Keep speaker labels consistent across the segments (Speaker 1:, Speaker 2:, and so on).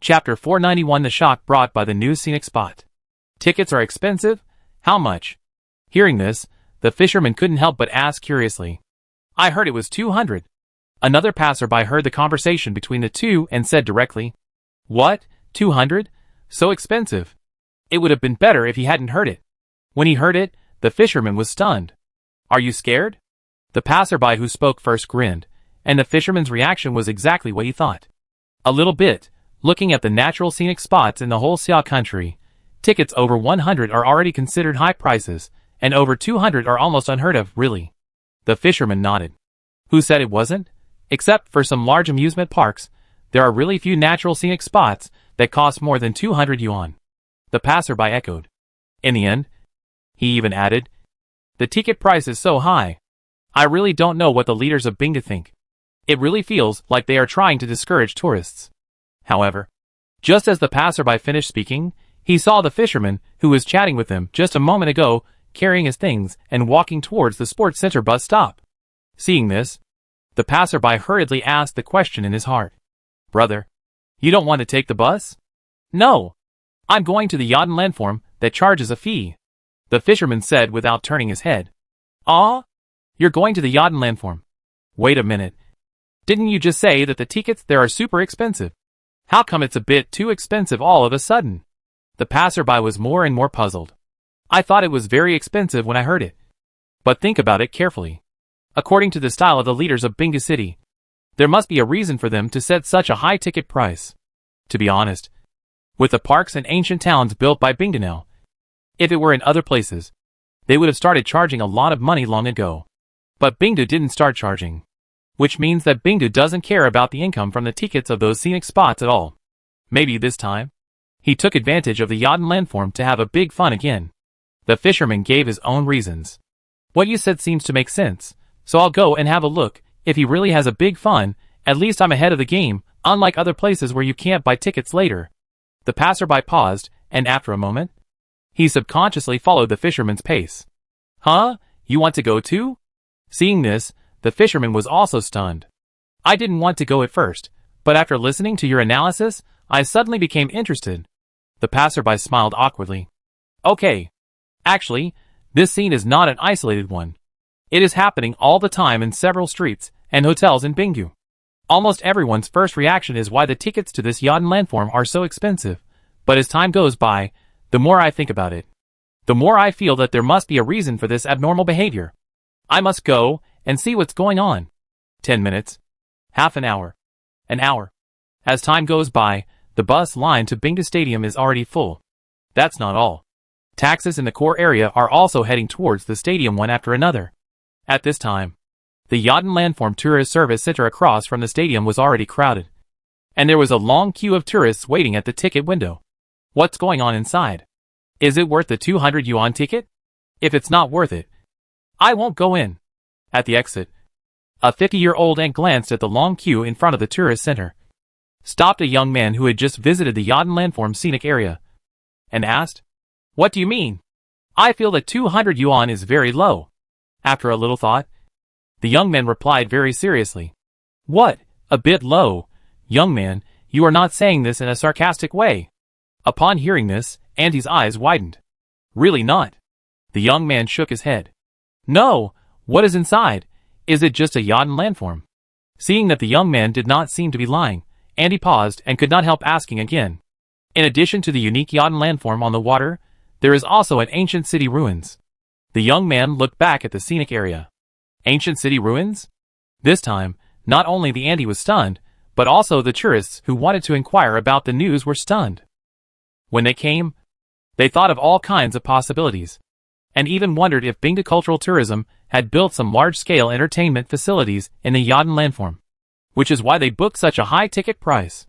Speaker 1: Chapter 491 The Shock Brought by the New Scenic Spot. Tickets are expensive? How much? Hearing this, the fisherman couldn't help but ask curiously. I heard it was 200. Another passerby heard the conversation between the two and said directly, What? 200? So expensive. It would have been better if he hadn't heard it. When he heard it, the fisherman was stunned. Are you scared? The passerby who spoke first grinned, and the fisherman's reaction was exactly what he thought. A little bit. Looking at the natural scenic spots in the whole Xia country, tickets over 100 are already considered high prices, and over 200 are almost unheard of, really. The fisherman nodded. Who said it wasn't? Except for some large amusement parks, there are really few natural scenic spots that cost more than 200 yuan. The passerby echoed. In the end, he even added, the ticket price is so high. I really don't know what the leaders of Bingde think. It really feels like they are trying to discourage tourists. However, just as the passerby finished speaking, he saw the fisherman who was chatting with him just a moment ago carrying his things and walking towards the sports center bus stop. Seeing this, the passerby hurriedly asked the question in his heart. Brother, you don't want to take the bus? No. I'm going to the Yaden landform that charges a fee. The fisherman said without turning his head. Ah? You're going to the Yaden landform? Wait a minute. Didn't you just say that the tickets there are super expensive? How come it's a bit too expensive all of a sudden? The passerby was more and more puzzled. I thought it was very expensive when I heard it. But think about it carefully. According to the style of the leaders of Bingde City, there must be a reason for them to set such a high ticket price. To be honest, with the parks and ancient towns built by Bingde now, if it were in other places, they would have started charging a lot of money long ago. But Bingde didn't start charging. Which means that Bingde doesn't care about the income from the tickets of those scenic spots at all. Maybe this time, he took advantage of the Yaden landform to have a big fun again. The fisherman gave his own reasons. What you said seems to make sense, so I'll go and have a look. If he really has a big fun, at least I'm ahead of the game, unlike other places where you can't buy tickets later. The passerby paused, and after a moment, he subconsciously followed the fisherman's pace. Huh? You want to go too? Seeing this, the fisherman was also stunned. I didn't want to go at first, but after listening to your analysis, I suddenly became interested. The passerby smiled awkwardly. Okay. Actually, this scene is not an isolated one. It is happening all the time in several streets and hotels in Bingde. Almost everyone's first reaction is why the tickets to this Yaden landform are so expensive, but as time goes by, the more I think about it, the more I feel that there must be a reason for this abnormal behavior. I must go and see what's going on. 10 minutes. Half an hour. An hour. As time goes by, the bus line to Bingde Stadium is already full. That's not all. Taxis in the core area are also heading towards the stadium one after another. At this time, the Yaden landform tourist service center across from the stadium was already crowded. And there was a long queue of tourists waiting at the ticket window. What's going on inside? Is it worth the 200 yuan ticket? If it's not worth it, I won't go in. At the exit, a 50-year-old aunt glanced at the long queue in front of the tourist center, stopped a young man who had just visited the Yaden landform scenic area, and asked, What do you mean? I feel that 200 yuan is very low. After a little thought, the young man replied very seriously. What? A bit low? Young man, you are not saying this in a sarcastic way. Upon hearing this, Auntie's eyes widened. Really not. The young man shook his head. No. What is inside? Is it just a Yaden landform? Seeing that the young man did not seem to be lying, Auntie paused and could not help asking again. In addition to the unique Yaden landform on the water, there is also an ancient city ruins. The young man looked back at the scenic area. Ancient city ruins? This time, not only the auntie was stunned, but also the tourists who wanted to inquire about the news were stunned. When they came, they thought of all kinds of possibilities, and even wondered if Bingde Cultural Tourism had built some large-scale entertainment facilities in the Yaden landform, which is why they booked such a high ticket price.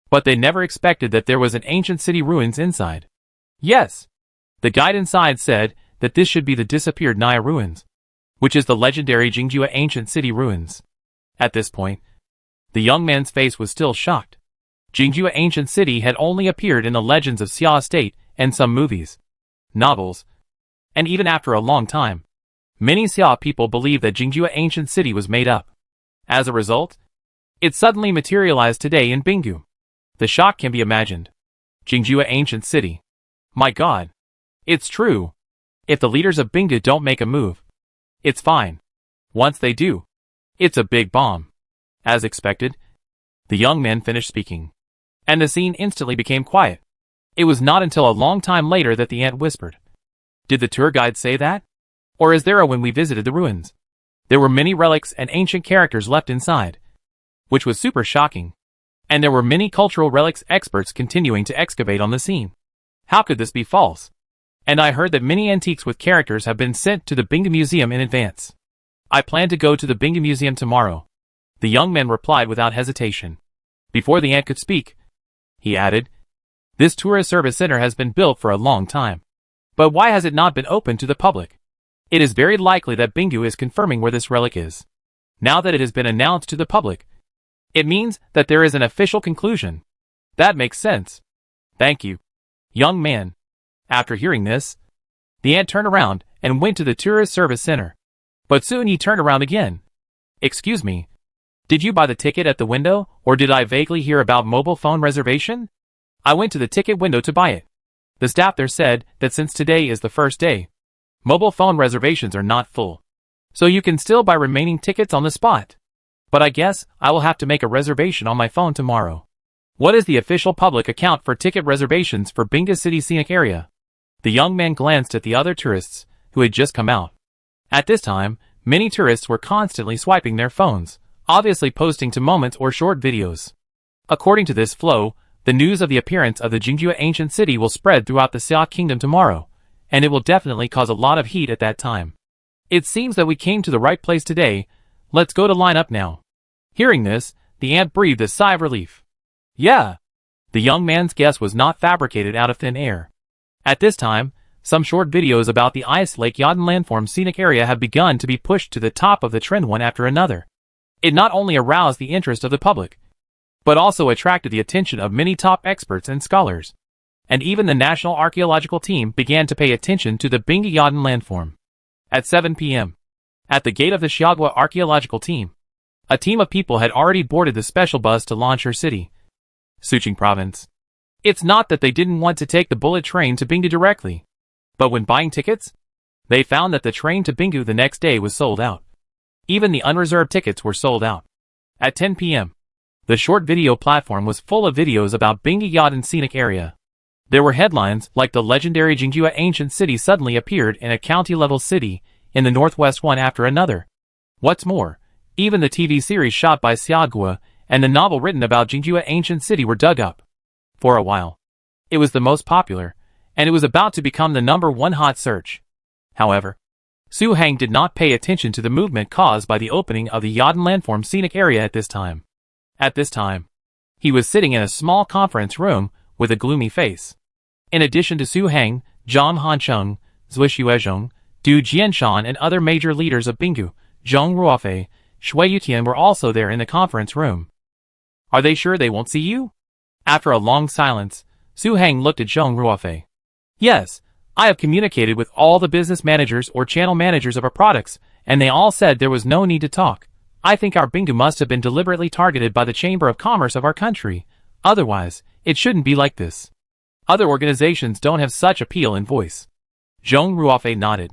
Speaker 1: But they never expected that there was an ancient city ruins inside. Yes, the guide inside said that this should be the disappeared Naya ruins, which is the legendary Jingjue ancient city ruins. At this point, the young man's face was still shocked. Jingjue ancient city had only appeared in the legends of Xia State and some movies, novels, and even after a long time, many Xia people believe that Jingjue ancient city was made up. As a result, it suddenly materialized today in Bingde. The shock can be imagined. Jingjua ancient city. My god. It's true. If the leaders of Bingdu don't make a move, it's fine. Once they do, it's a big bomb. As expected, the young man finished speaking, and the scene instantly became quiet. It was not until a long time later that the ant whispered, "Did the tour guide say that? Or is there a when we visited the ruins?" There were many relics and ancient characters left inside, which was super shocking. And there were many cultural relics experts continuing to excavate on the scene. How could this be false? And I heard that many antiques with characters have been sent to the Bingdu Museum in advance. I plan to go to the Bingdu Museum tomorrow. The young man replied without hesitation. Before the ant could speak, he added, "This tourist service center has been built for a long time. But why has it not been opened to the public? It is very likely that Bingdu is confirming where this relic is. Now that it has been announced to the public, it means that there is an official conclusion. That makes sense. Thank you, young man." After hearing this, the ant turned around and went to the tourist service center. But soon he turned around again. "Excuse me, did you buy the ticket at the window, or did I vaguely hear about mobile phone reservation?" "I went to the ticket window to buy it. The staff there said that since today is the first day, mobile phone reservations are not full. So you can still buy remaining tickets on the spot. But I guess I will have to make a reservation on my phone tomorrow." "What is the official public account for ticket reservations for Bingdu City Scenic Area?" The young man glanced at the other tourists who had just come out. At this time, many tourists were constantly swiping their phones, obviously posting to moments or short videos. According to this flow, the news of the appearance of the Jingjua ancient city will spread throughout the Xia kingdom tomorrow, and it will definitely cause a lot of heat at that time. "It seems that we came to the right place today. Let's go to line up now." Hearing this, the ant breathed a sigh of relief. Yeah. The young man's guess was not fabricated out of thin air. At this time, some short videos about the Ice Lake Yadin landform scenic area have begun to be pushed to the top of the trend one after another. It not only aroused the interest of the public, but also attracted the attention of many top experts and scholars. And even the National Archaeological Team began to pay attention to the Bingdu Yadin landform. At 7 p.m., at the gate of the Xiagua Archaeological Team, a team of people had already boarded the special bus to launch her city, Suqing Province. It's not that they didn't want to take the bullet train to Bingdu directly, but when buying tickets, they found that the train to Bingdu the next day was sold out. Even the unreserved tickets were sold out. At 10 p.m., the short video platform was full of videos about Bingdu Yadin scenic area. There were headlines like the legendary Jingjua ancient city suddenly appeared in a county-level city in the northwest one after another. What's more, even the TV series shot by Xiagua and the novel written about Jingjua ancient city were dug up. For a while, it was the most popular, and it was about to become the #1 hot search. However, Su Hang did not pay attention to the movement caused by the opening of the Yadin landform scenic area at this time. At this time, he was sitting in a small conference room with a gloomy face. In addition to Su Hang, Zhang Hancheng, Zhui Xuezhong, Du Jianshan and other major leaders of Bingdu, Zhong Ruofei, Shui Yutian were also there in the conference room. "Are they sure they won't see you?" After a long silence, Su Hang looked at Zhong Ruofei. "Yes, I have communicated with all the business managers or channel managers of our products, and they all said there was no need to talk. I think our Bingdu must have been deliberately targeted by the Chamber of Commerce of our country. Otherwise, it shouldn't be like this. Other organizations don't have such appeal in voice." Zhong Ruofei nodded.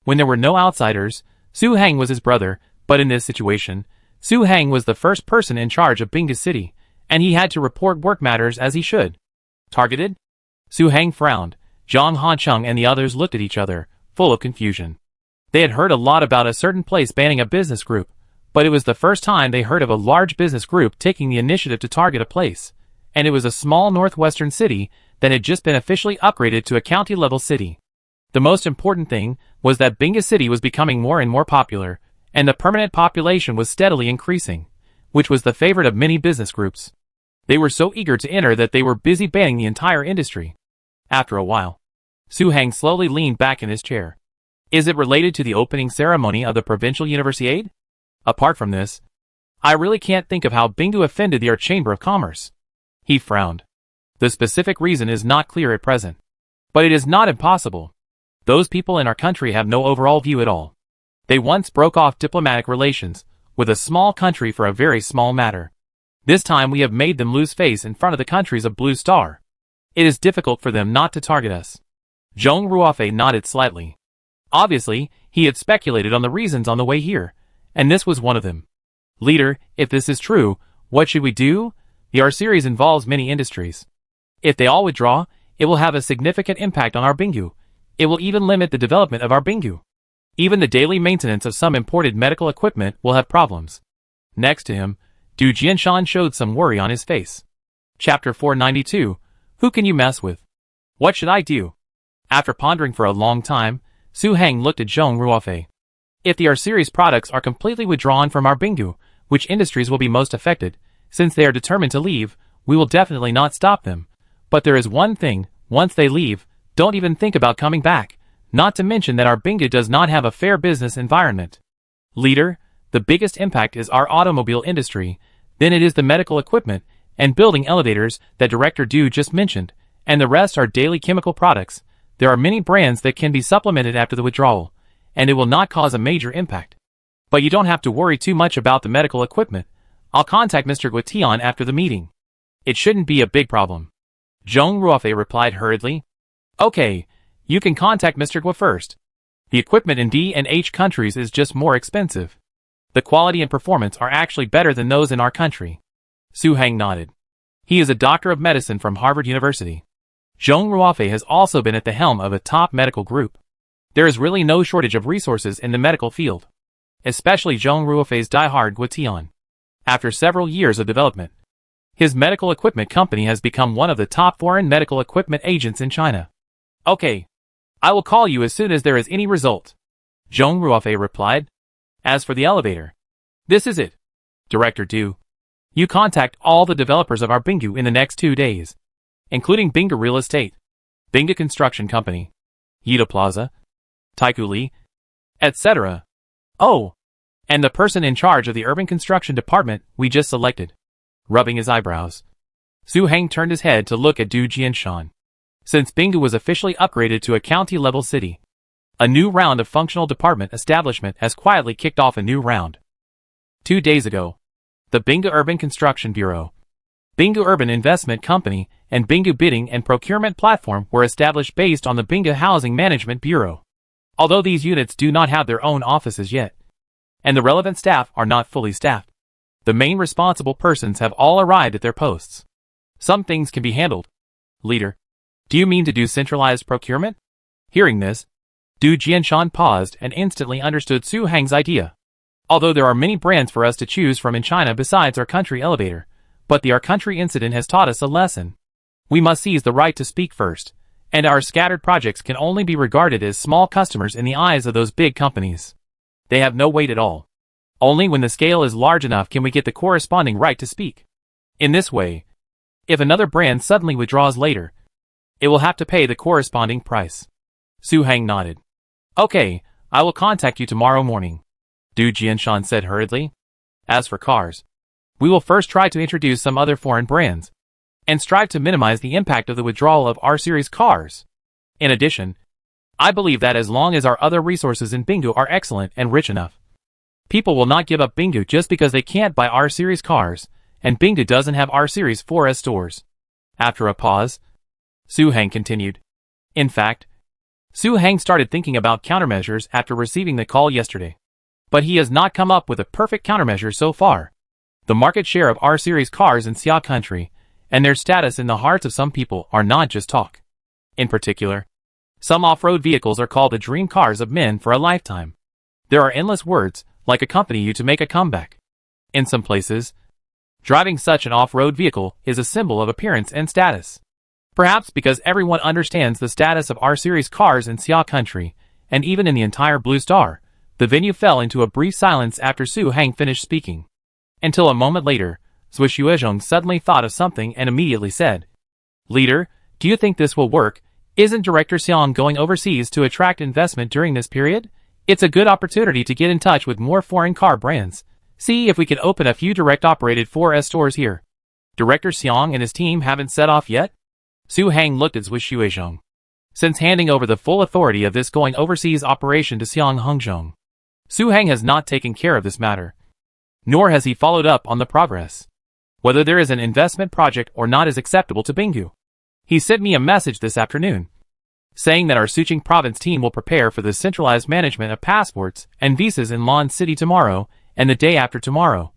Speaker 1: When there were no outsiders, Su Hang was his brother, but in this situation, Su Hang was the first person in charge of Bingdu City, and he had to report work matters as he should. Targeted? Su Hang frowned. Zhang Hancheng and the others looked at each other, full of confusion. They had heard a lot about a certain place banning a business group, but it was the first time they heard of a large business group taking the initiative to target a place, and it was a small northwestern city that had just been officially upgraded to a county-level city. The most important thing was that Bingdu City was becoming more and more popular, and the permanent population was steadily increasing, which was the favorite of many business groups. They were so eager to enter that they were busy banning the entire industry. After a while, Su Hang slowly leaned back in his chair. "Is it related to the opening ceremony of the Provincial Universiade? Apart from this, I really can't think of how Bingdu offended the Chamber of Commerce." He frowned. "The specific reason is not clear at present. But it is not impossible. Those people in our country have no overall view at all. They once broke off diplomatic relations with a small country for a very small matter. This time we have made them lose face in front of the countries of Blue Star. It is difficult for them not to target us. Zhong Ruofei nodded slightly. Obviously, he had speculated on the reasons on the way here, and this was one of them. Leader, if this is true, what should we do? The R series involves many industries. If they all withdraw, it will have a significant impact on our Binggu. It will even limit the development of our Binggu. Even the daily maintenance of some imported medical equipment will have problems. Next to him, Du Jianshan showed some worry on his face. Chapter 492, Who can you mess with? What should I do? After pondering for a long time, Su Heng looked at Zhong Ruofei. If the R series products are completely withdrawn from our Binggu, which industries will be most affected? Since they are determined to leave, we will definitely not stop them. But there is one thing, once they leave, don't even think about coming back, not to mention that our Binggu does not have a fair business environment. Leader, the biggest impact is our automobile industry, then it is the medical equipment and building elevators that Director Du just mentioned, and the rest are daily chemical products. There are many brands that can be supplemented after the withdrawal, and it will not cause a major impact. But you don't have to worry too much about the medical equipment. I'll contact Mr. Guetian after the meeting. It shouldn't be a big problem. Zhong Ruofei replied hurriedly. Okay, you can contact Mr. Gua first. The equipment in D and H countries is just more expensive. The quality and performance are actually better than those in our country. Su Heng nodded. He is a doctor of medicine from Harvard University. Zhong Ruofei has also been at the helm of a top medical group. There is really no shortage of resources in the medical field. Especially Zhong Ruofei's diehard Guetian. After several years of development, his medical equipment company has become one of the top foreign medical equipment agents in China. Okay. I will call you as soon as there is any result. Zhong Ruofei replied. As for the elevator, this is it. Director Du, you contact all the developers of our Binggu in the next 2 days, including Binggu Real Estate, Binggu Construction Company, Yida Plaza, Taiku Li, etc. Oh, and the person in charge of the urban construction department we just selected. Rubbing his eyebrows, Su Heng turned his head to look at Du Jianshan. Since Binggu was officially upgraded to a county-level city, a new round of functional department establishment has quietly kicked off a new round. 2 days ago, the Binggu Urban Construction Bureau, Binggu Urban Investment Company, and Binggu Bidding and Procurement Platform were established based on the Binggu Housing Management Bureau. Although these units do not have their own offices yet, and the relevant staff are not fully staffed, the main responsible persons have all arrived at their posts. Some things can be handled. Leader, do you mean to do centralized procurement? Hearing this, Du Jianshan paused and instantly understood Su Heng's idea. Although there are many brands for us to choose from in China besides our country elevator, but the our country incident has taught us a lesson. We must seize the right to speak first, and our scattered projects can only be regarded as small customers in the eyes of those big companies. They have no weight at all. Only when the scale is large enough can we get the corresponding right to speak. In this way, if another brand suddenly withdraws later, it will have to pay the corresponding price. Su Heng nodded. Okay, I will contact you tomorrow morning, Du Jianshan said hurriedly. As for cars, we will first try to introduce some other foreign brands, and strive to minimize the impact of the withdrawal of R-Series cars. In addition, I believe that as long as our other resources in Binggu are excellent and rich enough, people will not give up Binggu just because they can't buy R-Series cars, and Binggu doesn't have R-Series 4S stores. After a pause, Su Heng continued. In fact, Su Heng started thinking about countermeasures after receiving the call yesterday. But he has not come up with a perfect countermeasure so far. The market share of R-Series cars in Xia country, and their status in the hearts of some people are not just talk. In particular, some off-road vehicles are called the dream cars of men for a lifetime. There are endless words, like accompany you to make a comeback. In some places, driving such an off-road vehicle is a symbol of appearance and status. Perhaps because everyone understands the status of R-Series cars in Xia country, and even in the entire Blue Star, the venue fell into a brief silence after Su Heng finished speaking. Until a moment later, Zui Xuezhong suddenly thought of something and immediately said, Leader, do you think this will work? Isn't Director Xiang going overseas to attract investment during this period? It's a good opportunity to get in touch with more foreign car brands. See if we can open a few direct-operated 4S stores here. Director Xiang and his team haven't set off yet? Su Heng looked at Zui Xuezhong. Since handing over the full authority of this going overseas operation to Xiang Hengzhong, Su Heng has not taken care of this matter, nor has he followed up on the progress. Whether there is an investment project or not is acceptable to Bingu. He sent me a message this afternoon, saying that our Suching province team will prepare for the centralized management of passports and visas in Lon City tomorrow and the day after tomorrow,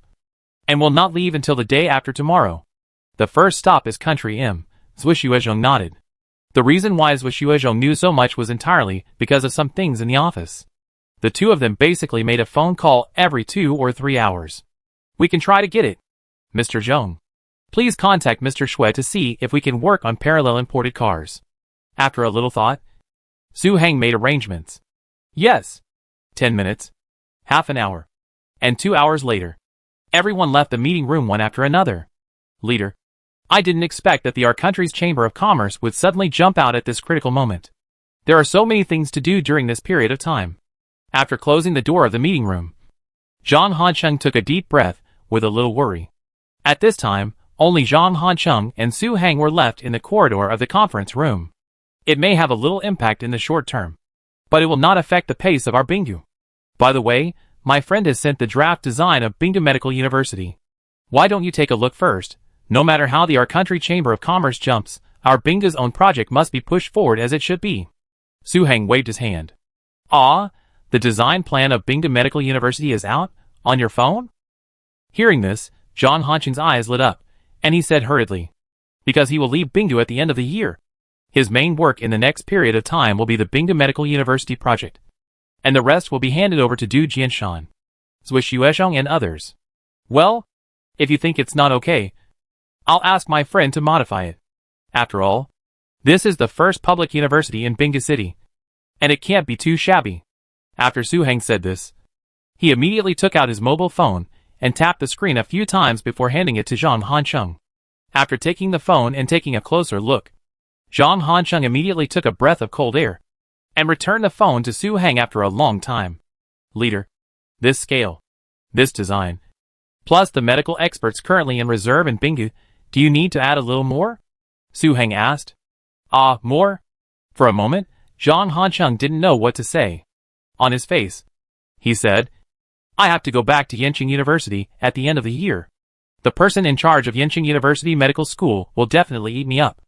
Speaker 1: and will not leave until the day after tomorrow. The first stop is Country M. Zwishuezhong nodded. The reason why Zwishuezhong knew so much was entirely because of some things in the office. The two of them basically made a phone call every 2 or 3 hours. We can try to get it, Mr. Zhong. Please contact Mr. Shui to see if we can work on parallel imported cars. After a little thought, Su Heng made arrangements. Yes. 10 minutes. Half an hour. And 2 hours later. Everyone left the meeting room one after another. Leader, I didn't expect that our country's Chamber of Commerce would suddenly jump out at this critical moment. There are so many things to do during this period of time. After closing the door of the meeting room, Zhang Hancheng took a deep breath with a little worry. At this time, only Zhang Hancheng and Su Heng were left in the corridor of the conference room. It may have a little impact in the short term, but it will not affect the pace of our Bingu. By the way, my friend has sent the draft design of Bingu Medical University. Why don't you take a look first? No matter how our country Chamber of Commerce jumps, our Bingu's own project must be pushed forward as it should be. Su Heng waved his hand. Ah, the design plan of Bingu Medical University is out? On your phone? Hearing this, Zhang Hancheng's eyes lit up, and he said hurriedly, because he will leave Bingu at the end of the year. His main work in the next period of time will be the Bingu Medical University project, and the rest will be handed over to Du Jianshan, Zwishuezhong and others. Well, if you think it's not okay, I'll ask my friend to modify it. After all, this is the first public university in Bingu City, and it can't be too shabby. After Su Heng said this, he immediately took out his mobile phone and tapped the screen a few times before handing it to Zhang Hancheng. After taking the phone and taking a closer look, Zhang Hancheng immediately took a breath of cold air and returned the phone to Su Heng after a long time. Leader, this scale, this design, plus the medical experts currently in reserve in Bingu, do you need to add a little more? Su Heng asked. Ah, more? For a moment, Zhang Hancheng didn't know what to say. On his face, he said, I have to go back to Yenching University at the end of the year. The person in charge of Yenching University Medical School will definitely eat me up.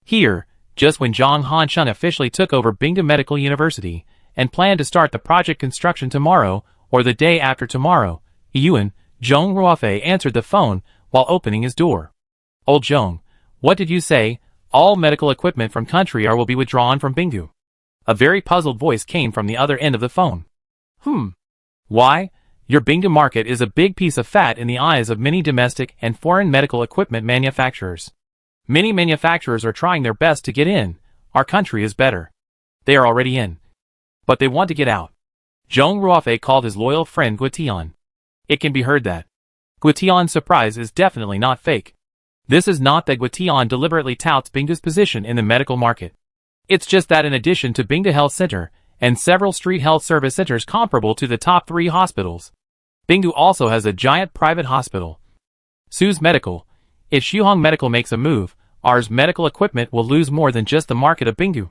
Speaker 1: Here, just when Zhang Hancheng officially took over Bingu Medical University and planned to start the project construction tomorrow or the day after tomorrow, Yuan, Zhong Ruofei answered the phone while opening his door. Old Zhong, what did you say? All medical equipment from country R will be withdrawn from Bingu. A very puzzled voice came from the other end of the phone. Why? Your Bingu market is a big piece of fat in the eyes of many domestic and foreign medical equipment manufacturers. Many manufacturers are trying their best to get in. Our country is better. They are already in, but they want to get out. Zhong Ruofei called his loyal friend Guitian. It can be heard that Guitian's surprise is definitely not fake. This is not that Guitian deliberately touts Bingu's position in the medical market. It's just that in addition to Bingu Health Center and several street health service centers comparable to the top 3 hospitals, Bingu also has a giant private hospital, Su's Medical. If Shuhong Medical makes a move, ours medical equipment will lose more than just the market of Bingu,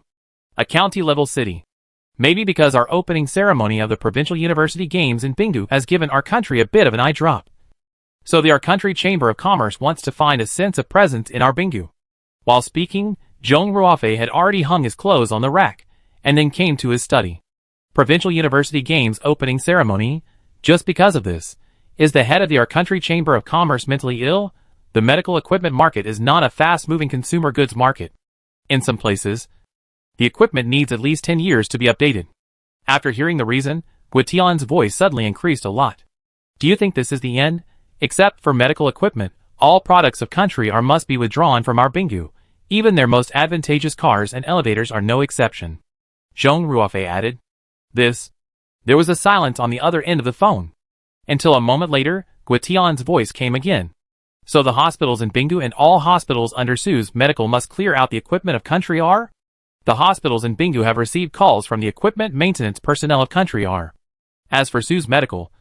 Speaker 1: a county-level city. Maybe because our opening ceremony of the Provincial University Games in Bingu has given our country a bit of an eye drop. So our country Chamber of Commerce wants to find a sense of presence in our Bingu. While speaking, Zhong Ruofei had already hung his clothes on the rack, and then came to his study. Provincial University Games opening ceremony. Just because of this, is the head of our country Chamber of Commerce mentally ill? The medical equipment market is not a fast-moving consumer goods market. In some places, the equipment needs at least 10 years to be updated. After hearing the reason, Guitian's voice suddenly increased a lot. Do you think this is the end? Except for medical equipment, all products of country R must be withdrawn from our Bingu. Even their most advantageous cars and elevators are no exception. Zhong Ruofei added. There was a silence on the other end of the phone. Until a moment later, Guitian's voice came again. So the hospitals in Bingu and all hospitals under Su's Medical must clear out the equipment of Country R? The hospitals in Bingu have received calls from the equipment maintenance personnel of Country R. As for Su's Medical,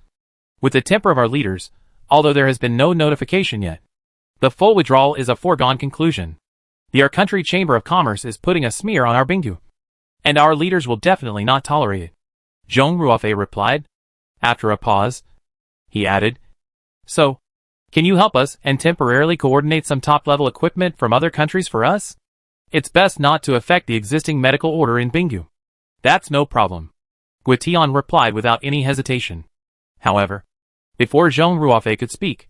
Speaker 1: with the temper of our leaders, although there has been no notification yet, the full withdrawal is a foregone conclusion. Our country Chamber of Commerce is putting a smear on our Bingu, and our leaders will definitely not tolerate it. Zhong Ruofei replied. After a pause, he added, So, Can you help us and temporarily coordinate some top-level equipment from other countries for us? It's best not to affect the existing medical order in Bingu. That's no problem, Guetian replied without any hesitation. However, before Zhong Ruofei could speak,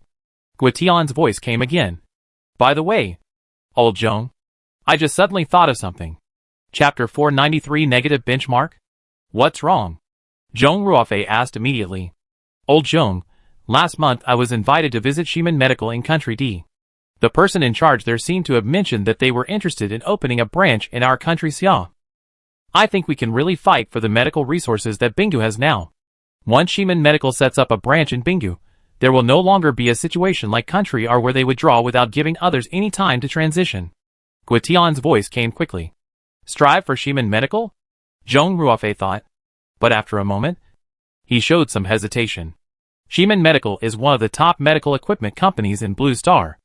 Speaker 1: Guetian's voice came again. By the way, old Zhong, I just suddenly thought of something. Chapter 493 Negative Benchmark? What's wrong? Zhong Ruofei asked immediately. Old Zhong, last month I was invited to visit Shimen Medical in Country D. The person in charge there seemed to have mentioned that they were interested in opening a branch in our country Xia. I think we can really fight for the medical resources that Bingu has now. Once Shimen Medical sets up a branch in Bingu, there will no longer be a situation like Country R where they withdraw without giving others any time to transition. Guetian's voice came quickly. Strive for Shimen Medical? Zhong Ruofei thought. But after a moment, he showed some hesitation. Shimen Medical is one of the top medical equipment companies in Blue Star.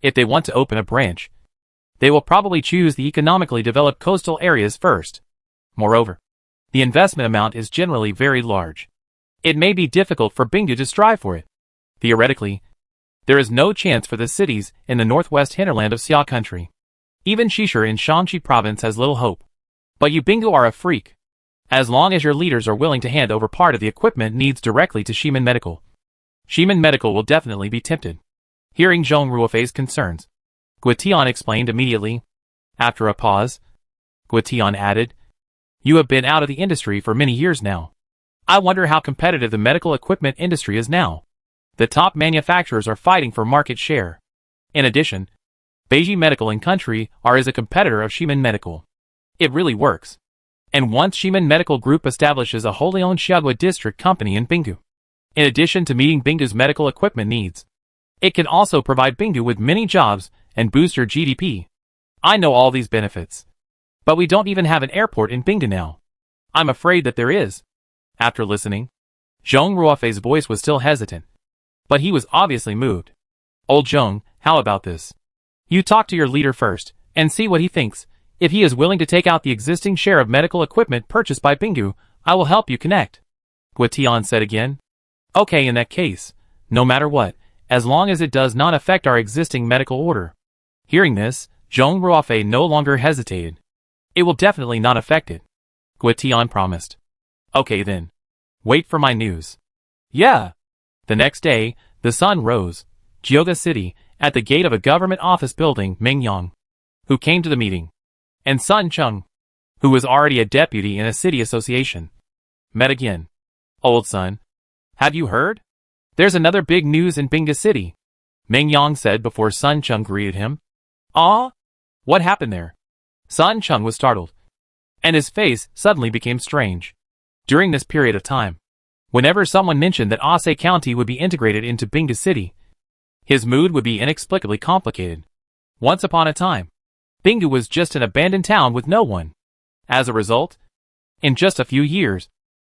Speaker 1: If they want to open a branch, they will probably choose the economically developed coastal areas first. Moreover, the investment amount is generally very large. It may be difficult for Bingu to strive for it. Theoretically, there is no chance for the cities in the northwest hinterland of Xia country. Even Shishir in Shaanxi province has little hope. But you Bingu are a freak. As long as your leaders are willing to hand over part of the equipment needs directly to Shimen Medical, Shimen Medical will definitely be tempted. Hearing Zhong Ruofei's concerns, Guetian explained immediately. After a pause, Guetian added, You have been out of the industry for many years now. I wonder how competitive the medical equipment industry is now. The top manufacturers are fighting for market share. In addition, Beiji Medical in Country R is a competitor of Shimen Medical. It really works. And once Shimen Medical Group establishes a wholly owned Xiagua district company in Bingu, in addition to meeting Bingu's medical equipment needs, it can also provide Bingu with many jobs and boost your GDP. I know all these benefits. But we don't even have an airport in Bingu now. I'm afraid that there is. After listening, Zhong Ruofei's voice was still hesitant. But he was obviously moved. Old Zhong, how about this? You talk to your leader first, and see what he thinks. If he is willing to take out the existing share of medical equipment purchased by Bingu, I will help you connect. Guetian said again. Okay, in that case, no matter what, as long as it does not affect our existing medical order. Hearing this, Zhong Ruofei no longer hesitated. It will definitely not affect it, Guetian promised. Okay then. Wait for my news. Yeah. The next day, the sun rose. Jiuge City, at the gate of a government office building, Ming Yang, who came to the meeting, and Sun Cheng, who was already a deputy in a city association, met again. Old Sun, have you heard? There's another big news in Bingu City, Ming Yang said before Sun Cheng greeted him. Ah? What happened there? Sun Cheng was startled, and his face suddenly became strange. During this period of time, whenever someone mentioned that Ase County would be integrated into Bingu City, his mood would be inexplicably complicated. Once upon a time, Bingu was just an abandoned town with no one. As a result, in just a few years,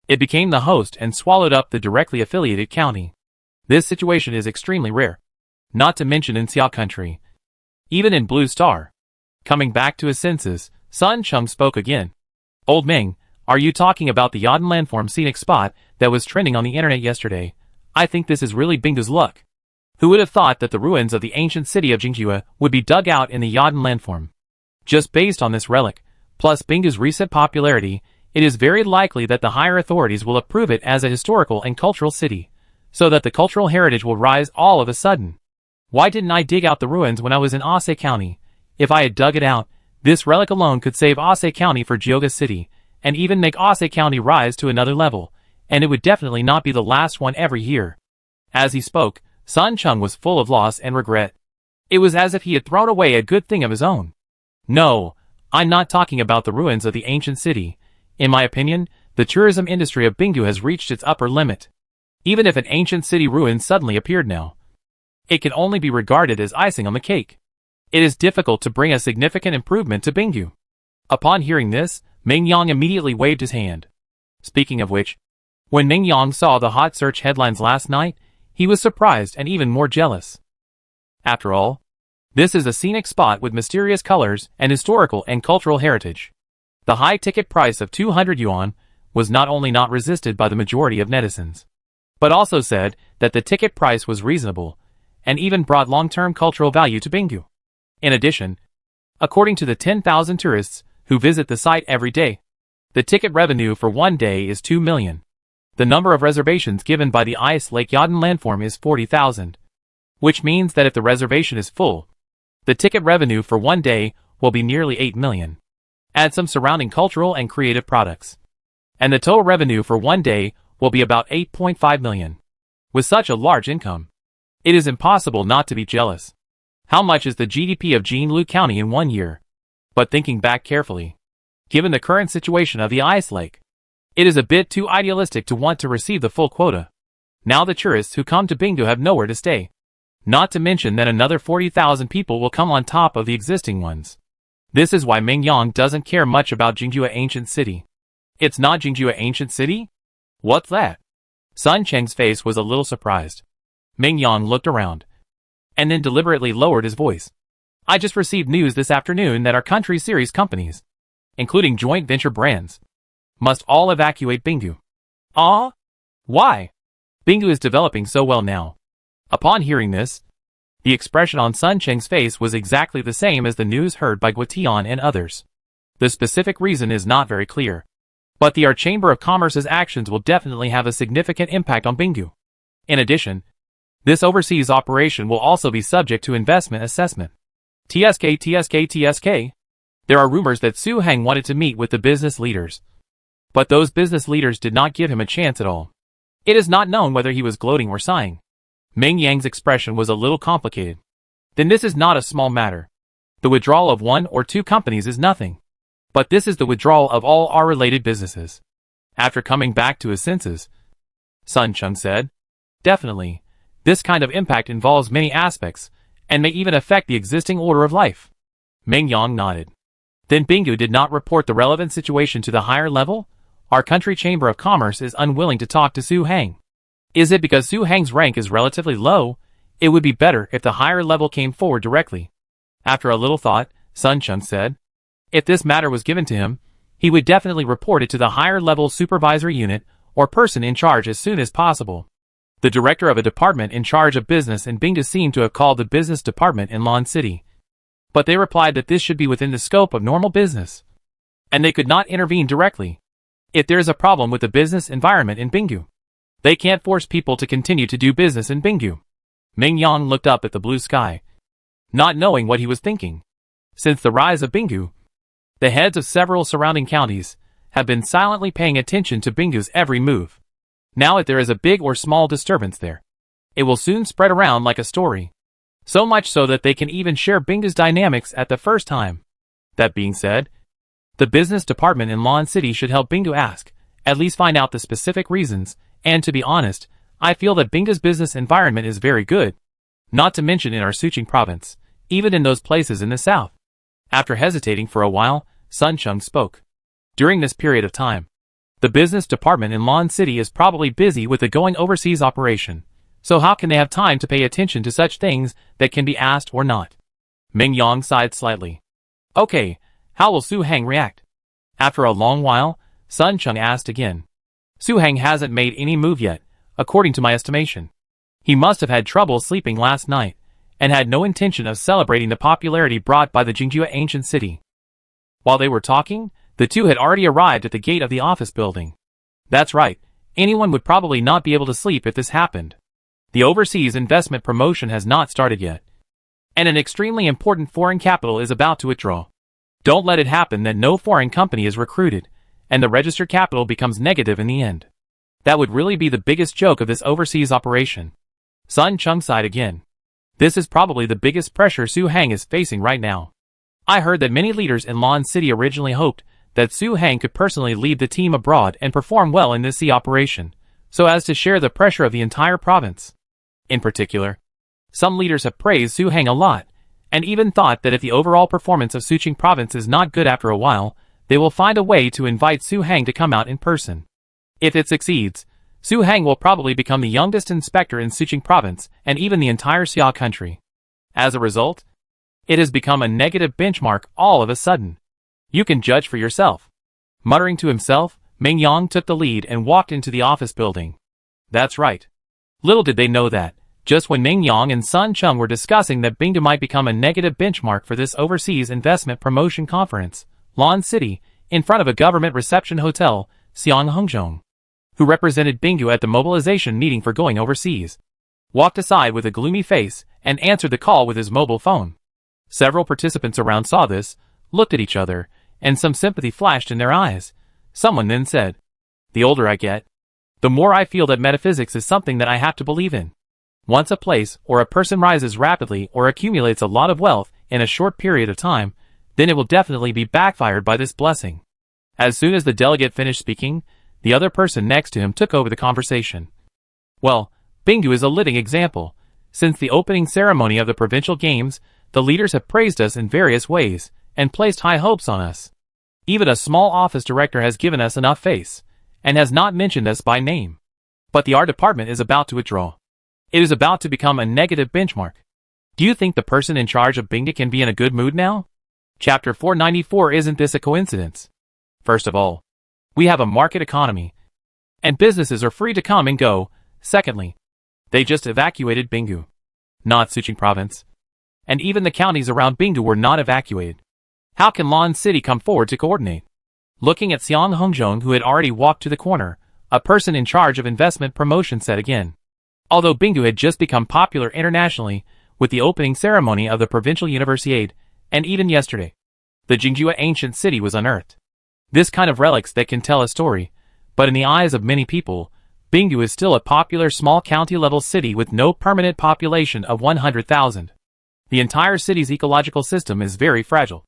Speaker 1: it became the host and swallowed up the directly affiliated county. This situation is extremely rare, not to mention in Xia country. Even in Blue Star. Coming back to his senses, Sun Cheng spoke again. Old Ming, are you talking about the Yadin landform scenic spot that was trending on the internet yesterday? I think this is really Bingu's luck. Who would have thought that the ruins of the ancient city of Jingjue would be dug out in the Yadin landform? Just based on this relic, plus Bingu's recent popularity, it is very likely that the higher authorities will approve it as a historical and cultural city, so that the cultural heritage will rise all of a sudden. Why didn't I dig out the ruins when I was in Ase County? If I had dug it out, this relic alone could save Ase County for Jiuge City, and even make Ase County rise to another level, and it would definitely not be the last one every year. As he spoke, Sun Cheng was full of loss and regret. It was as if he had thrown away a good thing of his own. No, I'm not talking about the ruins of the ancient city. In my opinion, the tourism industry of Bingu has reached its upper limit. Even if an ancient city ruin suddenly appeared now, it can only be regarded as icing on the cake. It is difficult to bring a significant improvement to Bingu. Upon hearing this, Ming Yang immediately waved his hand. Speaking of which, when Ming Yang saw the hot search headlines last night, he was surprised and even more jealous. After all, this is a scenic spot with mysterious colors and historical and cultural heritage. The high ticket price of 200 yuan was not only not resisted by the majority of netizens, but also said that the ticket price was reasonable, and even brought long-term cultural value to Binggu. In addition, according to the 10,000 tourists who visit the site every day, the ticket revenue for one day is 2 million. The number of reservations given by the Ice Lake Yachten landform is 40,000, which means that if the reservation is full, the ticket revenue for one day will be nearly 8 million. Add some surrounding cultural and creative products, and the total revenue for one day will be about 8.5 million. With such a large income, it is impossible not to be jealous. How much is the GDP of Jinlu County in 1 year? But thinking back carefully, given the current situation of the ice lake, it is a bit too idealistic to want to receive the full quota. Now the tourists who come to Bingdu have nowhere to stay. Not to mention that another 40,000 people will come on top of the existing ones. This is why Mingyang doesn't care much about Jingjua Ancient City. It's not Jingjua Ancient City? What's that? Sun Cheng's face was a little surprised. Mingyang looked around, and then deliberately lowered his voice. I just received news this afternoon that our country series companies, including joint venture brands, must all evacuate Bingdu. Ah? Why? Bingdu is developing so well now. Upon hearing this, the expression on Sun Cheng's face was exactly the same as the news heard by Guotian and others. The specific reason is not very clear, but the Chamber of Commerce's actions will definitely have a significant impact on Bingdu. In addition, this overseas operation will also be subject to investment assessment. TSK. There are rumors that Su Heng wanted to meet with the business leaders, but those business leaders did not give him a chance at all. It is not known whether he was gloating or sighing. Ming Yang's expression was a little complicated. Then this is not a small matter. The withdrawal of 1 or 2 companies is nothing. But this is the withdrawal of all our related businesses. After coming back to his senses, Sun Cheng said, definitely, this kind of impact involves many aspects, and may even affect the existing order of life. Ming Yang nodded. Then Bingdu did not report the relevant situation to the higher level? Our country Chamber of Commerce is unwilling to talk to Su Heng. Is it because Su Heng's rank is relatively low? It would be better if the higher level came forward directly. After a little thought, Sun Cheng said, if this matter was given to him, he would definitely report it to the higher level supervisory unit or person in charge as soon as possible. The director of a department in charge of business in Bingdu seemed to have called the business department in Lon City, but they replied that this should be within the scope of normal business, and they could not intervene directly. If there is a problem with the business environment in Bingdu, they can't force people to continue to do business in Bingdu. Ming Yang looked up at the blue sky, not knowing what he was thinking. Since the rise of Bingdu, the heads of several surrounding counties have been silently paying attention to Bingdu's every move. Now if there is a big or small disturbance there, it will soon spread around like a story. So much so that they can even share Bingdu's dynamics at the first time. That being said, the business department in Lon City should help Bingdu at least find out the specific reasons, and to be honest, I feel that Bingdu's business environment is very good. Not to mention in our Suqing province, even in those places in the south. After hesitating for a while, Sun Cheng spoke. During this period of time, the business department in Lon City is probably busy with the going overseas operation, so how can they have time to pay attention to such things that can be asked or not? Ming Yang sighed slightly. Okay, how will Su Heng react? After a long while, Sun Cheng asked again. Su Heng hasn't made any move yet, according to my estimation. He must have had trouble sleeping last night, and had no intention of celebrating the popularity brought by the Jingjua Ancient City. While they were talking, the two had already arrived at the gate of the office building. That's right, anyone would probably not be able to sleep if this happened. The overseas investment promotion has not started yet, and an extremely important foreign capital is about to withdraw. Don't let it happen that no foreign company is recruited, and the registered capital becomes negative in the end. That would really be the biggest joke of this overseas operation. Sun Cheng sighed again. This is probably the biggest pressure Su Heng is facing right now. I heard that many leaders in Lon City originally hoped that Su Heng could personally lead the team abroad and perform well in this sea operation, so as to share the pressure of the entire province. In particular, some leaders have praised Su Heng a lot, and even thought that if the overall performance of Suqing province is not good after a while, they will find a way to invite Su Heng to come out in person. If it succeeds, Su Heng will probably become the youngest inspector in Suqing province and even the entire Xia country. As a result, it has become a negative benchmark all of a sudden. You can judge for yourself. Muttering to himself, Ming Yang took the lead and walked into the office building. That's right. Little did they know that, Just when Ming Yang and Sun Chung were discussing that Bingdu might become a negative benchmark for this overseas investment promotion conference, Lon City, in front of a government reception hotel, Xiang Hongzhong, who represented Bingdu at the mobilization meeting for going overseas, walked aside with a gloomy face and answered the call with his mobile phone. Several participants around saw this, looked at each other, and some sympathy flashed in their eyes. Someone then said, "The older I get, the more I feel that metaphysics is something that I have to believe in. Once a place or a person rises rapidly or accumulates a lot of wealth in a short period of time, then it will definitely be backfired by this blessing." As soon as the delegate finished speaking, the other person next to him took over the conversation. "Well, Bingdu is a living example. Since the opening ceremony of the provincial games, the leaders have praised us in various ways and placed high hopes on us. Even a small office director has given us enough face and has not mentioned us by name. But the art department is about to withdraw. It is about to become a negative benchmark. Do you think the person in charge of Bingdu can be in a good mood now?" Chapter 494. Isn't this a coincidence? First of all, we have a market economy, and businesses are free to come and go. Secondly, they just evacuated Bingdu, not Suqing province, and even the counties around Bingdu were not evacuated. How can Lon City come forward to coordinate? Looking at Xiang Hongzhong, who had already walked to the corner, a person in charge of investment promotion said again. Although Bingdu had just become popular internationally with the opening ceremony of the provincial universiade, and even yesterday, the Jingjua ancient city was unearthed. This kind of relics that can tell a story, but in the eyes of many people, Bingdu is still a popular small county-level city with no permanent population of 100,000. The entire city's ecological system is very fragile,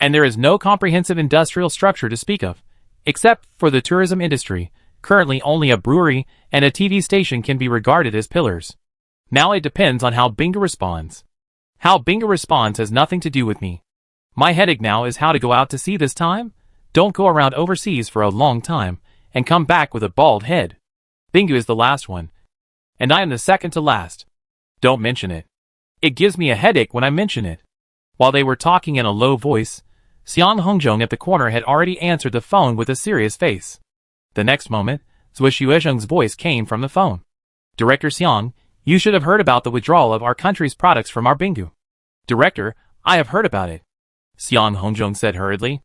Speaker 1: and there is no comprehensive industrial structure to speak of, except for the tourism industry. Currently only a brewery and a TV station can be regarded as pillars. Now it depends on how Bingdu responds. How Bingdu responds has nothing to do with me. My headache now is how to go out to sea this time. Don't go around overseas for a long time and come back with a bald head. Bingdu is the last one, and I am the second to last. Don't mention it. It gives me a headache when I mention it." While they were talking in a low voice, Xiang Hongzhong at the corner had already answered the phone with a serious face. The next moment, Zui Xuezheng's voice came from the phone. "Director Xiang, you should have heard about the withdrawal of our country's products from our Bingdu." "Director, I have heard about it," Xiang Hongzhong said hurriedly.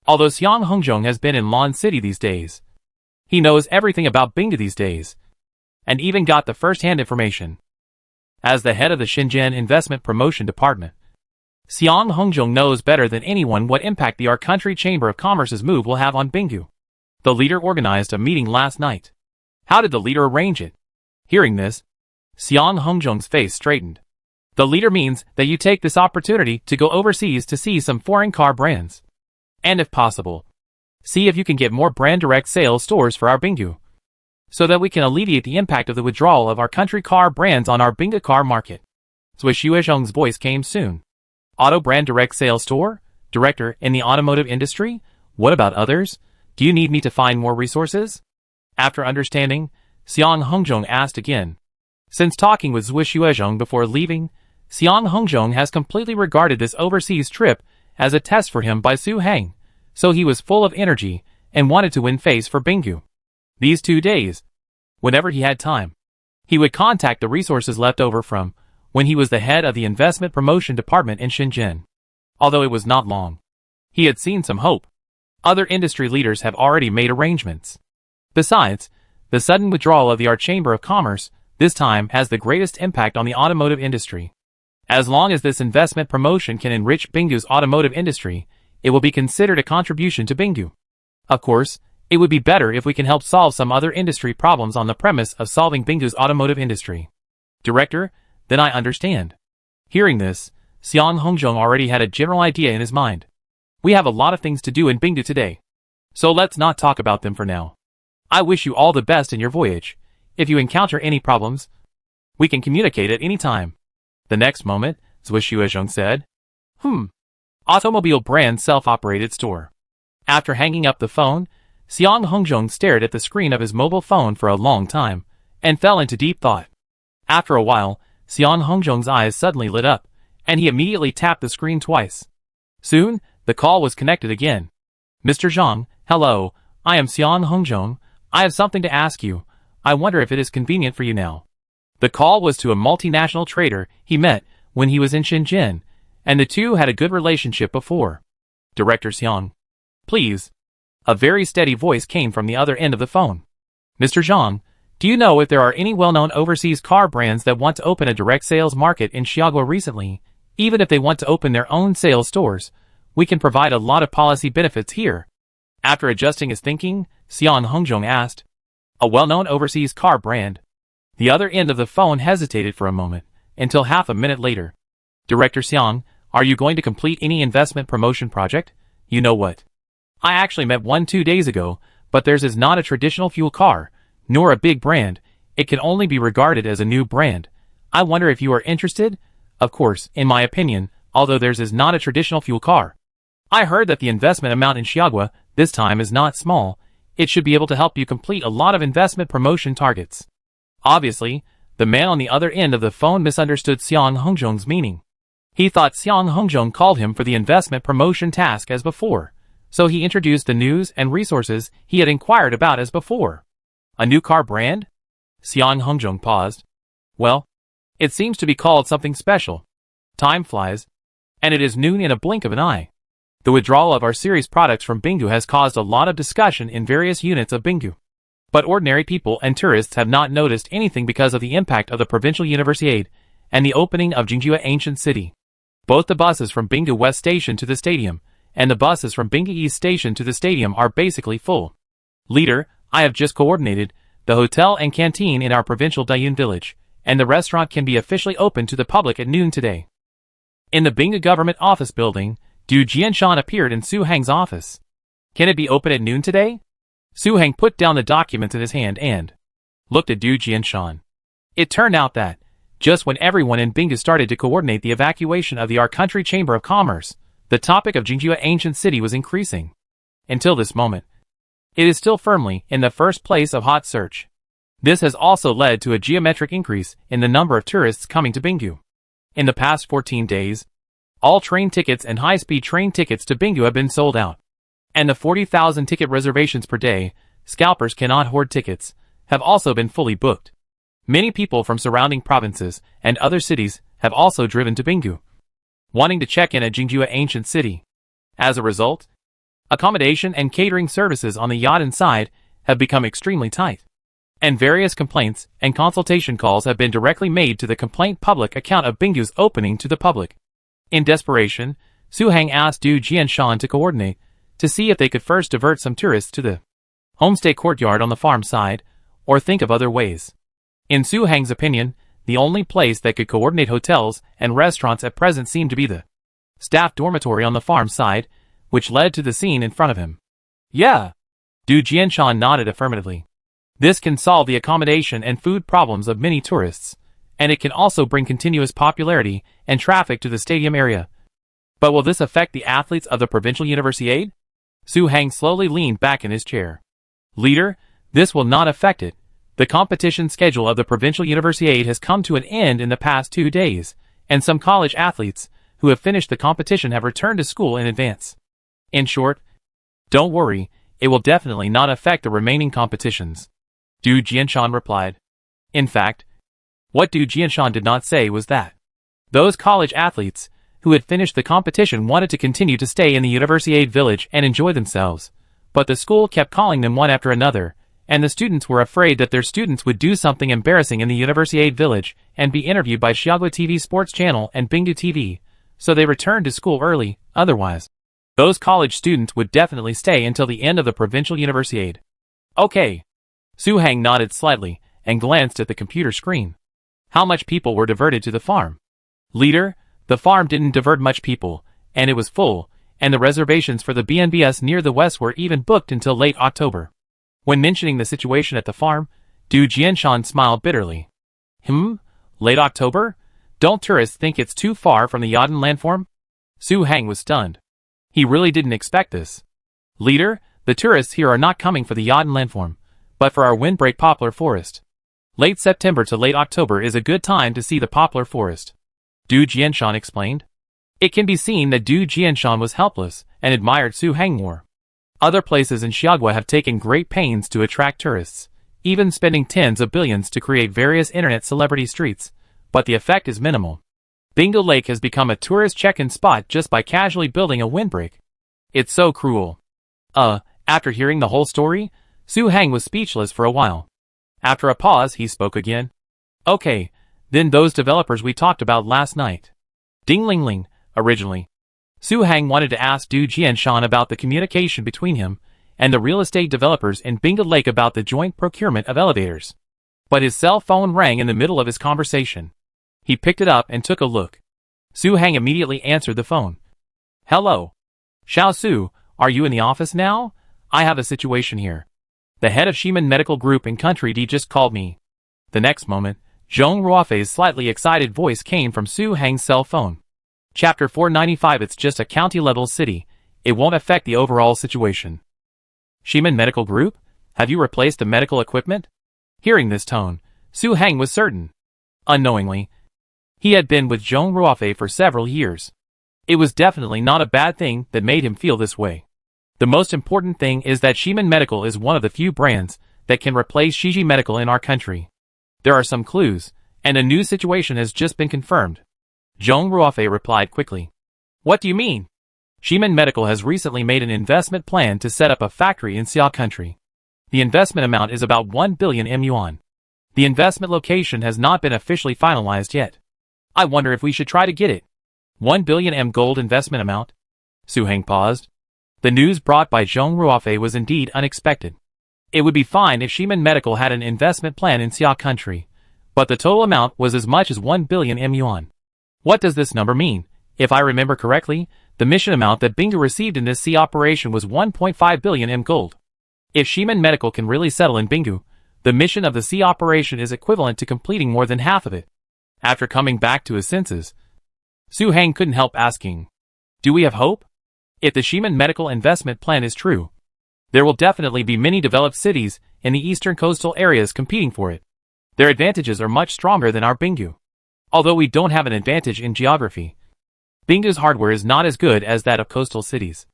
Speaker 1: Although Xiang Hongzhong has been in Lon City these days, he knows everything about Bingdu these days, and even got the first-hand information. As the head of the Shenzhen Investment Promotion Department, Xiang Hongzhong knows better than anyone what impact the Our Country Chamber of Commerce's move will have on Bingdu. The leader organized a meeting last night. How did the leader arrange it? Hearing this, Xiang Hongzhong's face straightened. The leader means that you take this opportunity to go overseas to see some foreign car brands. And if possible, see if you can get more brand direct sales stores for our Bingdu, so that we can alleviate the impact of the withdrawal of our country car brands on our Bingdu car market. Zui Xuezheng's voice came soon. Auto brand direct sales store? Director, in the automotive industry? What about others? Do you need me to find more resources? After understanding, Xiang Hongzhong asked again. Since talking with Zui Xuezheng before leaving, Xiang Hongzhong has completely regarded this overseas trip as a test for him by Su Hang, so he was full of energy and wanted to win face for Bingdu. These 2 days, whenever he had time, he would contact the resources left over from when he was the head of the investment promotion department in Shenzhen. Although it was not long, he had seen some hope. Other industry leaders have already made arrangements. Besides, the sudden withdrawal of the Our Chamber of Commerce this time has the greatest impact on the automotive industry. As long as this investment promotion can enrich Bingdu's automotive industry, it will be considered a contribution to Bingdu. Of course, it would be better if we can help solve some other industry problems on the premise of solving Bingdu's automotive industry. Director, then I understand. Hearing this, Xiang Hongzhong already had a general idea in his mind. We have a lot of things to do in Bingdu today, so let's not talk about them for now. I wish you all the best in your voyage. If you encounter any problems, we can communicate at any time. The next moment, Zui Xuezheng said, Automobile brand self-operated store. After hanging up the phone, Xiang Hongzhong stared at the screen of his mobile phone for a long time, and fell into deep thought. After a while, Xiang Hongzhong's eyes suddenly lit up, and he immediately tapped the screen twice. Soon, the call was connected again. Mr. Zhang, hello, I am Xiang Hongzhong. I have something to ask you. I wonder if it is convenient for you now. The call was to a multinational trader he met when he was in Shenzhen, and the two had a good relationship before. Director Xiang. Please. A very steady voice came from the other end of the phone. Mr. Zhang, do you know if there are any well-known overseas car brands that want to open a direct sales market in Xiagua recently? Even if they want to open their own sales stores, we can provide a lot of policy benefits here. After adjusting his thinking, Xiang Hongzhong asked. A well-known overseas car brand. The other end of the phone hesitated for a moment, until half a minute later. Director Xiang, are you going to complete any investment promotion project? You know what? I actually met one 2 days ago, but theirs is not a traditional fuel car, nor a big brand. It can only be regarded as a new brand. I wonder if you are interested? Of course, in my opinion, although theirs is not a traditional fuel car. I heard that the investment amount in Xiagua this time is not small. It should be able to help you complete a lot of investment promotion targets. Obviously, the man on the other end of the phone misunderstood Xiang Hongzhong's meaning. He thought Xiang Hongzhong called him for the investment promotion task as before, so he introduced the news and resources he had inquired about as before. A new car brand? Xiang Hongzhong paused. Well, it seems to be called something special. Time flies, and it is noon in a blink of an eye. The withdrawal of our series products from Binggu has caused a lot of discussion in various units of Binggu. But ordinary people and tourists have not noticed anything because of the impact of the Provincial Universiade and the opening of Jingjua Ancient City. Both the buses from Binggu West Station to the stadium and the buses from Binggu East Station to the stadium are basically full. Leader, I have just coordinated the hotel and canteen in our provincial Dayun village, and the restaurant can be officially opened to the public at noon today. In the Binggu government office building, Du Jianshan appeared in Su Hang's office. Can it be open at noon today? Su Hang put down the documents in his hand and looked at Du Jianshan. It turned out that, just when everyone in Binggu started to coordinate the evacuation of the Our Country Chamber of Commerce, the topic of Jingjua Ancient City was increasing. Until this moment, it is still firmly in the first place of hot search. This has also led to a geometric increase in the number of tourists coming to Binggu. In the past 14 days, all train tickets and high-speed train tickets to Binggu have been sold out. And the 40,000 ticket reservations per day, scalpers cannot hoard tickets, have also been fully booked. Many people from surrounding provinces and other cities have also driven to Binggu, wanting to check in at Jingjua Ancient City. As a result, accommodation and catering services on the Yadin side have become extremely tight, and various complaints and consultation calls have been directly made to the complaint public account of Binggu's opening to the public. In desperation, Su Hang asked Du Jianshan to coordinate, to see if they could first divert some tourists to the homestay courtyard on the farm side, or think of other ways. In Su Hang's opinion, the only place that could coordinate hotels and restaurants at present seemed to be the staff dormitory on the farm side, which led to the scene in front of him. Yeah. Du Jianshan nodded affirmatively. This can solve the accommodation and food problems of many tourists, and it can also bring continuous popularity and traffic to the stadium area. But will this affect the athletes of the Provincial Universiade? Su Hang slowly leaned back in his chair. Leader, this will not affect it. The competition schedule of the Provincial Universiade has come to an end in the past 2 days, and some college athletes who have finished the competition have returned to school in advance. In short, don't worry, it will definitely not affect the remaining competitions. Du Jianshan replied. In fact, what Du Jianshan did not say was that those college athletes who had finished the competition wanted to continue to stay in the Universiade village and enjoy themselves, but the school kept calling them one after another, and the students were afraid that their students would do something embarrassing in the Universiade village and be interviewed by Xiagua TV Sports Channel and Binggu TV, so they returned to school early. Otherwise, those college students would definitely stay until the end of the Provincial Universiade. Okay. Su Hang nodded slightly and glanced at the computer screen. How much people were diverted to the farm? Leader, the farm didn't divert much people, and it was full, and the reservations for the BNBS near the west were even booked until late October. When mentioning the situation at the farm, Du Jianshan smiled bitterly. Late October? Don't tourists think it's too far from the Yadin landform? Su Hang was stunned. He really didn't expect this. Leader, the tourists here are not coming for the Yadin landform, but for our windbreak poplar forest. Late September to late October is a good time to see the poplar forest. Du Jianshan explained. It can be seen that Du Jianshan was helpless and admired Su Hang more. Other places in Xiagua have taken great pains to attract tourists, even spending tens of billions to create various internet celebrity streets, but the effect is minimal. Bingo Lake has become a tourist check-in spot just by casually building a windbreak. It's so cruel. After hearing the whole story, Su Hang was speechless for a while. After a pause, he spoke again. Okay, then those developers we talked about last night. Ding-ling-ling, originally. Su Hang wanted to ask Du Jianshan about the communication between him and the real estate developers in Bingo Lake about the joint procurement of elevators. But his cell phone rang in the middle of his conversation. He picked it up and took a look. Su Hang immediately answered the phone. Hello. Xiao Su, are you in the office now? I have a situation here. The head of Ximen Medical Group in Country D just called me. The next moment, Zhong Ruofei's slightly excited voice came from Su Hang's cell phone. Chapter 495. It's just a county-level city. It won't affect the overall situation. Ximen Medical Group? Have you replaced the medical equipment? Hearing this tone, Su Hang was certain. Unknowingly, he had been with Zhong Ruofei for several years. It was definitely not a bad thing that made him feel this way. The most important thing is that Ximen Medical is one of the few brands that can replace Shiji Medical in our country. There are some clues, and a new situation has just been confirmed. Zhong Ruofei replied quickly. What do you mean? Ximen Medical has recently made an investment plan to set up a factory in Xia Country. The investment amount is about 1 billion yuan. The investment location has not been officially finalized yet. I wonder if we should try to get it. 1 billion gold investment amount? Su Hang paused. The news brought by Zhong Ruofei was indeed unexpected. It would be fine if Ximen Medical had an investment plan in Xia Country, but the total amount was as much as 1 billion yuan. What does this number mean? If I remember correctly, the mission amount that Bingo received in this Xia operation was 1.5 billion gold. If Ximen Medical can really settle in Bingo, the mission of the Xia operation is equivalent to completing more than half of it. After coming back to his senses, Su Hang couldn't help asking, do we have hope? If the Ximen Medical investment plan is true, there will definitely be many developed cities in the eastern coastal areas competing for it. Their advantages are much stronger than our Bingo. Although we don't have an advantage in geography, Bingo's hardware is not as good as that of coastal cities.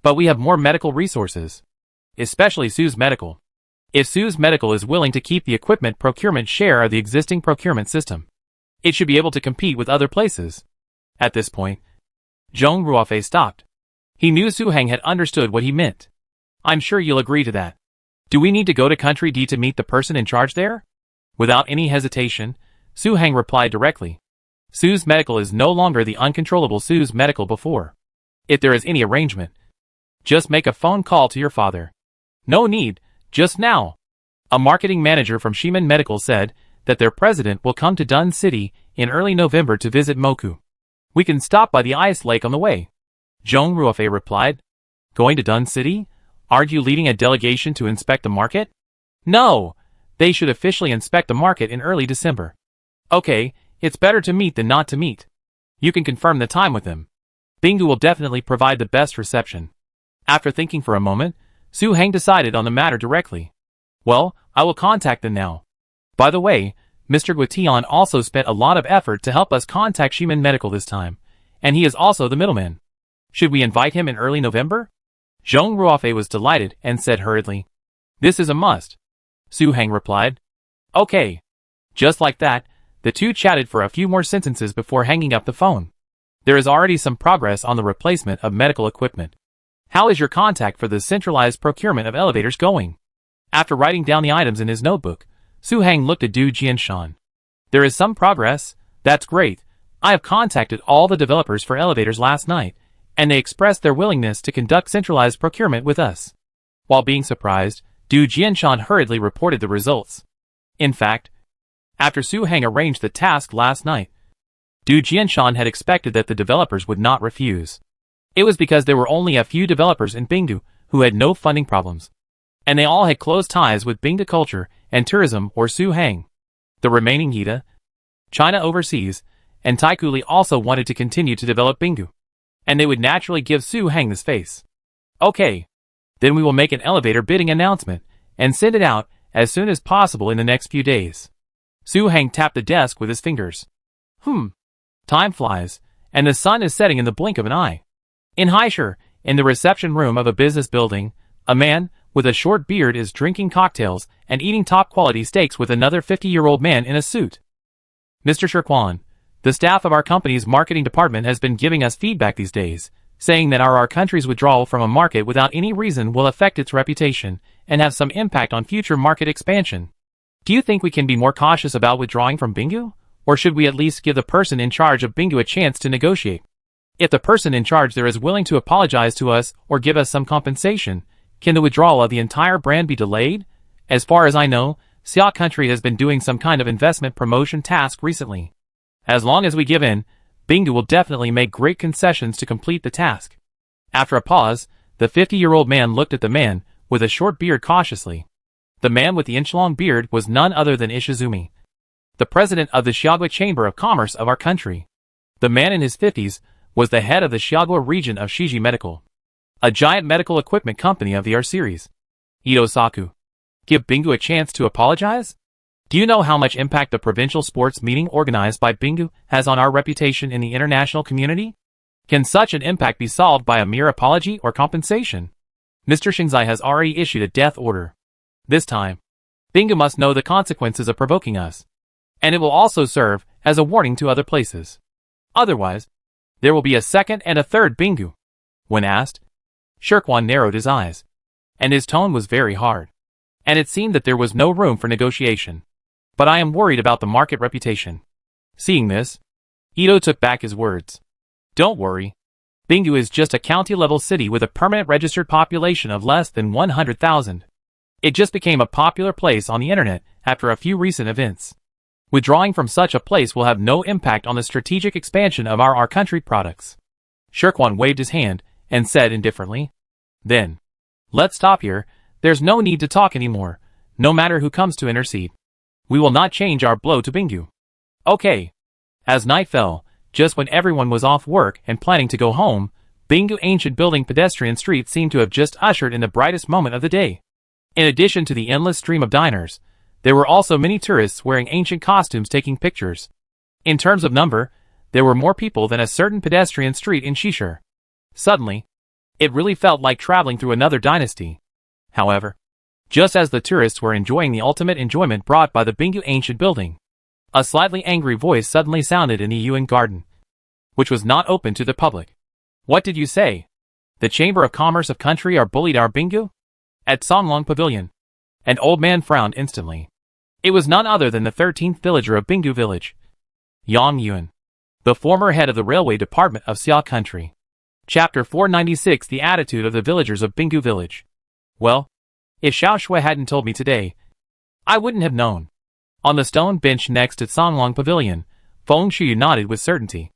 Speaker 1: But we have more medical resources, especially Su's Medical. If Su's Medical is willing to keep the equipment procurement share of the existing procurement system, it should be able to compete with other places. At this point, Zhong Ruofei stopped. He knew Su Hang had understood what he meant. I'm sure you'll agree to that. Do we need to go to Country D to meet the person in charge there? Without any hesitation, Su Hang replied directly. Su's Medical is no longer the uncontrollable Su's Medical before. If there is any arrangement, just make a phone call to your father. No need, just now. A marketing manager from Ximen Medical said that their president will come to Dun City in early November to visit Moku. We can stop by the ice lake on the way. Zhong Ruofei replied. Going to Dun City? Aren't you leading a delegation to inspect the market? No, they should officially inspect the market in early December. Okay, it's better to meet than not to meet. You can confirm the time with them. Bingo will definitely provide the best reception. After thinking for a moment, Su Hang decided on the matter directly. Well, I will contact them now. By the way, Mr. Guitian also spent a lot of effort to help us contact Ximen Medical this time, and he is also the middleman. Should we invite him in early November? Zhong Ruofei was delighted and said hurriedly. This is a must. Su Hang replied. Okay. Just like that, the two chatted for a few more sentences before hanging up the phone. There is already some progress on the replacement of medical equipment. How is your contact for the centralized procurement of elevators going? After writing down the items in his notebook, Su Hang looked at Du Jianshan. There is some progress. That's great. I have contacted all the developers for elevators last night, and they expressed their willingness to conduct centralized procurement with us. While being surprised, Du Jianshan hurriedly reported the results. In fact, after Su Hang arranged the task last night, Du Jianshan had expected that the developers would not refuse. It was because there were only a few developers in Bingdu who had no funding problems, and they all had close ties with Bingdu Culture and Tourism or Su Hang. The remaining Hida, China Overseas, and Taikuli also wanted to continue to develop Bingdu, and they would naturally give Su Hang the space. Okay, then we will make an elevator bidding announcement and send it out as soon as possible in the next few days. Su Hang tapped the desk with his fingers. Time flies, and the sun is setting in the blink of an eye. In Haishur, in the reception room of a business building, a man with a short beard is drinking cocktails and eating top-quality steaks with another 50-year-old man in a suit. Mr. Shirkwan, the staff of our company's marketing department has been giving us feedback these days, saying that our country's withdrawal from a market without any reason will affect its reputation and have some impact on future market expansion. Do you think we can be more cautious about withdrawing from Bingu? Or should we at least give the person in charge of Bingu a chance to negotiate? If the person in charge there is willing to apologize to us or give us some compensation, can the withdrawal of the entire brand be delayed? As far as I know, Xia Country has been doing some kind of investment promotion task recently. As long as we give in, Bingu will definitely make great concessions to complete the task. After a pause, the 50-year-old man looked at the man with a short beard cautiously. The man with the inch-long beard was none other than Ishizumi, the president of the Shiagua Chamber of Commerce of our country. The man in his 50s was the head of the Shiagua region of Shiji Medical, a giant medical equipment company of the R series. Ito Saku. Give Bingu a chance to apologize? Do you know how much impact the provincial sports meeting organized by Bingu has on our reputation in the international community? Can such an impact be solved by a mere apology or compensation? Mr. Shinzai has already issued a death order. This time, Bingu must know the consequences of provoking us. And it will also serve as a warning to other places. Otherwise, there will be a second and a third Bingu. When asked, Shirkwan narrowed his eyes, and his tone was very hard. And it seemed that there was no room for negotiation. But I am worried about the market reputation. Seeing this, Ito took back his words. Don't worry. Bingu is just a county-level city with a permanent registered population of less than 100,000. It just became a popular place on the internet after a few recent events. Withdrawing from such a place will have no impact on the strategic expansion of our country products. Shirkwan waved his hand and said indifferently, Then, let's stop here. There's no need to talk anymore, no matter who comes to intercede. We will not change our blow to Bingu. Okay. As night fell, just when everyone was off work and planning to go home, Bingu ancient building pedestrian street seemed to have just ushered in the brightest moment of the day. In addition to the endless stream of diners, there were also many tourists wearing ancient costumes taking pictures. In terms of number, there were more people than a certain pedestrian street in Shishir. Suddenly, it really felt like traveling through another dynasty. However, just as the tourists were enjoying the ultimate enjoyment brought by the Bingu ancient building, a slightly angry voice suddenly sounded in the Yuan garden, which was not open to the public. What did you say? The Chamber of Commerce of Country are bullied our Bingu? At Songlong Pavilion. An old man frowned instantly. It was none other than the 13th villager of Bingu village, Yang Yuan, the former head of the railway department of Xia Country. Chapter 496 The Attitude of the Villagers of Bingu Village. Well, if Xiao Shui hadn't told me today, I wouldn't have known. On the stone bench next to Songlong Pavilion, Feng Shuyu nodded with certainty.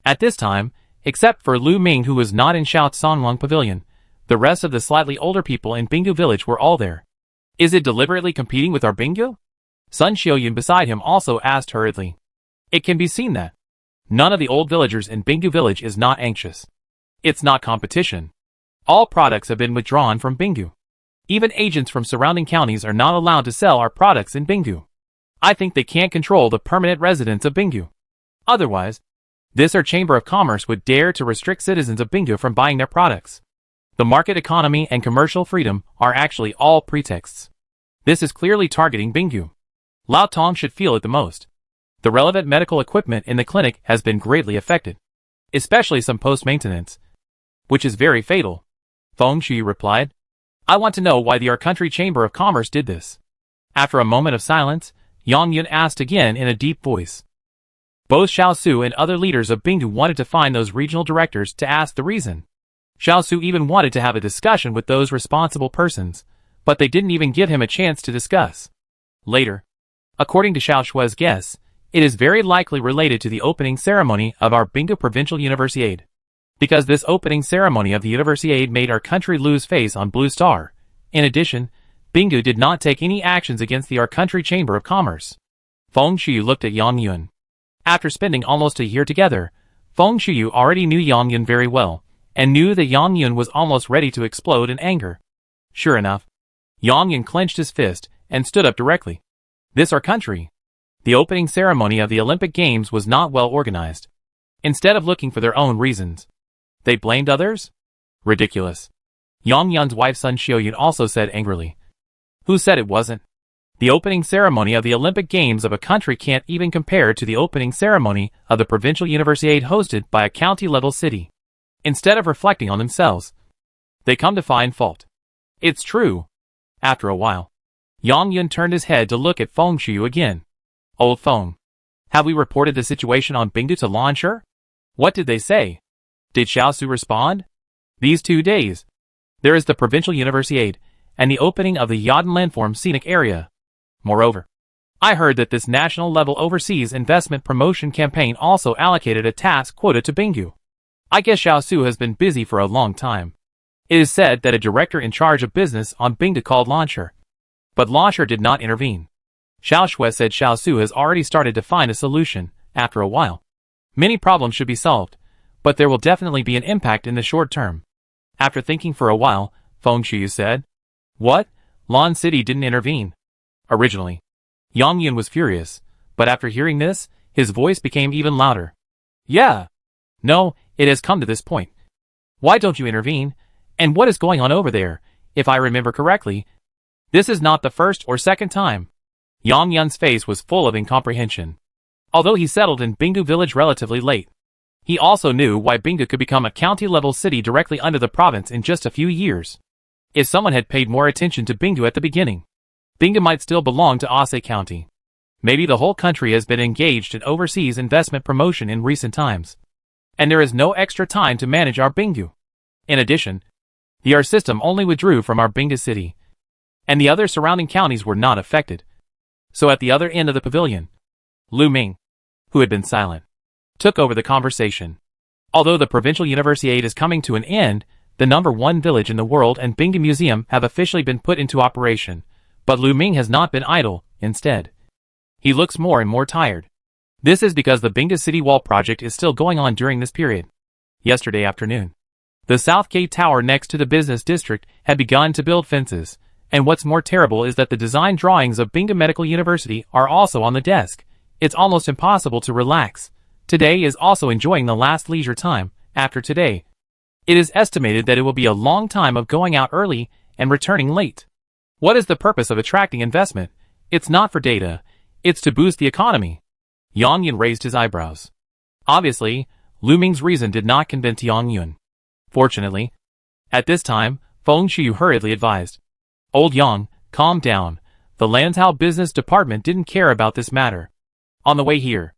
Speaker 1: At this time, except for Lu Ming who was not in Xiao's Songlong Pavilion, the rest of the slightly older people in Bingu village were all there. Is it deliberately competing with our Bingu? Sun Xiaoyun beside him also asked hurriedly. It can be seen that none of the old villagers in Bingu village is not anxious. It's not competition. All products have been withdrawn from Bingu. Even agents from surrounding counties are not allowed to sell our products in Bingu. I think they can't control the permanent residents of Bingu. Otherwise, this our Chamber of Commerce would dare to restrict citizens of Bingu from buying their products. The market economy and commercial freedom are actually all pretexts. This is clearly targeting Bingu. Lao Tong should feel it the most. The relevant medical equipment in the clinic has been greatly affected, especially some post-maintenance, which is very fatal. Feng Shui replied. I want to know why the Our Country Chamber of Commerce did this. After a moment of silence, Yang Yun asked again in a deep voice. Both Xiao Su and other leaders of Bingu wanted to find those regional directors to ask the reason. Xiao Su even wanted to have a discussion with those responsible persons, but they didn't even give him a chance to discuss. Later, according to Xiao Shui's guess, it is very likely related to the opening ceremony of our Bingu Provincial Universiade. Because this opening ceremony of the Universiade made our country lose face on Blue Star. In addition, Bingu did not take any actions against the Our Country Chamber of Commerce. Feng Shuyu looked at Yang Yun. After spending almost a year together, Feng Shuyu already knew Yang Yun very well, and knew that Yang Yun was almost ready to explode in anger. Sure enough, Yang Yun clenched his fist and stood up directly. This our country. The opening ceremony of the Olympic Games was not well organized. Instead of looking for their own reasons, they blamed others? Ridiculous. Yang Yun's wife Sun Xiaoyun also said angrily. Who said it wasn't? The opening ceremony of the Olympic Games of a country can't even compare to the opening ceremony of the provincial universiade hosted by a county-level city. Instead of reflecting on themselves, they come to find fault. It's true. After a while, Yang Yun turned his head to look at Feng Shuyu again. Old Feng, have we reported the situation on Bingdu to Launcher? What did they say? Did Xiaosu respond? These 2 days, there is the provincial universiade and the opening of the Yaden Landform scenic area. Moreover, I heard that this national-level overseas investment promotion campaign also allocated a task quota to Bingdu. I guess Xiaosu has been busy for a long time. It is said that a director in charge of business on Bingdu called Launcher. But Launcher did not intervene. Xiao Shui said Xiaosu has already started to find a solution. After a while, many problems should be solved, but there will definitely be an impact in the short term. After thinking for a while, Feng Shuyu said, What? Lan City didn't intervene. Originally, Yang Yun was furious, but after hearing this, his voice became even louder. Yeah. No, it has come to this point. Why don't you intervene? And what is going on over there? If I remember correctly, this is not the first or second time. Yang Yun's face was full of incomprehension. Although he settled in Bingdu village relatively late, he also knew why Bingdu could become a county-level city directly under the province in just a few years. If someone had paid more attention to Bingdu at the beginning, Bingdu might still belong to Ase County. Maybe the whole country has been engaged in overseas investment promotion in recent times, and there is no extra time to manage our Bingdu. In addition, the R system only withdrew from our Bingdu city, and the other surrounding counties were not affected. So at the other end of the pavilion, Lu Ming, who had been silent, took over the conversation. Although the provincial universiade is coming to an end, the #1 village in the world and Bingdu Museum have officially been put into operation, but Lu Ming has not been idle. Instead, he looks more and more tired. This is because the Bingdu City Wall project is still going on during this period. Yesterday afternoon, the South Gate Tower next to the business district had begun to build fences, and what's more terrible is that the design drawings of Bingdu Medical University are also on the desk. It's almost impossible to relax. Today is also enjoying the last leisure time. After today, it is estimated that it will be a long time of going out early and returning late. What is the purpose of attracting investment? It's not for data. It's to boost the economy. Yang Yun raised his eyebrows. Obviously, Lu Ming's reason did not convince Yang Yun. Fortunately, at this time, Feng Shuyu hurriedly advised. Old Yang, calm down. The Lantau business department didn't care about this matter. On the way here,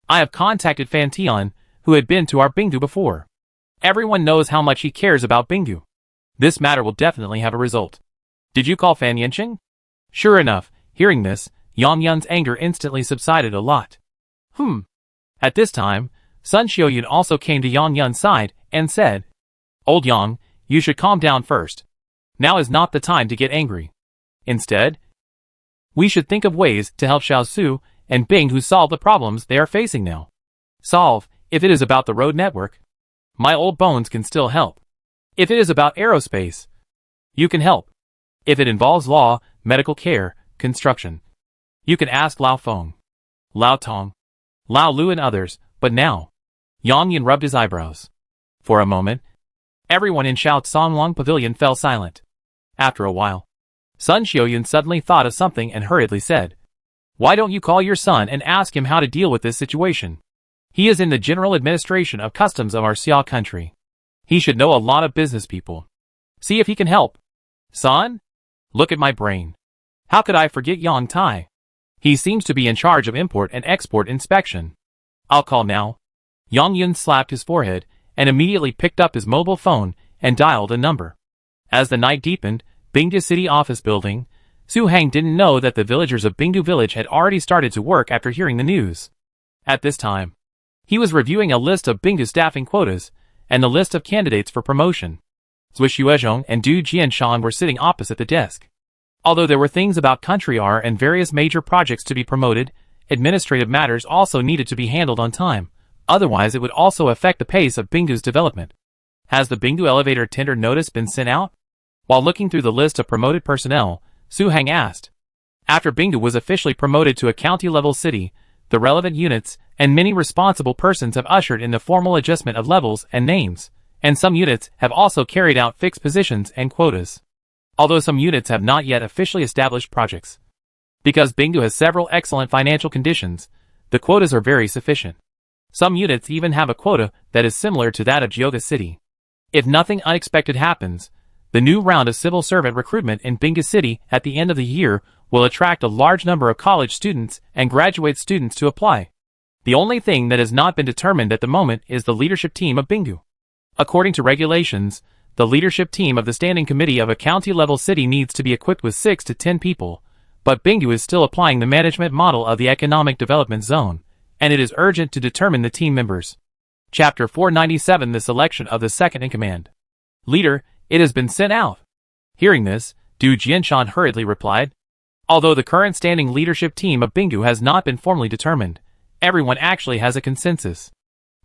Speaker 1: I have contacted Fan Tian, who had been to our Bingdu before. Everyone knows how much he cares about Bingdu. This matter will definitely have a result. Did you call Fan Yanqing? Sure enough, hearing this, Yang Yun's anger instantly subsided a lot. At this time, Sun Xiaoyun also came to Yang Yun's side and said, Old Yang, you should calm down first. Now is not the time to get angry. Instead, we should think of ways to help Xiaosu and Bingdu solve the problems they are facing now. Solve, if it is about the road network. My old bones can still help. If it is about aerospace, you can help. If it involves law, medical care, construction, you can ask Lao Feng, Lao Tong, Lao Lu and others, but now, Yang Yun rubbed his eyebrows. For a moment, everyone in Shao Tsonglong Pavilion fell silent. After a while, Sun Xiaoyun suddenly thought of something and hurriedly said, Why don't you call your son and ask him how to deal with this situation? He is in the general administration of customs of our Xia country. He should know a lot of business people. See if he can help. Son? Look at my brain. How could I forget Yang Tai? He seems to be in charge of import and export inspection. I'll call now. Yang Yun slapped his forehead and immediately picked up his mobile phone and dialed a number. As the night deepened, Bingdu City Office Building, Su Hang didn't know that the villagers of Bingdu Village had already started to work after hearing the news. At this time, he was reviewing a list of Bingdu staffing quotas and the list of candidates for promotion. Zui Xuezhong and Du Jianshan were sitting opposite the desk. Although there were things about Country R and various major projects to be promoted, administrative matters also needed to be handled on time, otherwise it would also affect the pace of Bingdu's development. Has the Bingdu elevator tender notice been sent out? While looking through the list of promoted personnel, Su Hang asked. After Bingdu was officially promoted to a county-level city, the relevant units and many responsible persons have ushered in the formal adjustment of levels and names. and some units have also carried out fixed positions and quotas. Although some units have not yet officially established projects. Because Bingdu has several excellent financial conditions, the quotas are very sufficient. Some units even have a quota that is similar to that of Gyeoga City. If nothing unexpected happens, the new round of civil servant recruitment in Bingdu City at the end of the year will attract a large number of college students and graduate students to apply. The only thing that has not been determined at the moment is the leadership team of Bingdu. According to regulations, the leadership team of the standing committee of a county-level city needs to be equipped with 6 to 10 people, but Bingdu is still applying the management model of the economic development zone, and it is urgent to determine the team members. Chapter 497 The selection of the second-in-command. Leader, it has been sent out. Hearing this, Du Jianshan hurriedly replied. Although the current standing leadership team of Bingdu has not been formally determined, everyone actually has a consensus.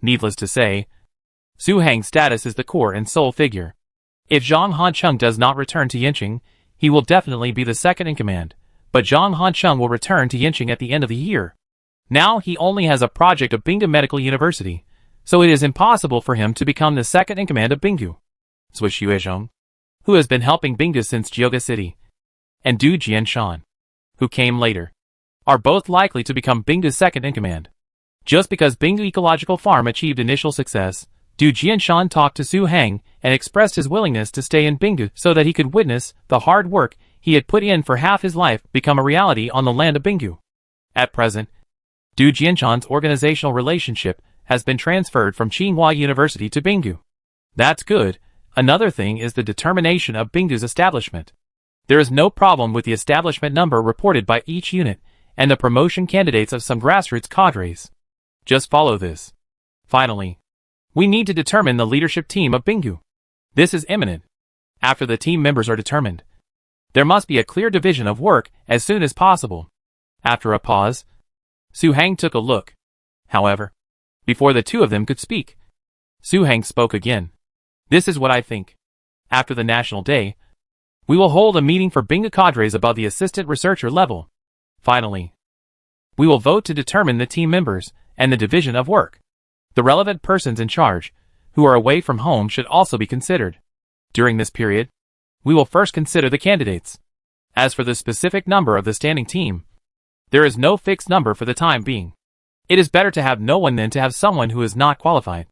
Speaker 1: Needless to say, Su Hang's status is the core and sole figure. If Zhang Hancheng does not return to Yinqing, he will definitely be the second-in-command, but Zhang Hancheng will return to Yinqing at the end of the year. Now he only has a project of Bingdu Medical University, so it is impossible for him to become the second-in-command of Bingdu. Zui Xuezhong, who has been helping Bingdu since Gyeoga City, and Du Jianshan, who came later, are both likely to become Bingdu's second-in-command. Just because Bingdu Ecological Farm achieved initial success, Du Jianshan talked to Su Hang and expressed his willingness to stay in Bingdu so that he could witness the hard work he had put in for half his life become a reality on the land of Bingdu. At present, Du Jianshan's organizational relationship has been transferred from Tsinghua University to Bingdu. That's good. Another thing is the determination of Bingdu's establishment. There is no problem with the establishment number reported by each unit and the promotion candidates of some grassroots cadres. Just follow this. Finally, we need to determine the leadership team of Bingdu. This is imminent. After the team members are determined, there must be a clear division of work as soon as possible. After a pause, Su Hang took a look. However, before the two of them could speak, Su Hang spoke again. This is what I think. After the National Day, we will hold a meeting for Bingdu cadres above the assistant researcher level. Finally, we will vote to determine the team members and the division of work. The relevant persons in charge, who are away from home, should also be considered. During this period, we will first consider the candidates. As for the specific number of the standing team, there is no fixed number for the time being. It is better to have no one than to have someone who is not qualified.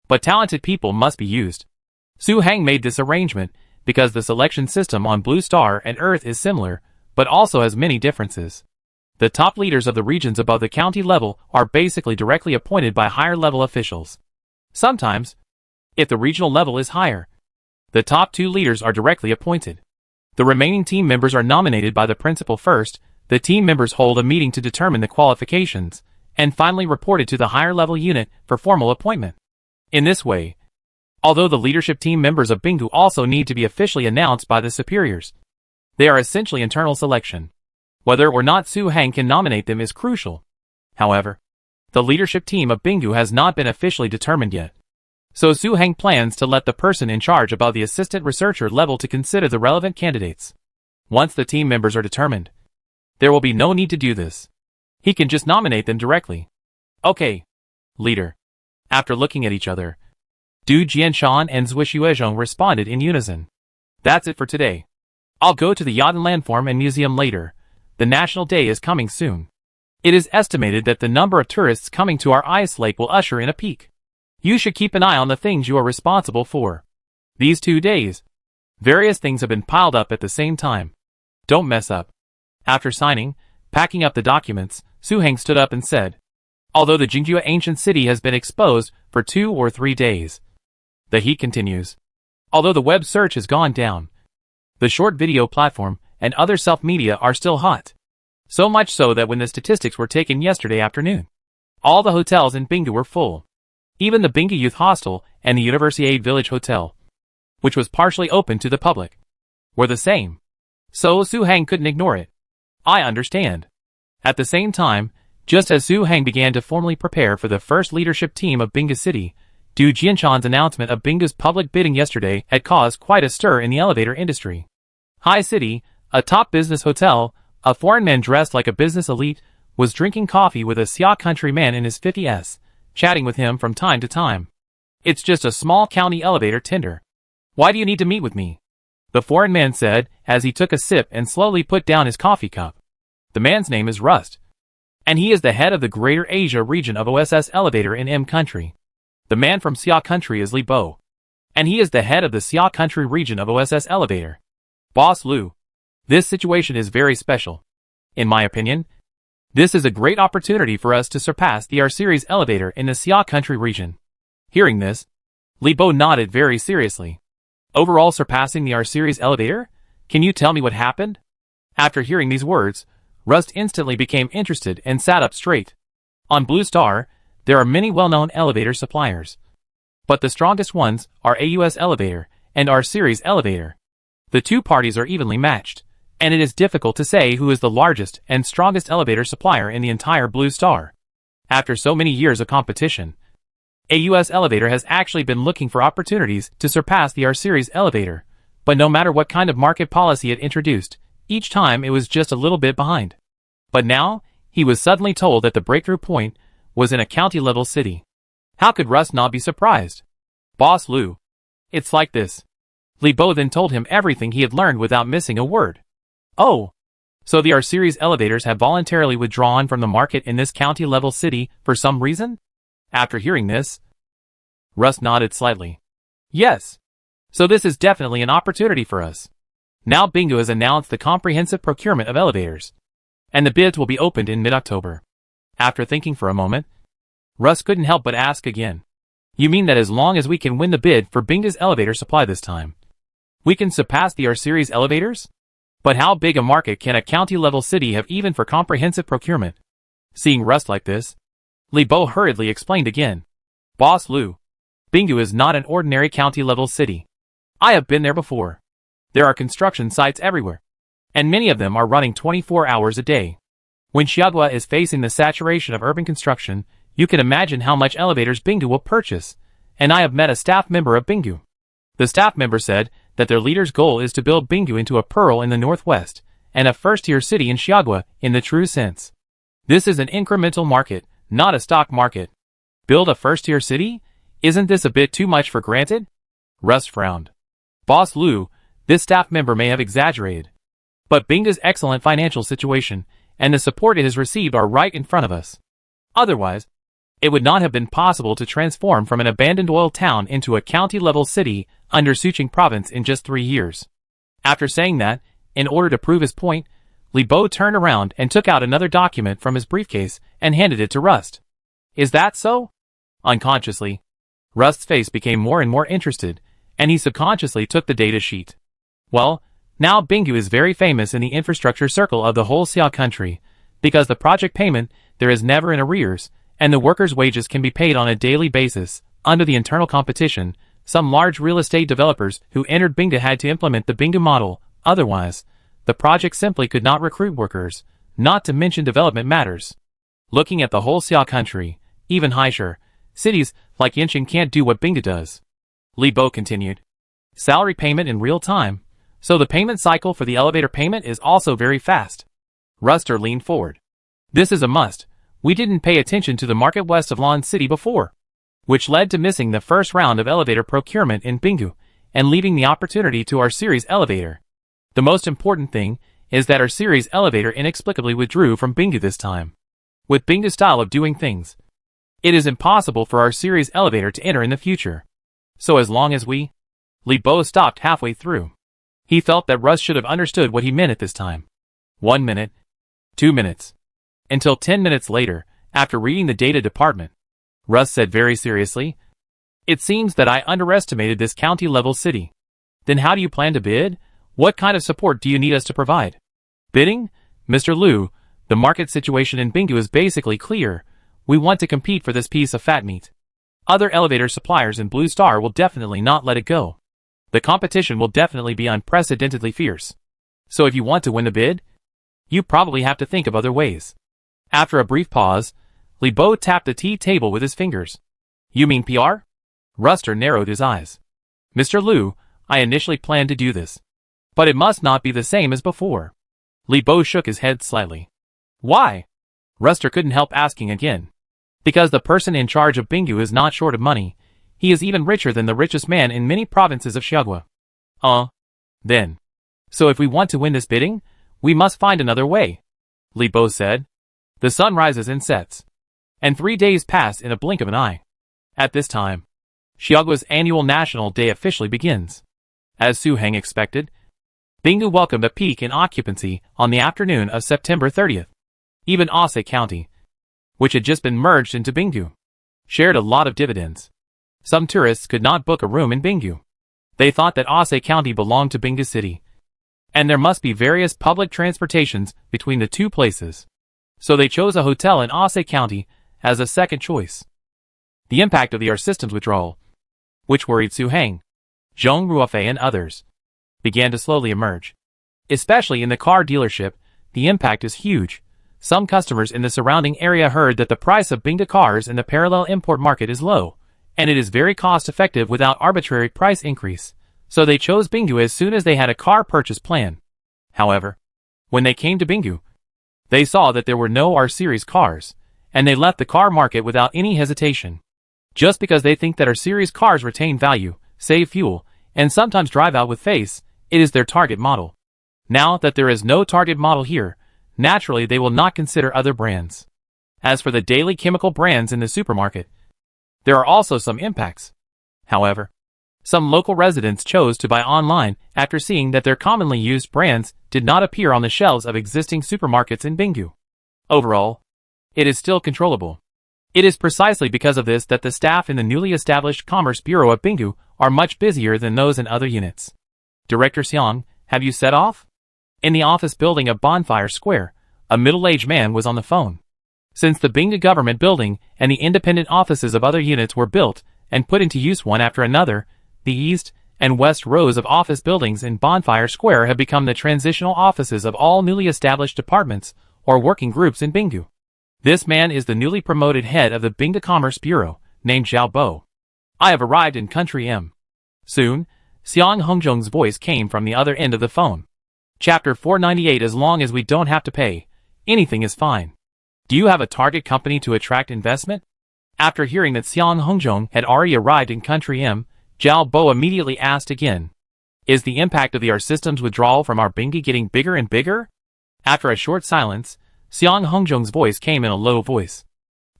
Speaker 1: But talented people must be used. Su Hang made this arrangement because the selection system on Blue Star and Earth is similar, but also has many differences. The top leaders of the regions above the county level are basically directly appointed by higher-level officials. Sometimes, if the regional level is higher, the top 2 leaders are directly appointed. The remaining team members are nominated by the principal first, the team members hold a meeting to determine the qualifications, and finally reported to the higher-level unit for formal appointment. In this way, although the leadership team members of Bingdu also need to be officially announced by the superiors, they are essentially internal selection. Whether or not Su Hang can nominate them is crucial. However, the leadership team of Bingdu has not been officially determined yet. So Su Hang plans to let the person in charge above the assistant researcher level to consider the relevant candidates. Once the team members are determined, there will be no need to do this. He can just nominate them directly. Okay, leader. After looking at each other, Du Jianshan and Zui Xuezhong responded in unison. That's it for today. I'll go to the Yacht and Landform and Museum later. The National Day is coming soon. It is estimated that the number of tourists coming to our ice lake will usher in a peak. You should keep an eye on the things you are responsible for. These 2 days, various things have been piled up at the same time. Don't mess up. After signing, packing up the documents, Su Hang stood up and said, although the Jingjua ancient city has been exposed for 2 or 3 days, the heat continues. Although the web search has gone down, the short video platform and other self-media are still hot. So much so that when the statistics were taken yesterday afternoon, all the hotels in Bingdu were full. Even the Bingdu Youth Hostel and the Universiade Village Hotel, which was partially open to the public, were the same. So Su Hang couldn't ignore it. I understand. At the same time, just as Su Hang began to formally prepare for the first leadership team of Bingdu City, Du Jianshan's announcement of Bingdu's public bidding yesterday had caused quite a stir in the elevator industry. High City, a top business hotel, a foreign man dressed like a business elite, was drinking coffee with a Xia country man in his 50s, chatting with him from time to time. It's just a small county elevator tender. Why do you need to meet with me? The foreign man said as he took a sip and slowly put down his coffee cup. The man's name is Rust, and he is the head of the Greater Asia region of OSS Elevator in M Country. The man from Xia Country is Li Bo, and he is the head of the Xia Country region of OSS Elevator. Boss Lu, this situation is very special. In my opinion, this is a great opportunity for us to surpass the R-Series elevator in the Xia Country region. Hearing this, Li Bo nodded very seriously. Overall surpassing the R-Series elevator? Can you tell me what happened? After hearing these words, Rust instantly became interested and sat up straight. On Blue Star, there are many well-known elevator suppliers, but the strongest ones are AUS Elevator and R-Series Elevator. The two parties are evenly matched, and it is difficult to say who is the largest and strongest elevator supplier in the entire Blue Star. After so many years of competition, AUS Elevator has actually been looking for opportunities to surpass the R-Series Elevator, but no matter what kind of market policy it introduced, each time it was just a little bit behind. But now, he was suddenly told that the breakthrough point was in a county-level city. How could Rust not be surprised? Boss Lu, it's like this. Li Bo then told him everything he had learned without missing a word. Oh, so the R-Series elevators have voluntarily withdrawn from the market in this county-level city for some reason? After hearing this, Rust nodded slightly. Yes. So this is definitely an opportunity for us. Now Bingo has announced the comprehensive procurement of elevators, and the bids will be opened in mid-October. After thinking for a moment, Rust couldn't help but ask again. You mean that as long as we can win the bid for Bingo's elevator supply this time, we can surpass the R-Series elevators? But how big a market can a county-level city have even for comprehensive procurement? Seeing Rust like this, Li Bo hurriedly explained again. Boss Lu, Bingo is not an ordinary county-level city. I have been there before. There are construction sites everywhere, and many of them are running 24 hours a day. When Xiagua is facing the saturation of urban construction, you can imagine how much elevators Bingo will purchase, and I have met a staff member of Bingo. The staff member said that their leader's goal is to build Bingo into a pearl in the northwest, and a first-tier city in Xiagua in the true sense. This is an incremental market, not a stock market. Build a first-tier city? Isn't this a bit too much for granted? Rust frowned. Boss Lu, this staff member may have exaggerated, but Bingo's excellent financial situation and the support it has received are right in front of us. Otherwise, it would not have been possible to transform from an abandoned oil town into a county-level city under Suqing province in just 3 years. After saying that, in order to prove his point, Li Bo turned around and took out another document from his briefcase and handed it to Rust. Is that so? Unconsciously, Rust's face became more and more interested, and he subconsciously took the data sheet. Well, now Bingo is very famous in the infrastructure circle of the whole Xia country, because the project payment there is never in arrears, and the workers' wages can be paid on a daily basis. Under the internal competition, some large real estate developers who entered Bingo had to implement the Bingo model, otherwise, the project simply could not recruit workers, not to mention development matters. Looking at the whole Xia country, even Haishur, cities like Yanqing can't do what Bingo does. Li Bo continued. Salary payment in real time, so the payment cycle for the elevator payment is also very fast. Ruster leaned forward. This is a must. We didn't pay attention to the market west of Lan City before, which led to missing the first round of elevator procurement in Bingo and leaving the opportunity to our series elevator. The most important thing is that our series elevator inexplicably withdrew from Bingo this time. With Bingo's style of doing things, it is impossible for our series elevator to enter in the future. So as long as we... Li Bo stopped halfway through. He felt that Rust should have understood what he meant at this time. 1 minute. 2 minutes. Until 10 minutes later, after reading the data department, Rust said very seriously, "It seems that I underestimated this county-level city. Then how do you plan to bid? What kind of support do you need us to provide?" Bidding? Mr. Lu, the market situation in Bingo is basically clear. We want to compete for this piece of fat meat. Other elevator suppliers in Blue Star will definitely not let it go. The competition will definitely be unprecedentedly fierce. So if you want to win the bid, you probably have to think of other ways. After a brief pause, Li Bo tapped the tea table with his fingers. You mean PR? Ruster narrowed his eyes. Mr. Lu, I initially planned to do this, but it must not be the same as before. Li Bo shook his head slightly. Why? Ruster couldn't help asking again. Because the person in charge of Bingo is not short of money. He is even richer than the richest man in many provinces of Xiagua. Then. So if we want to win this bidding, we must find another way, Li Bo said. The sun rises and sets. And 3 days pass in a blink of an eye. At this time, Xiagua's annual National Day officially begins. As Su Heng expected, Binggu welcomed a peak in occupancy on the afternoon of September 30th. Even Ase County, which had just been merged into Binggu, shared a lot of dividends. Some tourists could not book a room in Binggu. They thought that Ase County belonged to Binggu City, and there must be various public transportations between the two places. So they chose a hotel in Ase County as a second choice. The impact of the R systems withdrawal, which worried Su Heng, Zhong Ruofei and others, began to slowly emerge. Especially in the car dealership, the impact is huge. Some customers in the surrounding area heard that the price of Binggu cars in the parallel import market is low, and it is very cost-effective without arbitrary price increase, so they chose Binggu as soon as they had a car purchase plan. However, when they came to Binggu, they saw that there were no R-Series cars, and they left the car market without any hesitation. Just because they think that R-Series cars retain value, save fuel, and sometimes drive out with face, it is their target model. Now that there is no target model here, naturally they will not consider other brands. As for the daily chemical brands in the supermarket, there are also some impacts. However, some local residents chose to buy online after seeing that their commonly used brands did not appear on the shelves of existing supermarkets in Binggu. Overall, it is still controllable. It is precisely because of this that the staff in the newly established Commerce Bureau of Binggu are much busier than those in other units. Director Xiang, have you set off? In the office building of Bonfire Square, a middle-aged man was on the phone. Since the Binggu government building and the independent offices of other units were built and put into use one after another, the east and west rows of office buildings in Bonfire Square have become the transitional offices of all newly established departments or working groups in Binggu. This man is the newly promoted head of the Binggu Commerce Bureau, named Zhao Bo. I have arrived in Country M. Soon, Xiang Hongzhong's voice came from the other end of the phone. Chapter 498. As long as we don't have to pay, anything is fine. Do you have a target company to attract investment? After hearing that Xiang Hongzhong had already arrived in Country M, Zhao Bo immediately asked again. Is the impact of the R systems withdrawal from our Binggu getting bigger and bigger? After a short silence, Xiang Hongzhong's voice came in a low voice.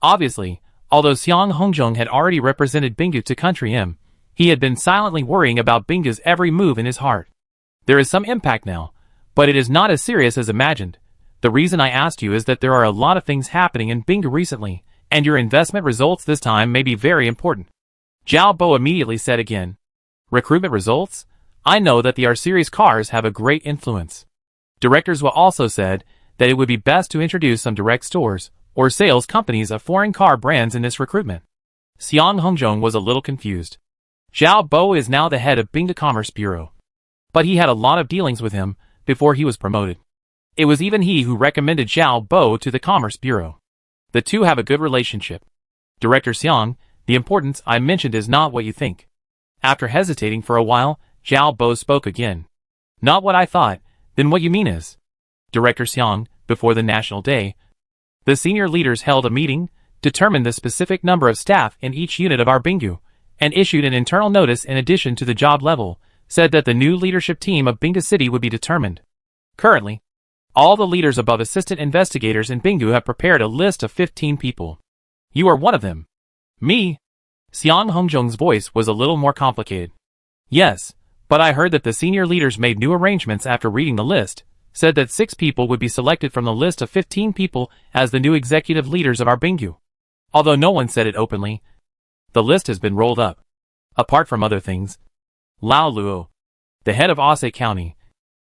Speaker 1: Obviously, although Xiang Hongzhong had already represented Binggu to Country M, he had been silently worrying about Binggu's every move in his heart. There is some impact now, but it is not as serious as imagined. The reason I asked you is that there are a lot of things happening in Binggu recently, and your investment results this time may be very important. Zhao Bo immediately said again. Recruitment results? I know that the R-Series cars have a great influence. Directors will also said that it would be best to introduce some direct stores or sales companies of foreign car brands in this recruitment. Xiang Hongzhong was a little confused. Zhao Bo is now the head of Binggu Commerce Bureau, but he had a lot of dealings with him before he was promoted. It was even he who recommended Zhao Bo to the Commerce Bureau. The two have a good relationship. Director Xiang, the importance I mentioned is not what you think. After hesitating for a while, Zhao Bo spoke again. Not what I thought, then what you mean is. Director Xiang, before the National Day, the senior leaders held a meeting, determined the specific number of staff in each unit of our Binggu, and issued an internal notice in addition to the job level, said that the new leadership team of Binggu City would be determined. Currently, all the leaders above assistant investigators in Binggu have prepared a list of 15 people. You are one of them. Me? Xiang Hongzhong's voice was a little more complicated. Yes, but I heard that the senior leaders made new arrangements after reading the list, said that 6 people would be selected from the list of 15 people as the new executive leaders of our Binggu. Although no one said it openly, the list has been rolled up. Apart from other things, Lao Luo, the head of Ase County,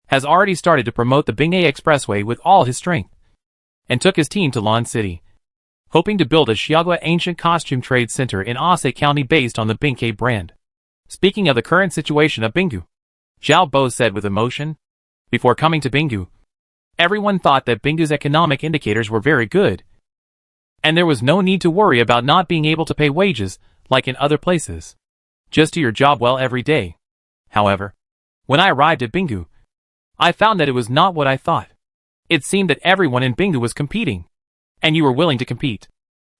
Speaker 1: has already started to promote the Bingay Expressway with all his strength, and took his team to Lan City, hoping to build a Xiagua ancient costume trade center in Ase County based on the Bingay brand. Speaking of the current situation of Binggu, Zhao Bo said with emotion, before coming to Binggu, everyone thought that Binggu's economic indicators were very good, and there was no need to worry about not being able to pay wages like in other places. Just do your job well every day. However, when I arrived at Binggu, I found that it was not what I thought. It seemed that everyone in Binggu was competing, and you were willing to compete.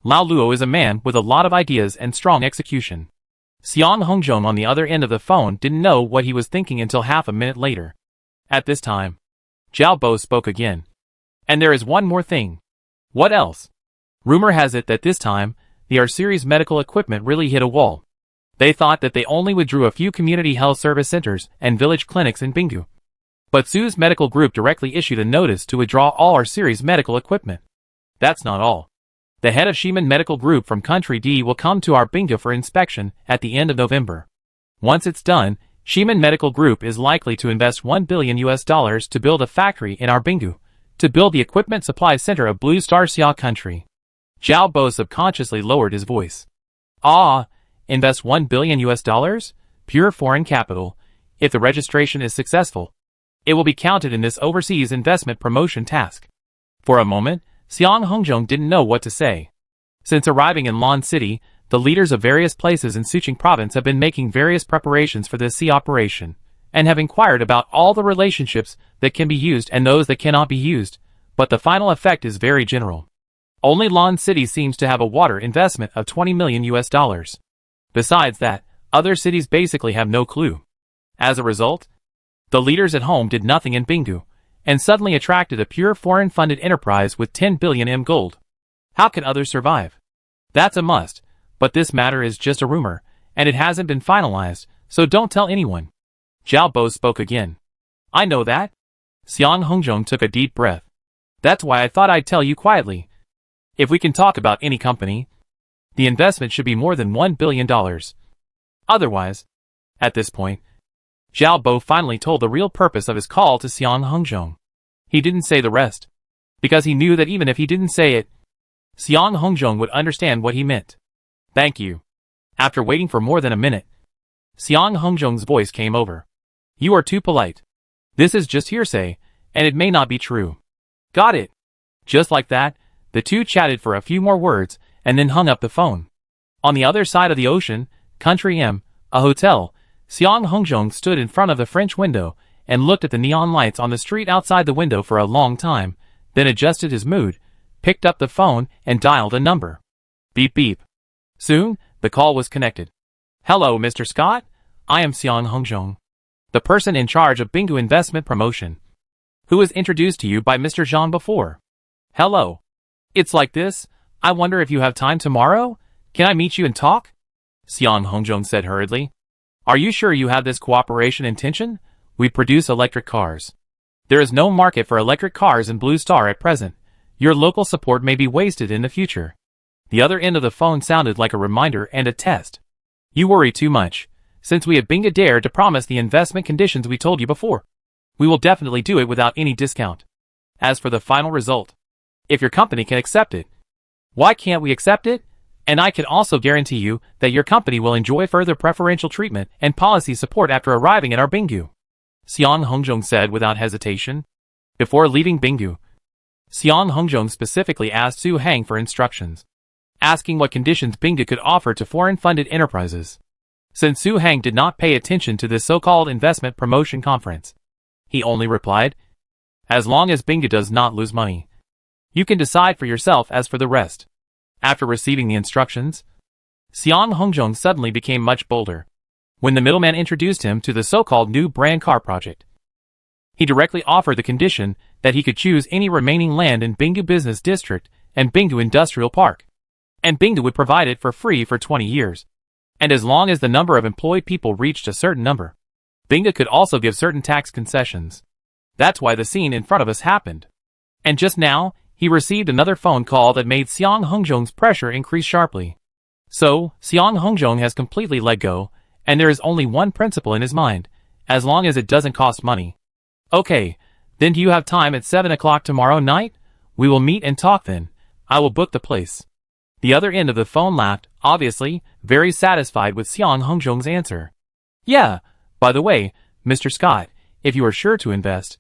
Speaker 1: Lao Luo is a man with a lot of ideas and strong execution. Seong Hongjong on the other end of the phone didn't know what he was thinking until half a minute later. At this time, Zhao Bo spoke again. And there is one more thing. What else? Rumor has it that this time, the R-Series medical equipment really hit a wall. They thought that they only withdrew a few community health service centers and village clinics in Binggu. But Sue's medical group directly issued a notice to withdraw all R-Series medical equipment. That's not all. The head of Ximen Medical Group from Country D will come to our Binggu for inspection at the end of November. Once it's done, Ximen Medical Group is likely to invest $1 billion to build a factory in our Binggu, to build the equipment supply center of Blue Star Xia Country. Zhao Bo subconsciously lowered his voice. Invest $1 billion? Pure foreign capital. If the registration is successful, it will be counted in this overseas investment promotion task. For a moment, Seong Hongjong didn't know what to say. Since arriving in Lan City, the leaders of various places in Suqing province have been making various preparations for this sea operation, and have inquired about all the relationships that can be used and those that cannot be used, but the final effect is very general. Only Lan City seems to have a water investment of $20 million. Besides that, other cities basically have no clue. As a result, the leaders at home did nothing in Binggu, and suddenly attracted a pure foreign-funded enterprise with 10 billion M gold. How can others survive? That's a must, but this matter is just a rumor, and it hasn't been finalized, so don't tell anyone. Zhao Bo spoke again. I know that. Seong Hongjong took a deep breath. That's why I thought I'd tell you quietly. If we can talk about any company, the investment should be more than $1 billion. Otherwise, at this point, Zhao Bo finally told the real purpose of his call to Seong Hongjong. He didn't say the rest, because he knew that even if he didn't say it, Seong Hongjong would understand what he meant. Thank you. After waiting for more than a minute, Seong Hongjong's voice came over. You are too polite. This is just hearsay, and it may not be true. Got it. Just like that, the two chatted for a few more words, and then hung up the phone. On the other side of the ocean, Country M, a hotel, Seong Hongjong stood in front of the French window and looked at the neon lights on the street outside the window for a long time, then adjusted his mood, picked up the phone, and dialed a number. Beep beep. Soon, the call was connected. Hello, Mr. Scott. I am Seong Hongjong, the person in charge of Binggu Investment Promotion, who was introduced to you by Mr. Zhang before. Hello. It's like this. I wonder if you have time tomorrow? Can I meet you and talk? Seong Hongjong said hurriedly. Are you sure you have this cooperation intention? We produce electric cars. There is no market for electric cars in Blue Star at present. Your local support may be wasted in the future. The other end of the phone sounded like a reminder and a test. You worry too much. Since we have Binggu dared to promise the investment conditions we told you before, we will definitely do it without any discount. As for the final result, if your company can accept it, why can't we accept it? And I can also guarantee you that your company will enjoy further preferential treatment and policy support after arriving at our Binggu. Seong Hongjong said without hesitation. Before leaving Binggu, Seong Hongjong specifically asked Su Hang for instructions, asking what conditions Binggu could offer to foreign-funded enterprises. Since Su Hang did not pay attention to this so-called investment promotion conference, he only replied, as long as Binggu does not lose money, you can decide for yourself as for the rest. After receiving the instructions, Seong Hongjong suddenly became much bolder. When the middleman introduced him to the so-called new brand car project, he directly offered the condition that he could choose any remaining land in Binggu Business District and Binggu Industrial Park, and Binggu would provide it for free for 20 years. And as long as the number of employed people reached a certain number, Binggu could also give certain tax concessions. That's why the scene in front of us happened. And just now, he received another phone call that made Seong Hongjong's pressure increase sharply. So, Seong Hongjong has completely let go, and there is only one principle in his mind, as long as it doesn't cost money. Okay, then do you have time at 7 o'clock tomorrow night? We will meet and talk then. I will book the place. The other end of the phone laughed, obviously, very satisfied with Seong Hongjong's answer. Yeah, by the way, Mr. Scott, if you are sure to invest,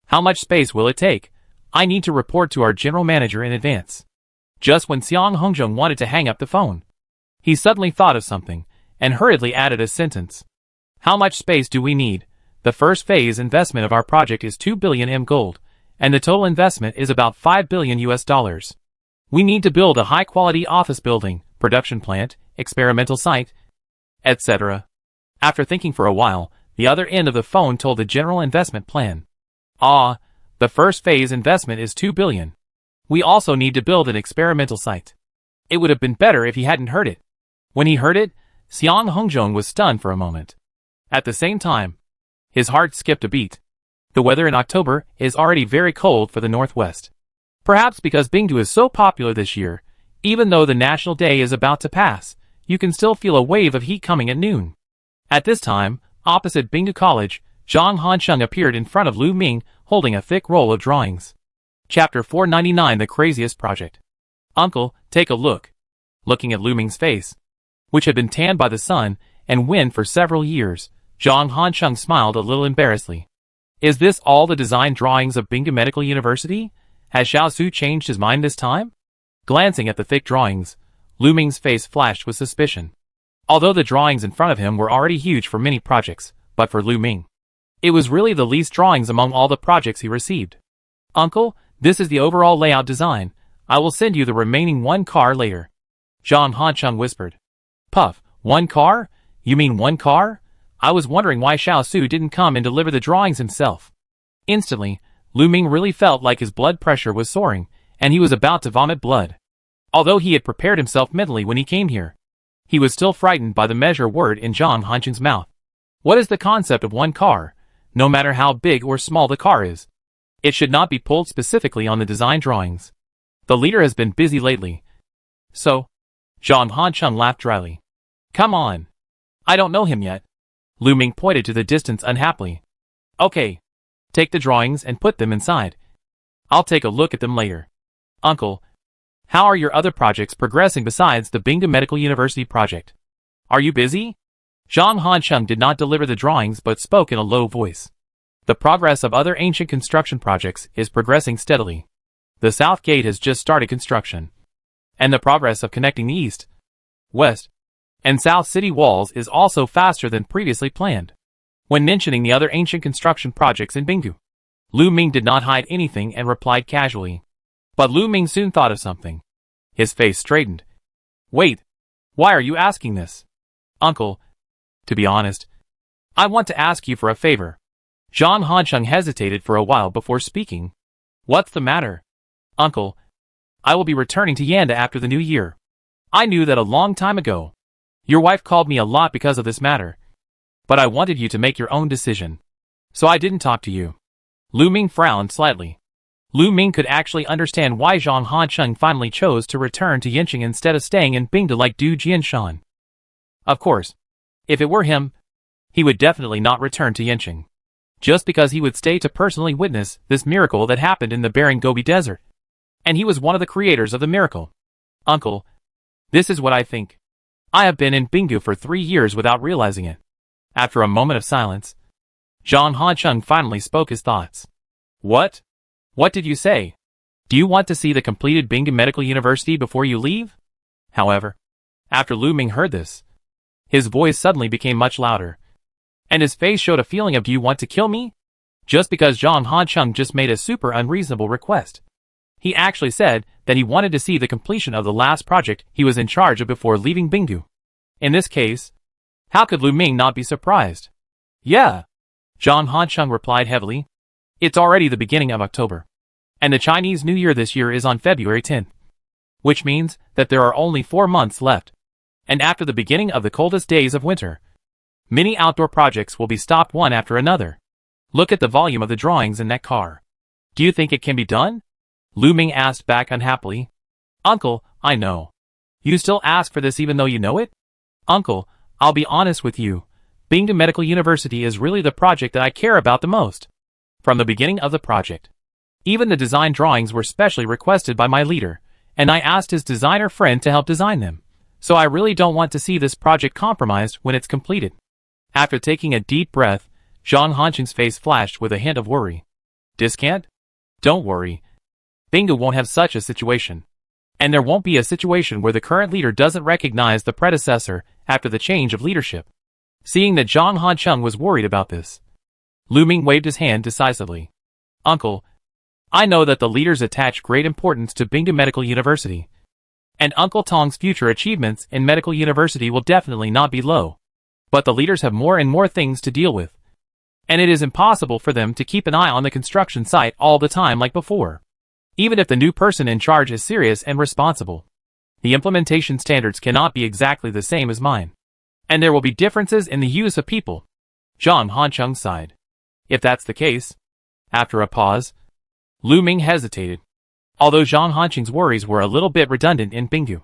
Speaker 1: how much space will it take? I need to report to our general manager in advance. Just when Seong Hongjong wanted to hang up the phone, he suddenly thought of something, and hurriedly added a sentence. How much space do we need? The first phase investment of our project is 2 billion M gold, and the total investment is about $5 billion. We need to build a high-quality office building, production plant, experimental site, etc. After thinking for a while, the other end of the phone told the general investment plan. Ah, the first phase investment is 2 billion. We also need to build an experimental site. It would have been better if he hadn't heard it. When he heard it, Xiang Hongzhong was stunned for a moment. At the same time, his heart skipped a beat. The weather in October is already very cold for the Northwest. Perhaps because Bingdu is so popular this year, even though the National Day is about to pass, you can still feel a wave of heat coming at noon. At this time, opposite Bingdu College, Zhang Hansheng appeared in front of Lu Ming, holding a thick roll of drawings. Chapter 499 The Craziest Project. Uncle, take a look. Looking at Lu Ming's face, which had been tanned by the sun and wind for several years, Zhang Hansheng smiled a little embarrassedly. Is this all the design drawings of Bingdu Medical University? Has Xiao Su changed his mind this time? Glancing at the thick drawings, Lu Ming's face flashed with suspicion. Although the drawings in front of him were already huge for many projects, but for Lu Ming, it was really the least drawings among all the projects he received. Uncle, this is the overall layout design. I will send you the remaining one car later. Zhang Hansheng whispered. Puff, one car? You mean one car? I was wondering why Xiao Su didn't come and deliver the drawings himself. Instantly, Lu Ming really felt like his blood pressure was soaring, and he was about to vomit blood. Although he had prepared himself mentally when he came here, he was still frightened by the measure word in Zhang Hansheng's mouth. What is the concept of one car? No matter how big or small the car is, it should not be pulled specifically on the design drawings. The leader has been busy lately. So, Zhang Hansheng laughed dryly. Come on. I don't know him yet. Lu Ming pointed to the distance unhappily. Okay. Take the drawings and put them inside. I'll take a look at them later. Uncle, how are your other projects progressing besides the Bingdu Medical University project? Are you busy? Zhang Hansheng did not deliver the drawings but spoke in a low voice. The progress of other ancient construction projects is progressing steadily. The South Gate has just started construction, and the progress of connecting the East, West, and South City walls is also faster than previously planned. When mentioning the other ancient construction projects in Bingdu, Lu Ming did not hide anything and replied casually. But Lu Ming soon thought of something. His face straightened. Wait, why are you asking this? Uncle, to be honest, I want to ask you for a favor. Zhang Hansheng hesitated for a while before speaking. What's the matter? Uncle, I will be returning to Yanda after the new year. I knew that a long time ago. Your wife called me a lot because of this matter. But I wanted you to make your own decision. So I didn't talk to you. Lu Ming frowned slightly. Lu Ming could actually understand why Zhang Hansheng finally chose to return to Yanqing instead of staying in Bingdu like Du Jianshan. Of course, if it were him, he would definitely not return to Yanqing. Just because he would stay to personally witness this miracle that happened in the barren Gobi Desert. And he was one of the creators of the miracle. Uncle, this is what I think. I have been in Bingdu for 3 years without realizing it. After a moment of silence, Zhang Hansheng finally spoke his thoughts. What? What did you say? Do you want to see the completed Bingdu Medical University before you leave? However, after Lu Ming heard this, his voice suddenly became much louder, and his face showed a feeling of do you want to kill me? Just because Zhang Hansheng just made a super unreasonable request. He actually said that he wanted to see the completion of the last project he was in charge of before leaving Bingdu. In this case, how could Lu Ming not be surprised? Yeah, Zhang Hansheng replied heavily. It's already the beginning of October, and the Chinese New Year this year is on February 10th, which means that there are only 4 months left. And after the beginning of the coldest days of winter, many outdoor projects will be stopped one after another. Look at the volume of the drawings in that car. Do you think it can be done? Lu Ming asked back unhappily. Uncle, I know. You still ask for this even though you know it? Uncle, I'll be honest with you. Bingdu Medical University is really the project that I care about the most. From the beginning of the project, even the design drawings were specially requested by my leader, and I asked his designer friend to help design them. So I really don't want to see this project compromised when it's completed. After taking a deep breath, Zhang Hansheng's face flashed with a hint of worry. Discount? Don't worry. Bingdu won't have such a situation. And there won't be a situation where the current leader doesn't recognize the predecessor after the change of leadership. Seeing that Zhang Hansheng was worried about this, Lu Ming waved his hand decisively. Uncle, I know that the leaders attach great importance to Bingdu Medical University, and Uncle Tong's future achievements in Medical University will definitely not be low. But the leaders have more and more things to deal with. And it is impossible for them to keep an eye on the construction site all the time like before. Even if the new person in charge is serious and responsible, the implementation standards cannot be exactly the same as mine. And there will be differences in the use of people. Zhang Hancheng sighed. If that's the case. After a pause, Lu Ming hesitated. Although Zhang Hancheng's worries were a little bit redundant in Bingdu,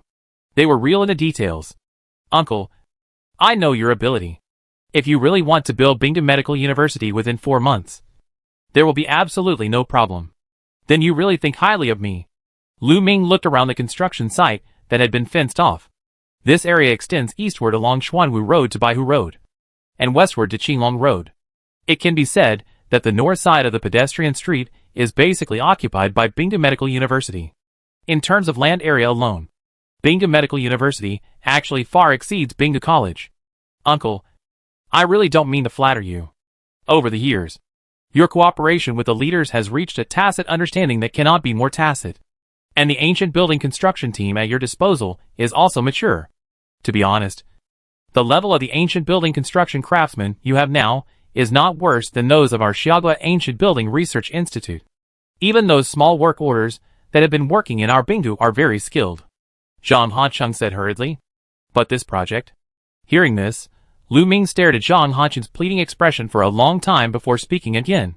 Speaker 1: they were real in the details. Uncle, I know your ability. If you really want to build Bingdu Medical University within 4 months, there will be absolutely no problem. Then you really think highly of me. Lu Ming looked around the construction site that had been fenced off. This area extends eastward along Xuanwu Road to Baihu Road, and westward to Qinglong Road. It can be said that the north side of the pedestrian street is basically occupied by Bingdu Medical University. In terms of land area alone, Bingdu Medical University actually far exceeds Bingdu College. Uncle, I really don't mean to flatter you. Over the years, your cooperation with the leaders has reached a tacit understanding that cannot be more tacit. And the ancient building construction team at your disposal is also mature. To be honest, the level of the ancient building construction craftsmen you have now is not worse than those of our Xiaogua Ancient Building Research Institute. Even those small work orders that have been working in our Bingdu are very skilled. Zhang Hancheng said hurriedly. But this project? Hearing this, Lu Ming stared at Zhang Hancheng's pleading expression for a long time before speaking again.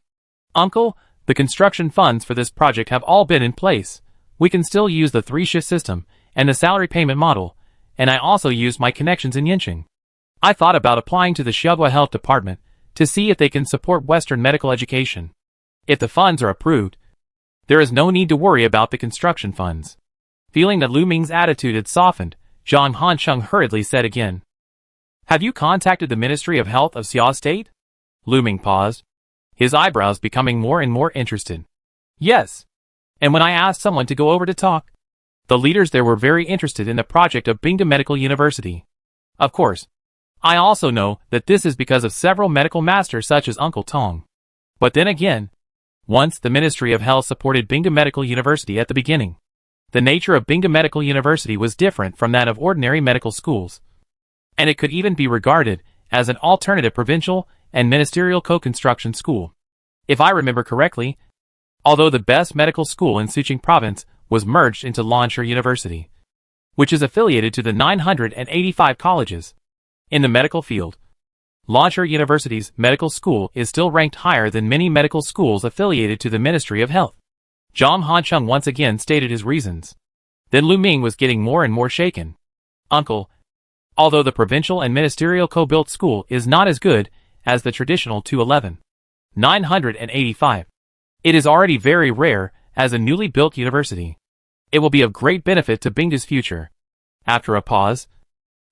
Speaker 1: Uncle, the construction funds for this project have all been in place. We can still use the 3-shift system and the salary payment model, and I also used my connections in Yincheng. I thought about applying to the Xiaogua Health Department to see if they can support Western medical education. If the funds are approved, there is no need to worry about the construction funds. Feeling that Lu Ming's attitude had softened, Zhang Hancheng hurriedly said again. Have you contacted the Ministry of Health of Xia State? Lu Ming paused, his eyebrows becoming more and more interested. Yes. And when I asked someone to go over to talk, the leaders there were very interested in the project of Bingdu Medical University. Of course, I also know that this is because of several medical masters such as Uncle Tong. But then again, once the Ministry of Health supported Bingdu Medical University at the beginning, the nature of Bingdu Medical University was different from that of ordinary medical schools. And it could even be regarded as an alternative provincial and ministerial co-construction school. If I remember correctly, although the best medical school in Suqing Province was merged into Lansha University, which is affiliated to the 985 colleges in the medical field, Lansha University's medical school is still ranked higher than many medical schools affiliated to the Ministry of Health. Zhang Hancheng once again stated his reasons. Then Lu Ming was getting more and more shaken. Uncle, although the provincial and ministerial co-built school is not as good as the traditional 211, 985, it is already very rare as a newly built university. It will be of great benefit to Bingdu's future. After a pause,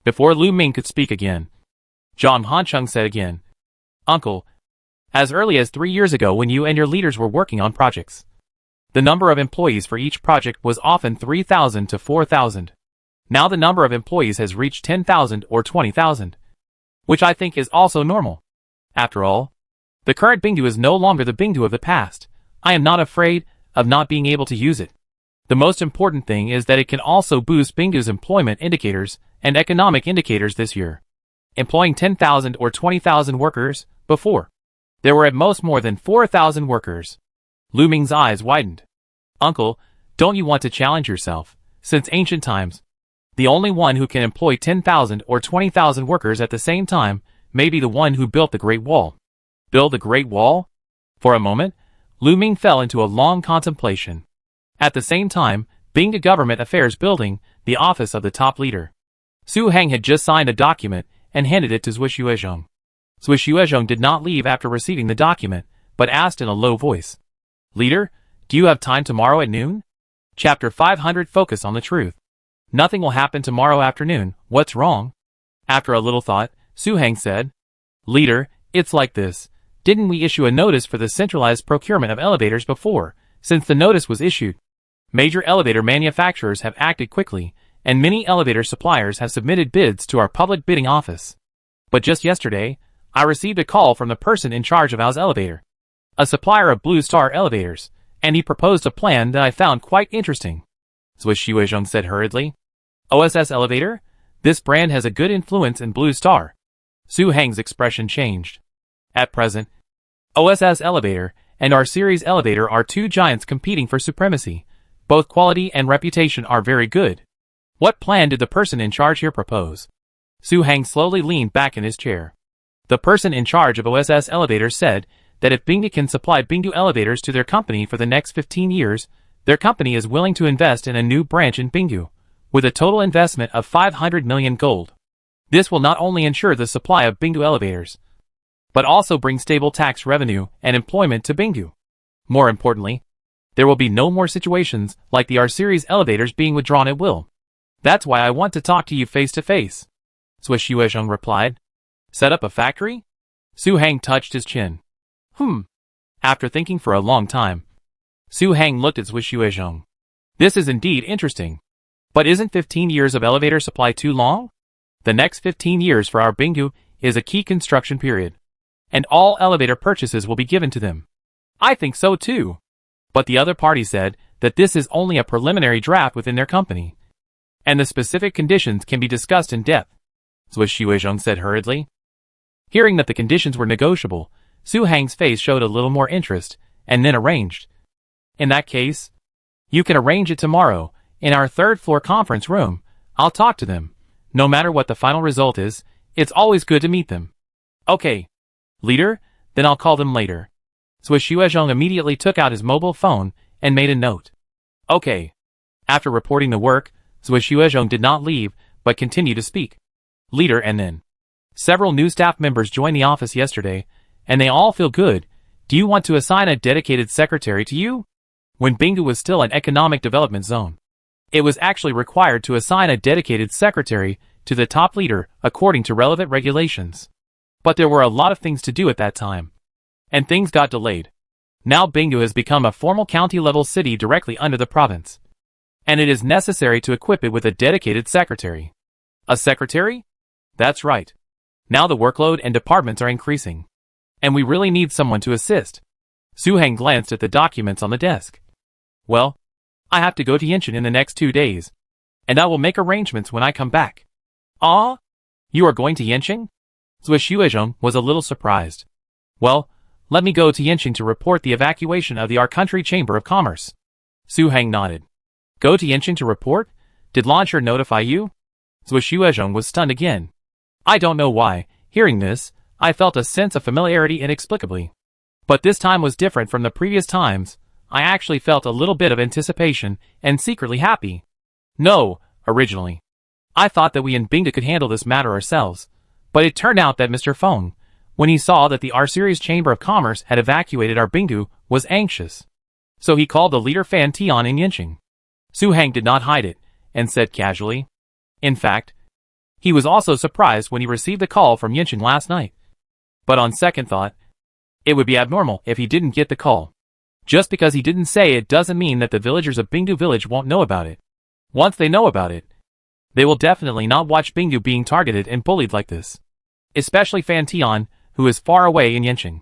Speaker 1: before Lu Ming could speak again, Zhang Hancheng said again, Uncle, as early as 3 years ago when you and your leaders were working on projects, the number of employees for each project was often 3,000 to 4,000. Now the number of employees has reached 10,000 or 20,000, which I think is also normal. After all, the current Bingdu is no longer the Bingdu of the past. I am not afraid of not being able to use it. The most important thing is that it can also boost Bingdu's employment indicators and economic indicators this year. Employing 10,000 or 20,000 workers, before, there were at most more than 4,000 workers. Lu Ming's eyes widened. Uncle, don't you want to challenge yourself? Since ancient times, the only one who can employ 10,000 or 20,000 workers at the same time may be the one who built the Great Wall. Build the Great Wall? For a moment, Lu Ming fell into a long contemplation. At the same time, Bingdu Government Affairs Building, the office of the top leader. Su Heng had just signed a document and handed it to Zui Xuezhong. Zui Xuezhong did not leave after receiving the document, but asked in a low voice. Leader, do you have time tomorrow at noon? Chapter 500 Focus on the Truth. Nothing will happen tomorrow afternoon, what's wrong? After a little thought, Su Heng said, Leader, it's like this. Didn't we issue a notice for the centralized procurement of elevators before? Since the notice was issued, major elevator manufacturers have acted quickly, and many elevator suppliers have submitted bids to our public bidding office. But just yesterday, I received a call from the person in charge of Ours Elevator, a supplier of Blue Star elevators, and he proposed a plan that I found quite interesting. Zui Xuezhong said hurriedly. OSS Elevator? This brand has a good influence in Blue Star. Su Heng's expression changed. At present, OSS Elevator and our series elevator are two giants competing for supremacy. Both quality and reputation are very good. What plan did the person in charge here propose? Su Heng slowly leaned back in his chair. The person in charge of OSS Elevator said that if Bingdu can supply Bingdu elevators to their company for the next 15 years, their company is willing to invest in a new branch in Bingdu, with a total investment of 500 million gold. This will not only ensure the supply of Bingdu elevators, but also bring stable tax revenue and employment to Bingdu. More importantly, there will be no more situations like the R-Series elevators being withdrawn at will. That's why I want to talk to you face to face. Zhuo Xuezheng replied. Set up a factory? Su Heng touched his chin. After thinking for a long time, Su Heng looked at Zhuo Xuezheng. This is indeed interesting. But isn't 15 years of elevator supply too long? The next 15 years for our Bingdu is a key construction period, and all elevator purchases will be given to them. I think so too. But the other party said that this is only a preliminary draft within their company, and the specific conditions can be discussed in depth, Zhuo Xuezheng said hurriedly. Hearing that the conditions were negotiable, Su Heng's face showed a little more interest, and then arranged. In that case, you can arrange it tomorrow, in our third-floor conference room. I'll talk to them. No matter what the final result is, it's always good to meet them. Okay, leader, then I'll call them later. Zhuo Xuezheng immediately took out his mobile phone and made a note. Okay. After reporting the work, Zhuo Xuezheng did not leave, but continued to speak. Leader, and then several new staff members joined the office yesterday, and they all feel good. Do you want to assign a dedicated secretary to you? When Bingdu was still an economic development zone, it was actually required to assign a dedicated secretary to the top leader according to relevant regulations. But there were a lot of things to do at that time, and things got delayed. Now Bingdu has become a formal county-level city directly under the province, and it is necessary to equip it with a dedicated secretary. A secretary? That's right. Now the workload and departments are increasing, and we really need someone to assist. Su Heng glanced at the documents on the desk. Well, I have to go to Yinshan in the next 2 days, and I will make arrangements when I come back. Ah? You are going to Yinshan? Zhuo Xuezheng was a little surprised. Well, let me go to Yinshan to report the evacuation of the Our Country Chamber of Commerce. Su Heng nodded. Go to Yinshan to report? Did Launcher notify you? Zhuo Xuezheng was stunned again. I don't know why, hearing this, I felt a sense of familiarity inexplicably. But this time was different from the previous times. I actually felt a little bit of anticipation and secretly happy. No, originally, I thought that we in Bingdu could handle this matter ourselves, but it turned out that Mr. Feng, when he saw that the R-Series Chamber of Commerce had evacuated our Bingdu, was anxious. So he called the leader Fan Tian in Yinshan. Su Heng did not hide it, and said casually. In fact, he was also surprised when he received a call from Yinshan last night. But on second thought, it would be abnormal if he didn't get the call. Just because he didn't say it doesn't mean that the villagers of Bingdu village won't know about it. Once they know about it, they will definitely not watch Bingdu being targeted and bullied like this. Especially Fan Tian, who is far away in Yinshan.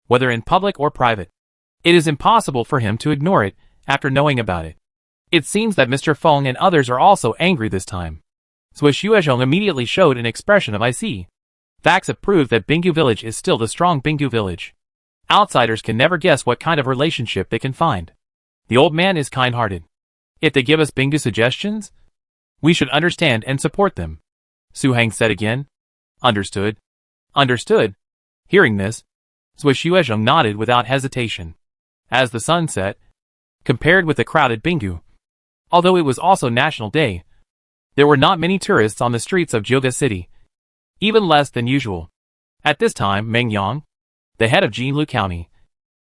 Speaker 1: Whether in public or private, it is impossible for him to ignore it after knowing about it. It seems that Mr. Feng and others are also angry this time. Zhuo Xuezheng immediately showed an expression of I see. Facts have proved that Bingdu village is still the strong Bingdu village. Outsiders can never guess what kind of relationship they can find. The old man is kind-hearted. If they give us Bingdu suggestions, we should understand and support them. Su Heng said again. Understood. Understood. Hearing this, Zhuo Xuezheng nodded without hesitation. As the sun set, compared with the crowded Bingdu, although it was also National Day, there were not many tourists on the streets of Jiuge City, even less than usual. At this time, Meng Yang, the head of Jinlu County,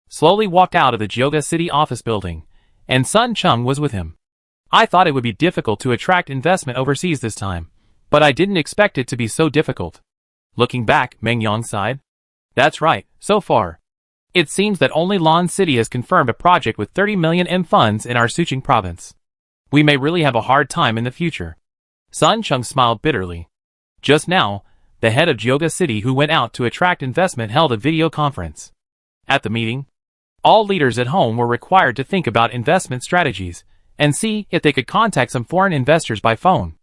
Speaker 1: slowly walked out of the Jiuge City office building, and Sun Chung was with him. I thought it would be difficult to attract investment overseas this time, but I didn't expect it to be so difficult. Looking back, Meng Yang sighed. That's right, so far. It seems that only Lan City has confirmed a project with 30 million M funds in our Suqing province. We may really have a hard time in the future. Sun Chung smiled bitterly. Just now, the head of Jiuge City who went out to attract investment held a video conference. At the meeting, all leaders at home were required to think about investment strategies and see if they could contact some foreign investors by phone.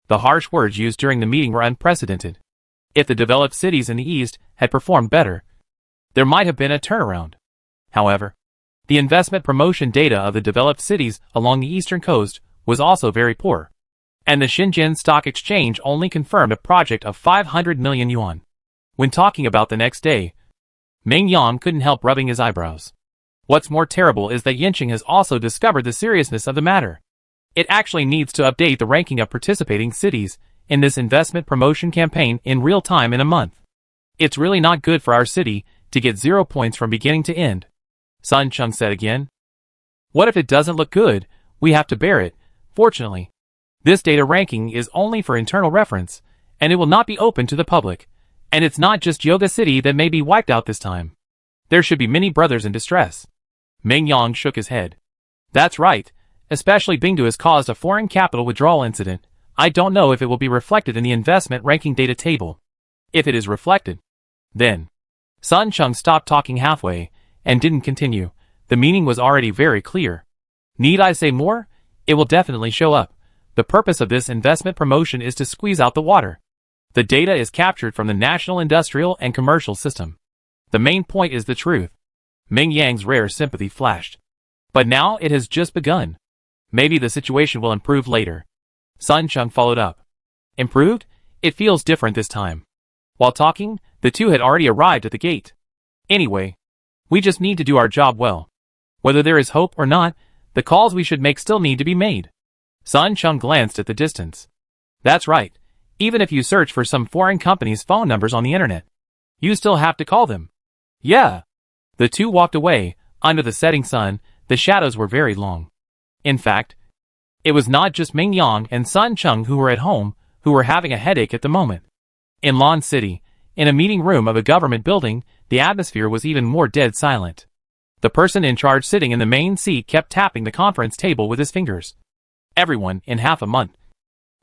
Speaker 1: The harsh words used during the meeting were unprecedented. If the developed cities in the East had performed better, there might have been a turnaround. However, the investment promotion data of the developed cities along the eastern coast was also very poor, and the Shenzhen Stock Exchange only confirmed a project of 500 million yuan. When talking about the next day, Meng Yang couldn't help rubbing his eyebrows. What's more terrible is that Yanqing has also discovered the seriousness of the matter. It actually needs to update the ranking of participating cities in this investment promotion campaign in real time in a month. It's really not good for our city to get 0 points from beginning to end, Sun Chung said again. What if it doesn't look good? We have to bear it. Fortunately, this data ranking is only for internal reference, and it will not be open to the public. And it's not just Yoga City that may be wiped out this time. There should be many brothers in distress. Meng Yang shook his head. That's right, especially Bingdu has caused a foreign capital withdrawal incident. I don't know if it will be reflected in the investment ranking data table. If it is reflected, then... Sun Chung stopped talking halfway, and didn't continue. The meaning was already very clear. Need I say more? It will definitely show up. The purpose of this investment promotion is to squeeze out the water. The data is captured from the national industrial and commercial system. The main point is the truth. Meng Yang's rare sympathy flashed. But now it has just begun. Maybe the situation will improve later. Sun Chung followed up. Improved? It feels different this time. While talking, the two had already arrived at the gate. Anyway, we just need to do our job well. Whether there is hope or not, the calls we should make still need to be made. Sun Chung glanced at the distance. That's right. Even if you search for some foreign company's phone numbers on the internet, you still have to call them. Yeah. The two walked away. Under the setting sun, the shadows were very long. In fact, it was not just Meng Yang and Sun Chung who were at home, who were having a headache at the moment. In Lan City, in a meeting room of a government building, the atmosphere was even more dead silent. The person in charge sitting in the main seat kept tapping the conference table with his fingers. Everyone, in half a month,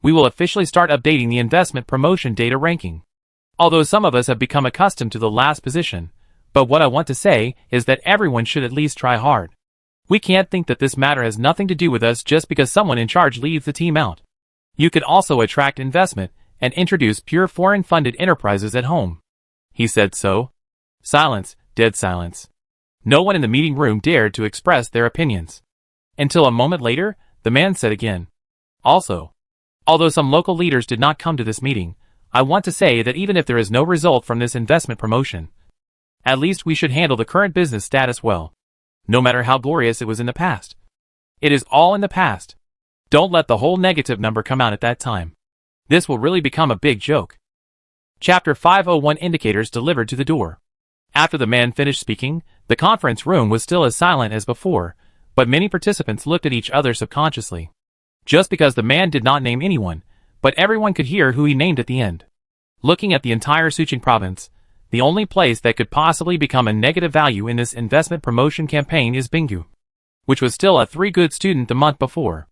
Speaker 1: we will officially start updating the investment promotion data ranking. Although some of us have become accustomed to the last position, but what I want to say is that everyone should at least try hard. We can't think that this matter has nothing to do with us just because someone in charge leaves the team out. You could also attract investment and introduce pure foreign-funded enterprises at home. He said so. Silence, dead silence. No one in the meeting room dared to express their opinions. Until a moment later, the man said again. Also, although some local leaders did not come to this meeting, I want to say that even if there is no result from this investment promotion, at least we should handle the current business status well. No matter how glorious it was in the past. It is all in the past. Don't let the whole negative number come out at that time. This will really become a big joke. Chapter 501 Indicators delivered to the door. After the man finished speaking, the conference room was still as silent as before, but many participants looked at each other subconsciously. Just because the man did not name anyone, but everyone could hear who he named at the end. Looking at the entire Suqing province, the only place that could possibly become a negative value in this investment promotion campaign is Binggu, which was still a 3-good student the month before.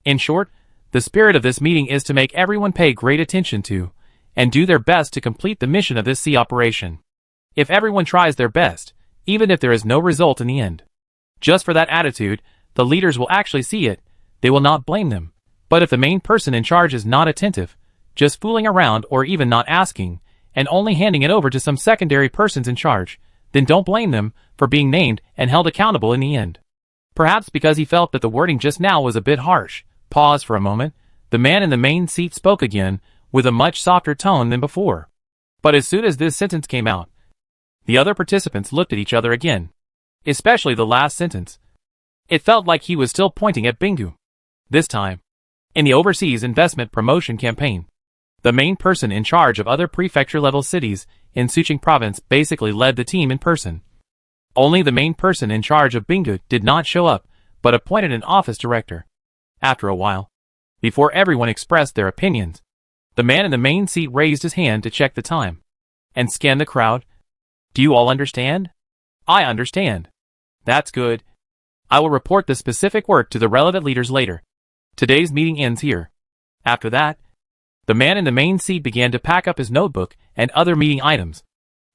Speaker 1: In short, the spirit of this meeting is to make everyone pay great attention to, and do their best to complete the mission of this sea operation. If everyone tries their best, even if there is no result in the end. Just for that attitude, the leaders will actually see it, they will not blame them. But if the main person in charge is not attentive, just fooling around or even not asking, and only handing it over to some secondary persons in charge, then don't blame them for being named and held accountable in the end. Perhaps because he felt that the wording just now was a bit harsh. Pause for a moment. The man in the main seat spoke again, with a much softer tone than before. But as soon as this sentence came out, the other participants looked at each other again. Especially the last sentence. It felt like he was still pointing at Binggu. This time, in the overseas investment promotion campaign, the main person in charge of other prefecture-level cities in Suqing province basically led the team in person. Only the main person in charge of Binggu did not show up, but appointed an office director. After a while, before everyone expressed their opinions, the man in the main seat raised his hand to check the time, and scanned the crowd. Do you all understand? I understand. That's good. I will report the specific work to the relevant leaders later. Today's meeting ends here. After that, the man in the main seat began to pack up his notebook and other meeting items.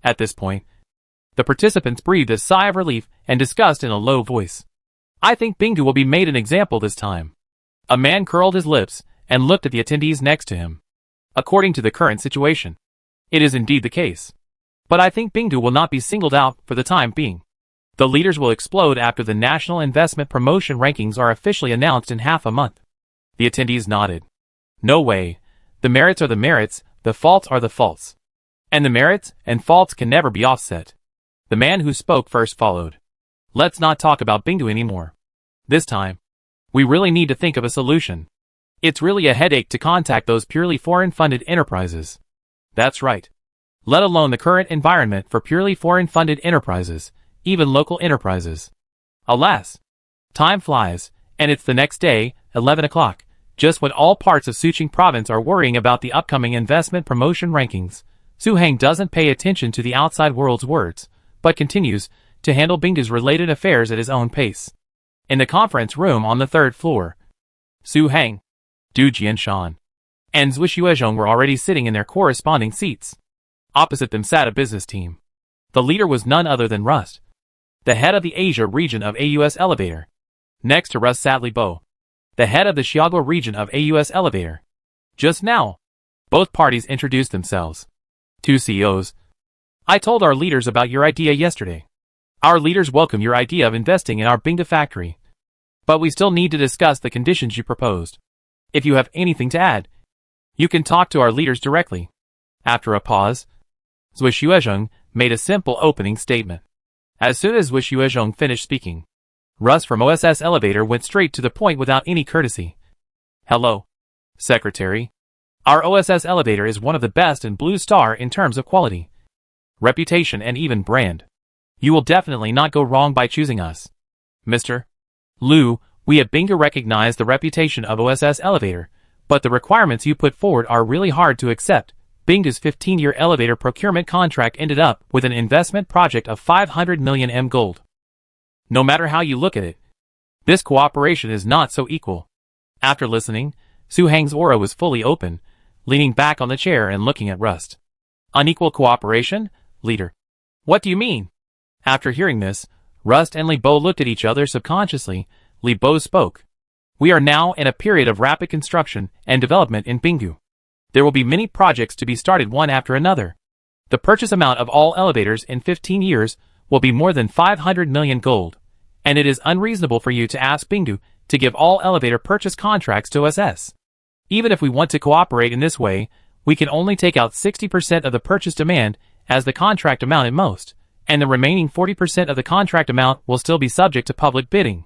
Speaker 1: At this point, the participants breathed a sigh of relief and discussed in a low voice. I think Binggu will be made an example this time. A man curled his lips and looked at the attendees next to him. According to the current situation, It is indeed the case. But I think Bingdu will not be singled out for the time being. The leaders will explode after the National Investment Promotion Rankings are officially announced in half a month. The attendees nodded. No way. The merits are the merits, the faults are the faults. And the merits and faults can never be offset. The man who spoke first followed. Let's not talk about Bingdu anymore. This time, we really need to think of a solution. It's really a headache to contact those purely foreign-funded enterprises. That's right. Let alone the current environment for purely foreign-funded enterprises, even local enterprises. Alas, time flies, and it's the next day, 11 o'clock, just when all parts of Suqing province are worrying about the upcoming investment promotion rankings. Su Heng doesn't pay attention to the outside world's words, but continues to handle Bingdu's related affairs at his own pace. In the conference room on the third floor, Su Heng, Du Jianshan, and Zhui Xuezhong were already sitting in their corresponding seats. Opposite them sat a business team. The leader was none other than Rust, the head of the Asia region of AUS Elevator. Next to Rust sat Li Bo, the head of the Xiaogua region of AUS Elevator. Just now, both parties introduced themselves. Two CEOs. I told our leaders about your idea yesterday. Our leaders welcome your idea of investing in our Bingdu factory. But we still need to discuss the conditions you proposed. If you have anything to add, you can talk to our leaders directly. After a pause, Zhui Xuezhong made a simple opening statement. As soon as Zhui Xuezhong finished speaking, Russ from OSS Elevator went straight to the point without any courtesy. Hello, Secretary. Our OSS Elevator is one of the best in Blue Star in terms of quality, reputation and even brand. You will definitely not go wrong by choosing us. Mr. Liu, we at Bingdu recognize the reputation of OSS Elevator, but the requirements you put forward are really hard to accept. Bingdu's 15-year elevator procurement contract ended up with an investment project of 500 million M gold. No matter how you look at it, this cooperation is not so equal. After listening, Su Heng's aura was fully open, leaning back on the chair and looking at Rust. Unequal cooperation, leader? What do you mean? After hearing this, Rust and Li Bo looked at each other subconsciously. Li Bo spoke. We are now in a period of rapid construction and development in Bingdu. There will be many projects to be started one after another. The purchase amount of all elevators in 15 years will be more than 500 million gold, and it is unreasonable for you to ask Bingdu to give all elevator purchase contracts to OSS. Even if we want to cooperate in this way, we can only take out 60% of the purchase demand as the contract amount at most, and the remaining 40% of the contract amount will still be subject to public bidding.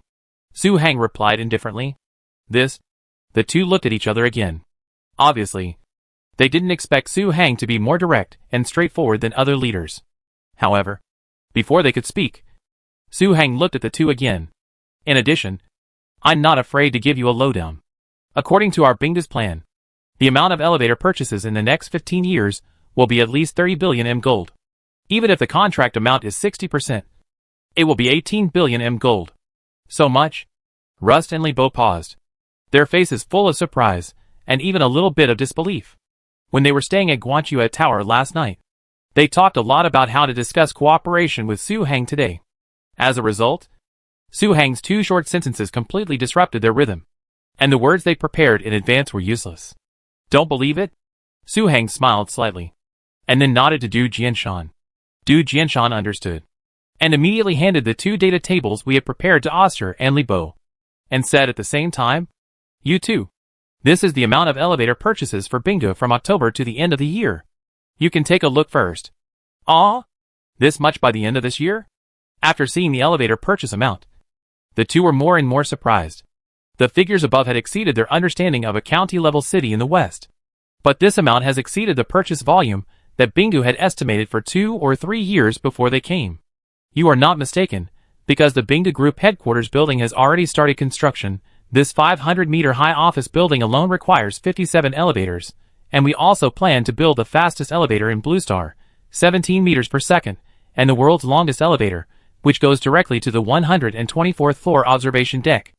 Speaker 1: Su Heng replied indifferently. The two looked at each other again. Obviously, they didn't expect Su Heng to be more direct and straightforward than other leaders. However, before they could speak, Su Heng looked at the two again. In addition, I'm not afraid to give you a lowdown. According to our Bingdu's plan, the amount of elevator purchases in the next 15 years will be at least 30 billion M gold. Even if the contract amount is 60%, it will be 18 billion M gold. So much? Rust and Li Bo paused, their faces full of surprise and even a little bit of disbelief. When they were staying at Guanchua Tower last night, they talked a lot about how to discuss cooperation with Su Heng today. As a result, Su Heng's two short sentences completely disrupted their rhythm, and the words they prepared in advance were useless. Don't believe it? Su Heng smiled slightly, and then nodded to Du Jianshan. Du Jianshan understood, and immediately handed the two data tables we had prepared to Oster and Li Bo, and said at the same time, You too. This is the amount of elevator purchases for Bingdu from October to the end of the year. You can take a look first. Ah? This much by the end of this year? After seeing the elevator purchase amount, the two were more and more surprised. The figures above had exceeded their understanding of a county-level city in the West. But this amount has exceeded the purchase volume that Bingdu had estimated for 2 or 3 years before they came. You are not mistaken, because the Bingdu Group headquarters building has already started construction. This 500-meter-high office building alone requires 57 elevators, and we also plan to build the fastest elevator in Blue Star, 17 meters per second, and the world's longest elevator, which goes directly to the 124th floor observation deck.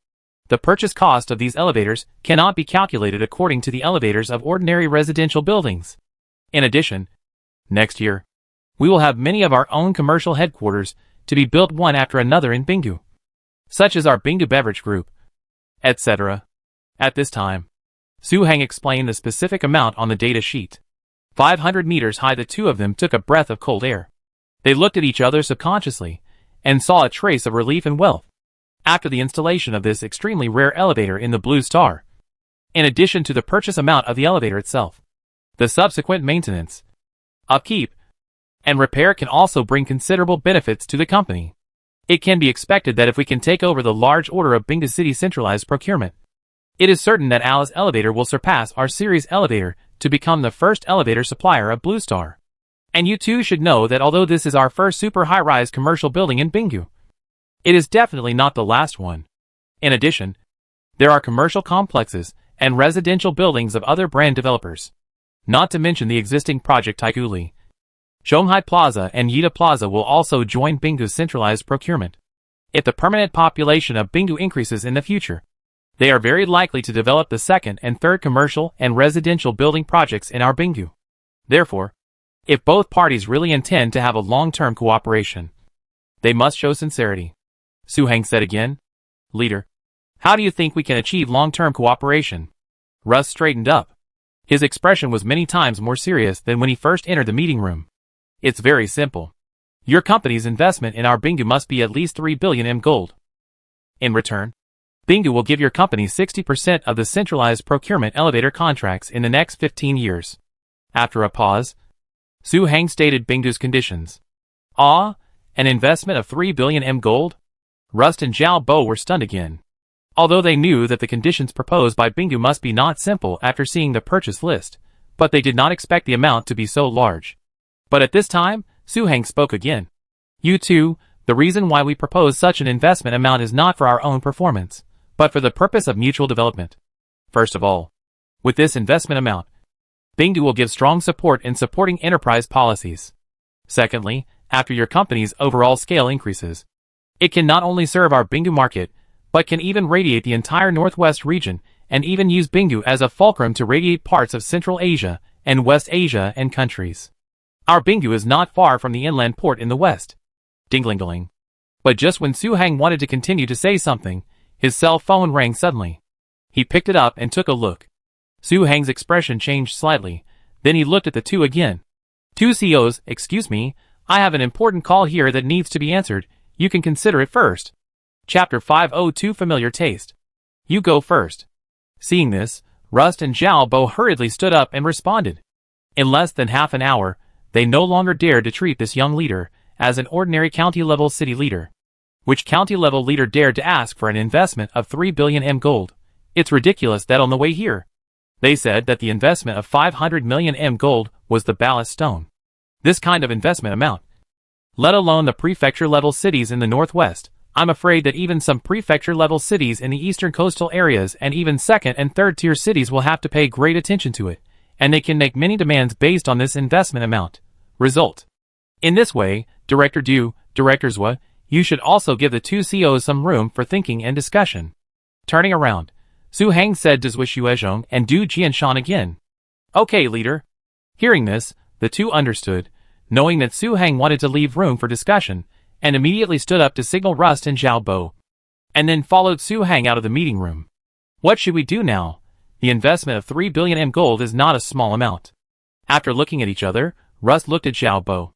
Speaker 1: The purchase cost of these elevators cannot be calculated according to the elevators of ordinary residential buildings. In addition, next year, we will have many of our own commercial headquarters to be built one after another in Bingdu, such as our Bingdu Beverage Group, etc. At this time, Su Heng explained the specific amount on the data sheet. 500 meters high, the two of them took a breath of cold air. They looked at each other subconsciously, and saw a trace of relief and wealth. After the installation of this extremely rare elevator in the Blue Star, in addition to the purchase amount of the elevator itself, the subsequent maintenance, upkeep, and repair can also bring considerable benefits to the company. It can be expected that if we can take over the large order of Bingdu City centralized procurement, it is certain that Alice Elevator will surpass our series elevator to become the first elevator supplier of Blue Star. And you too should know that although this is our first super high-rise commercial building in Bingdu, it is definitely not the last one. In addition, there are commercial complexes and residential buildings of other brand developers, not to mention the existing Project Taikuli. Shanghai Plaza and Yida Plaza will also join Bingdu's centralized procurement. If the permanent population of Bingdu increases in the future, they are very likely to develop the second and third commercial and residential building projects in our Bingdu. Therefore, if both parties really intend to have a long-term cooperation, they must show sincerity. Su Hang said again. Leader, how do you think we can achieve long-term cooperation? Russ straightened up. His expression was many times more serious than when he first entered the meeting room. It's very simple. Your company's investment in our Bingdu must be at least 3 billion M gold. In return, Bingdu will give your company 60% of the centralized procurement elevator contracts in the next 15 years. After a pause, Su Hang stated Bingdu's conditions. An investment of 3 billion M gold? Rust and Zhao Bo were stunned again. Although they knew that the conditions proposed by Bingdu must be not simple after seeing the purchase list, but they did not expect the amount to be so large. But at this time, Su Hang spoke again. You two, the reason why we propose such an investment amount is not for our own performance, but for the purpose of mutual development. First of all, with this investment amount, Bingdu will give strong support in supporting enterprise policies. Secondly, after your company's overall scale increases, it can not only serve our Bingdu market, but can even radiate the entire Northwest region and even use Bingdu as a fulcrum to radiate parts of Central Asia and West Asia and countries. Our Bingdu is not far from the inland port in the west. Ding-ling-ling. But just when Su Hang wanted to continue to say something, his cell phone rang suddenly. He picked it up and took a look. Su Hang's expression changed slightly, then he looked at the two again. Two CEOs, excuse me, I have an important call here that needs to be answered, you can consider it first. Chapter 502 Familiar Taste. You go first. Seeing this, Rust and Zhao Bo hurriedly stood up and responded. In less than half an hour, they no longer dared to treat this young leader as an ordinary county-level city leader. Which county-level leader dared to ask for an investment of 3 billion M gold? It's ridiculous that on the way here, they said that the investment of 500 million M gold was the ballast stone. This kind of investment amount, let alone the prefecture-level cities in the northwest, I'm afraid that even some prefecture-level cities in the eastern coastal areas and even second and third-tier cities will have to pay great attention to it, and they can make many demands based on this investment amount. Result. In this way, Director Du, Director Zhua, you should also give the two CEOs some room for thinking and discussion. Turning around, Su Hang said to Zhua Xuezhong and Du Jianshan again. Okay, leader. Hearing this, the two understood, knowing that Su Hang wanted to leave room for discussion, and immediately stood up to signal Rust and Zhao Bo, and then followed Su Hang out of the meeting room. What should we do now? The investment of 3 billion M gold is not a small amount. After looking at each other, Rust looked at Zhao Bo.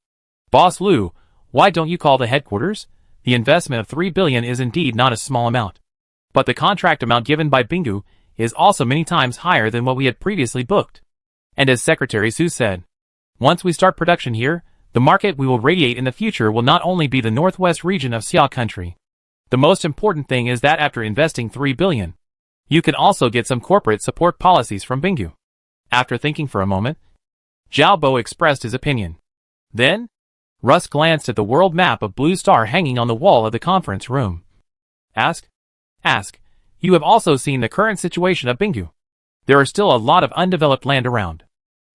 Speaker 1: Boss Lu, why don't you call the headquarters? The investment of 3 billion is indeed not a small amount. But the contract amount given by Bingdu is also many times higher than what we had previously booked. And as Secretary Su said, once we start production here, the market we will radiate in the future will not only be the northwest region of Xia country. The most important thing is that after investing 3 billion, you can also get some corporate support policies from Bingdu. After thinking for a moment, Zhao Bo expressed his opinion. Then, Russ glanced at the world map of Blue Star hanging on the wall of the conference room. Ask. You have also seen the current situation of Bingdu. There are still a lot of undeveloped land around.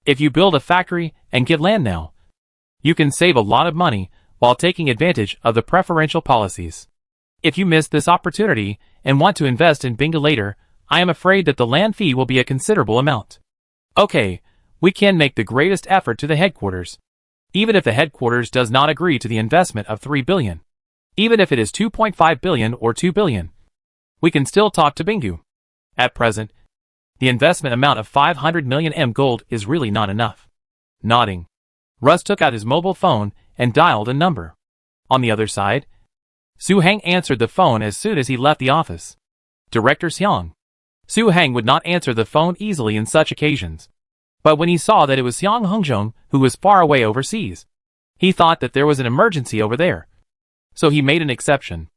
Speaker 1: If you build a factory and get land now, you can save a lot of money while taking advantage of the preferential policies. If you miss this opportunity and want to invest in Bingdu later, I am afraid that the land fee will be a considerable amount. Okay, we can make the greatest effort to the headquarters. Even if the headquarters does not agree to the investment of 3 billion, even if it is 2.5 billion or 2 billion, we can still talk to Bingdu. At present, the investment amount of 500 million M gold is really not enough. Nodding, Russ took out his mobile phone and dialed a number. On the other side, Su Hang answered the phone as soon as he left the office. Director Xiang. Su Hang would not answer the phone easily in such occasions. But when he saw that it was Xiang Hongzhong who was far away overseas, he thought that there was an emergency over there. So he made an exception.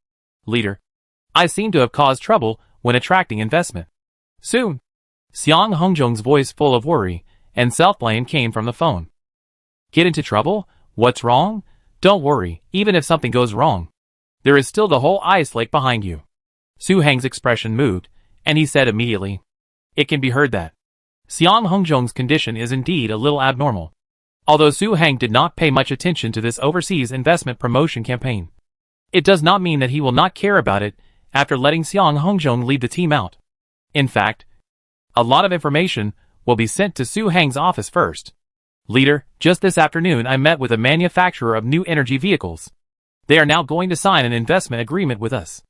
Speaker 1: Leader, I seem to have caused trouble when attracting investment. Soon, Xiang Hongzhong's voice full of worry and self-blame came from the phone. Get into trouble? What's wrong? Don't worry, even if something goes wrong, there is still the whole ice lake behind you. Su Hang's expression moved, and he said immediately, it can be heard that Xiang Hongzhong's condition is indeed a little abnormal. Although Su Hang did not pay much attention to this overseas investment promotion campaign, it does not mean that he will not care about it after letting Xiang Hongzhong lead the team out. In fact, a lot of information will be sent to Su Hang's office first. Leader, just this afternoon I met with a manufacturer of new energy vehicles. They are now going to sign an investment agreement with us.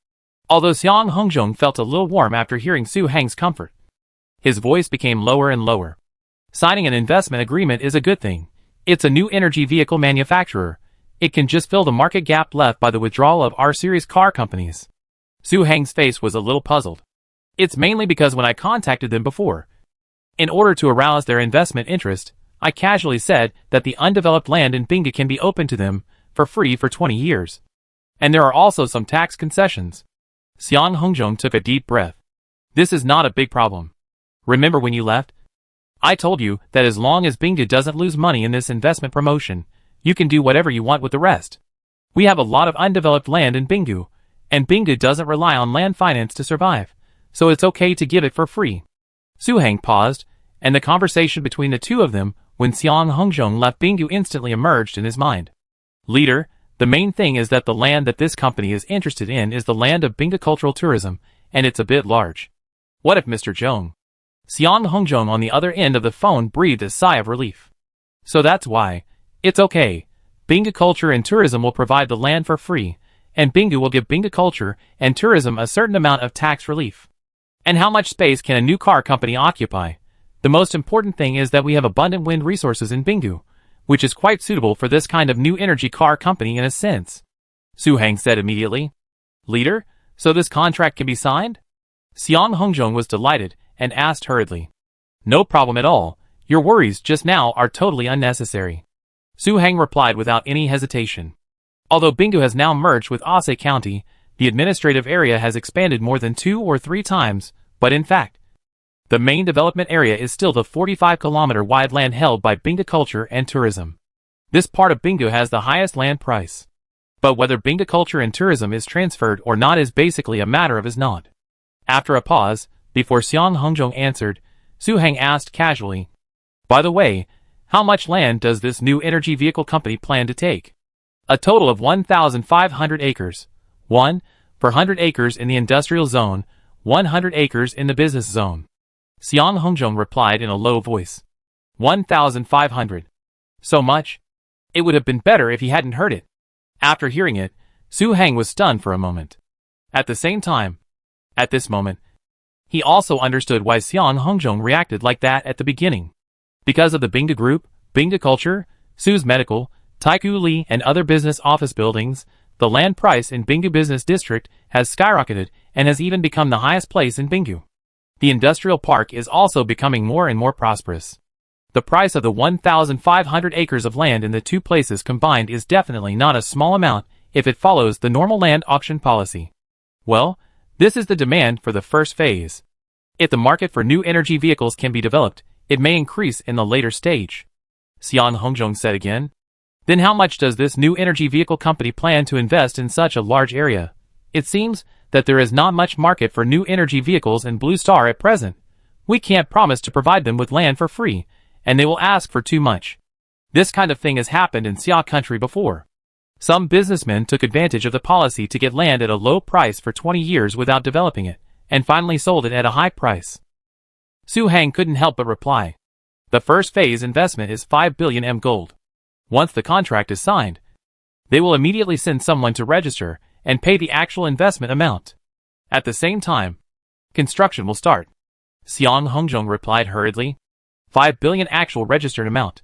Speaker 1: Although Xiang Hongzhong felt a little warm after hearing Su Hang's comfort, his voice became lower and lower. Signing an investment agreement is a good thing. It's a new energy vehicle manufacturer. It can just fill the market gap left by the withdrawal of R-series car companies. Su Hang's face was a little puzzled. It's mainly because when I contacted them before, in order to arouse their investment interest, I casually said that the undeveloped land in Binga can be open to them for free for 20 years. And there are also some tax concessions. Xiang Hongzhong took a deep breath. This is not a big problem. Remember when you left? I told you that as long as Binga doesn't lose money in this investment promotion, you can do whatever you want with the rest. We have a lot of undeveloped land in Bingu, and Binga doesn't rely on land finance to survive, so it's okay to give it for free. Su Hang paused, and the conversation between the two of them when Xiang Hongzhong left Bingu instantly emerged in his mind. Leader, the main thing is that the land that this company is interested in is the land of Binga cultural tourism, and it's a bit large. What if Mr. Zhong? Xiang Hongzhong on the other end of the phone breathed a sigh of relief. So that's why. It's okay. Binga culture and tourism will provide the land for free, and Bingu will give Binga culture and tourism a certain amount of tax relief. And how much space can a new car company occupy? The most important thing is that we have abundant wind resources in Bingu, which is quite suitable for this kind of new energy car company in a sense. Su Hang said immediately. Leader, so this contract can be signed? Xiang Hongzhong was delighted and asked hurriedly. No problem at all. Your worries just now are totally unnecessary. Su Hang replied without any hesitation. Although Bingu has now merged with Ase County, the administrative area has expanded more than 2 or 3 times, but in fact, the main development area is still the 45-kilometer wide land held by Binga Culture and Tourism. This part of Bingu has the highest land price. But whether Binga Culture and Tourism is transferred or not is basically a matter of is not. After a pause, before Xiang Hongzhong answered, Su Hang asked casually, by the way, how much land does this new energy vehicle company plan to take? A total of 1,500 acres. 1, per 100 acres in the industrial zone, 100 acres in the business zone. Xiang Hongzhong replied in a low voice. 1,500. So much? It would have been better if he hadn't heard it. After hearing it, Su Hang was stunned for a moment. At the same time, at this moment, he also understood why Xiang Hongzhong reacted like that at the beginning. Because of the Binga Group, Binga Culture, Su's Medical, Taiku Li and other business office buildings, the land price in Bingu Business District has skyrocketed and has even become the highest place in Bingu. The industrial park is also becoming more and more prosperous. The price of the 1,500 acres of land in the two places combined is definitely not a small amount if it follows the normal land auction policy. Well, this is the demand for the first phase. If the market for new energy vehicles can be developed, it may increase in the later stage. Xiang Hongzhong said again. Then how much does this new energy vehicle company plan to invest in such a large area? It seems that there is not much market for new energy vehicles in Blue Star at present. We can't promise to provide them with land for free, and they will ask for too much. This kind of thing has happened in Xia country before. Some businessmen took advantage of the policy to get land at a low price for 20 years without developing it, and finally sold it at a high price. Su Hang couldn't help but reply. The first phase investment is 5 billion M gold. Once the contract is signed, they will immediately send someone to register and pay the actual investment amount. At the same time, construction will start. Xiang Hongzhong replied hurriedly. 5 billion actual registered amount.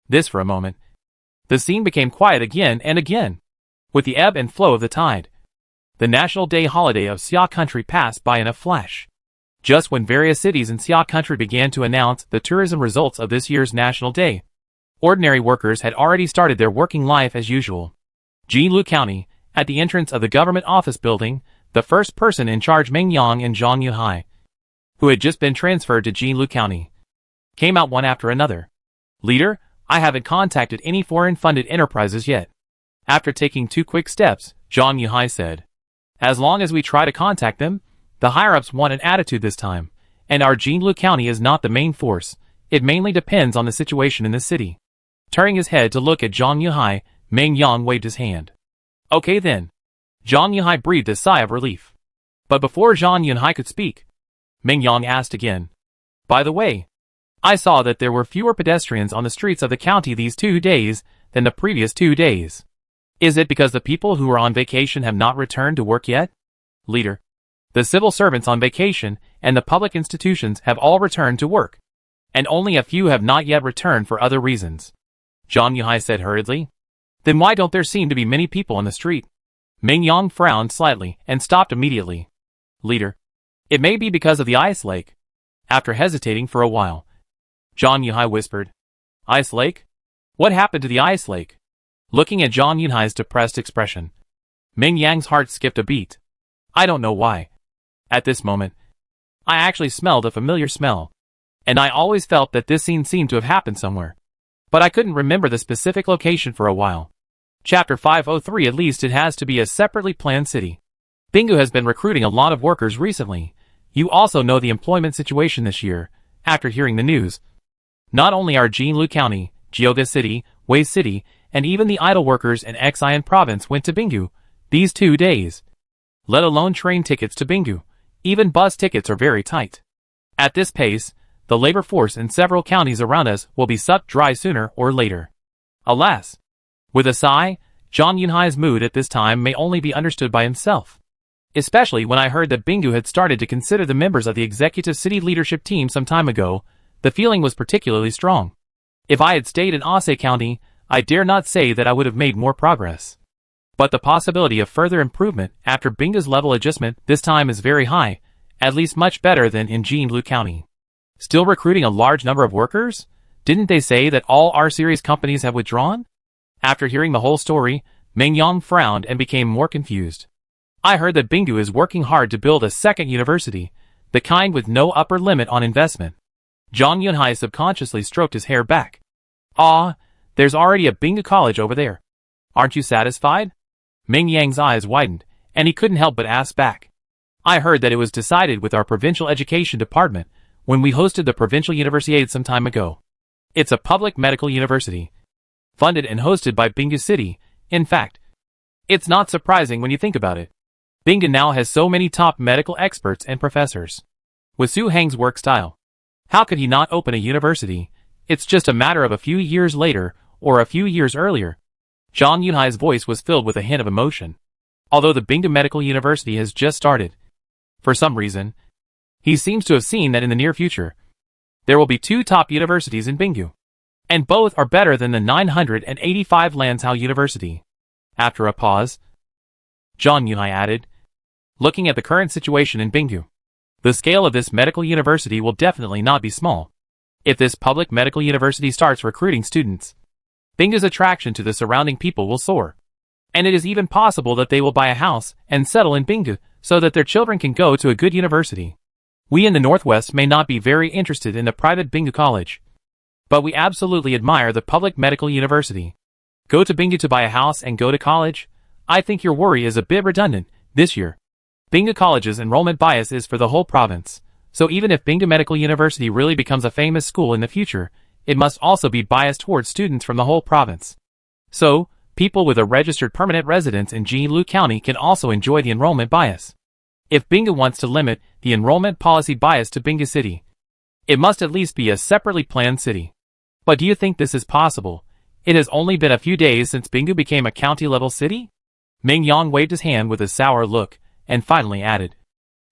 Speaker 1: This for a moment. The scene became quiet again and again. With the ebb and flow of the tide, the National Day holiday of Xia Country passed by in a flash. Just when various cities in Xia Country began to announce the tourism results of this year's National Day, ordinary workers had already started their working life as usual. Jinlu County, at the entrance of the government office building, the first person in charge, Meng Yang and Zhang Yuhai, who had just been transferred to Jinlu County, came out one after another. Leader, I haven't contacted any foreign-funded enterprises yet. After taking 2 quick steps, Zhang Yuhai said, as long as we try to contact them, the higher-ups want an attitude this time, and our Jinlu County is not the main force. It mainly depends on the situation in the city. Turning his head to look at Zhang Yuhai, Meng Yang waved his hand. Okay then. Zhang Yuhai breathed a sigh of relief. But before Zhang Yuhai could speak, Meng Yang asked again. By the way, I saw that there were fewer pedestrians on the streets of the county these 2 days than the previous 2 days. Is it because the people who are on vacation have not returned to work yet? Leader, the civil servants on vacation and the public institutions have all returned to work, and only a few have not yet returned for other reasons. Zhang Yuhai said hurriedly. Then why don't there seem to be many people on the street? Meng Yang frowned slightly and stopped immediately. Leader, it may be because of the ice lake. After hesitating for a while, Zhang Yuhai whispered. Ice lake? What happened to the ice lake? Looking at Zhang Yuhai's depressed expression, Meng Yang's heart skipped a beat. I don't know why. At this moment, I actually smelled a familiar smell, and I always felt that this scene seemed to have happened somewhere, but I couldn't remember the specific location for a while. Chapter 503. At least it has to be a separately planned city. Bingu has been recruiting a lot of workers recently. You also know the employment situation this year, after hearing the news. Not only are Jinlu County, Jiude City, Wei City, and even the idle workers in Xi'an Province went to Bingu these 2 days. Let alone train tickets to Bingu. Even bus tickets are very tight. At this pace, the labor force in several counties around us will be sucked dry sooner or later. Alas! With a sigh, Zhang Yuhai's mood at this time may only be understood by himself. Especially when I heard that Bingu had started to consider the members of the executive city leadership team some time ago, the feeling was particularly strong. If I had stayed in Ase County, I dare not say that I would have made more progress. But the possibility of further improvement after Bingu's level adjustment this time is very high, at least much better than in Jinlu County. Still recruiting a large number of workers? Didn't they say that all R-series companies have withdrawn? After hearing the whole story, Meng Yang frowned and became more confused. I heard that Bingu is working hard to build a second university, the kind with no upper limit on investment. Zhang Yuhai subconsciously stroked his hair back. Ah, there's already a Bingu college over there. Aren't you satisfied? Meng Yang's eyes widened, and he couldn't help but ask back. I heard that it was decided with our provincial education department when we hosted the provincial universiade some time ago. It's a public medical university, funded and hosted by Bingu City. In fact, it's not surprising when you think about it. Bingu now has so many top medical experts and professors. With Su Hang's work style, how could he not open a university? It's just a matter of a few years later, or a few years earlier. Zhang Yuhai's voice was filled with a hint of emotion. Although the Bingu Medical University has just started, for some reason, he seems to have seen that in the near future, there will be 2 top universities in Bingu, and both are better than the 985 Lanzhou University. After a pause, Zhang Yuhai added, looking at the current situation in Bingu, the scale of this medical university will definitely not be small. If this public medical university starts recruiting students, Bingu's attraction to the surrounding people will soar. And it is even possible that they will buy a house and settle in Bingu so that their children can go to a good university. We in the Northwest may not be very interested in the private Bingu college, but we absolutely admire the public medical university. Go to Bingu to buy a house and go to college? I think your worry is a bit redundant. This year, Bingu College's enrollment bias is for the whole province, so even if Bingu Medical University really becomes a famous school in the future, it must also be biased towards students from the whole province. So, people with a registered permanent residence in Jinlu County can also enjoy the enrollment bias. If Bingu wants to limit the enrollment policy bias to Bingu City, it must at least be a separately planned city. But do you think this is possible? It has only been a few days since Bingu became a county-level city? Meng Yang waved his hand with a sour look, and finally added,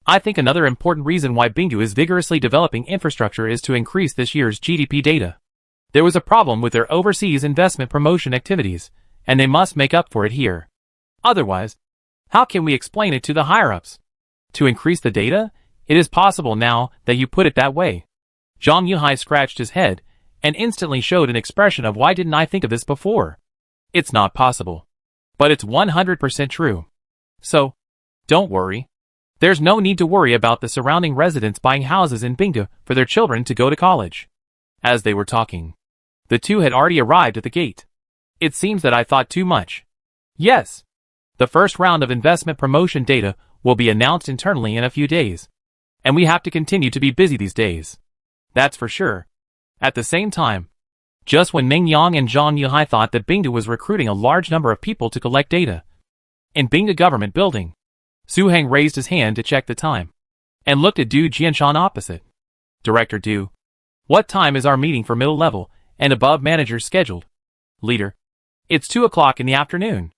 Speaker 1: I think another important reason why Bingu is vigorously developing infrastructure is to increase this year's GDP data. There was a problem with their overseas investment promotion activities, and they must make up for it here. Otherwise, how can we explain it to the higher-ups? To increase the data? It is possible now that you put it that way. Zhang Yuhai scratched his head and instantly showed an expression of why didn't I think of this before? It's not possible. But it's 100% true. So, don't worry. There's no need to worry about the surrounding residents buying houses in Bingdu for their children to go to college. As they were talking, the two had already arrived at the gate. It seems that I thought too much. Yes. The first round of investment promotion data will be announced internally in a few days. And we have to continue to be busy these days. That's for sure. At the same time, just when Ming Yang and Zhang Yuhai thought that Bingdu was recruiting a large number of people to collect data, in Bingdu government building, Su Heng raised his hand to check the time, and looked at Du Jianshan opposite. Director Du, what time is our meeting for middle level and above managers scheduled? Leader, it's 2 o'clock in the afternoon,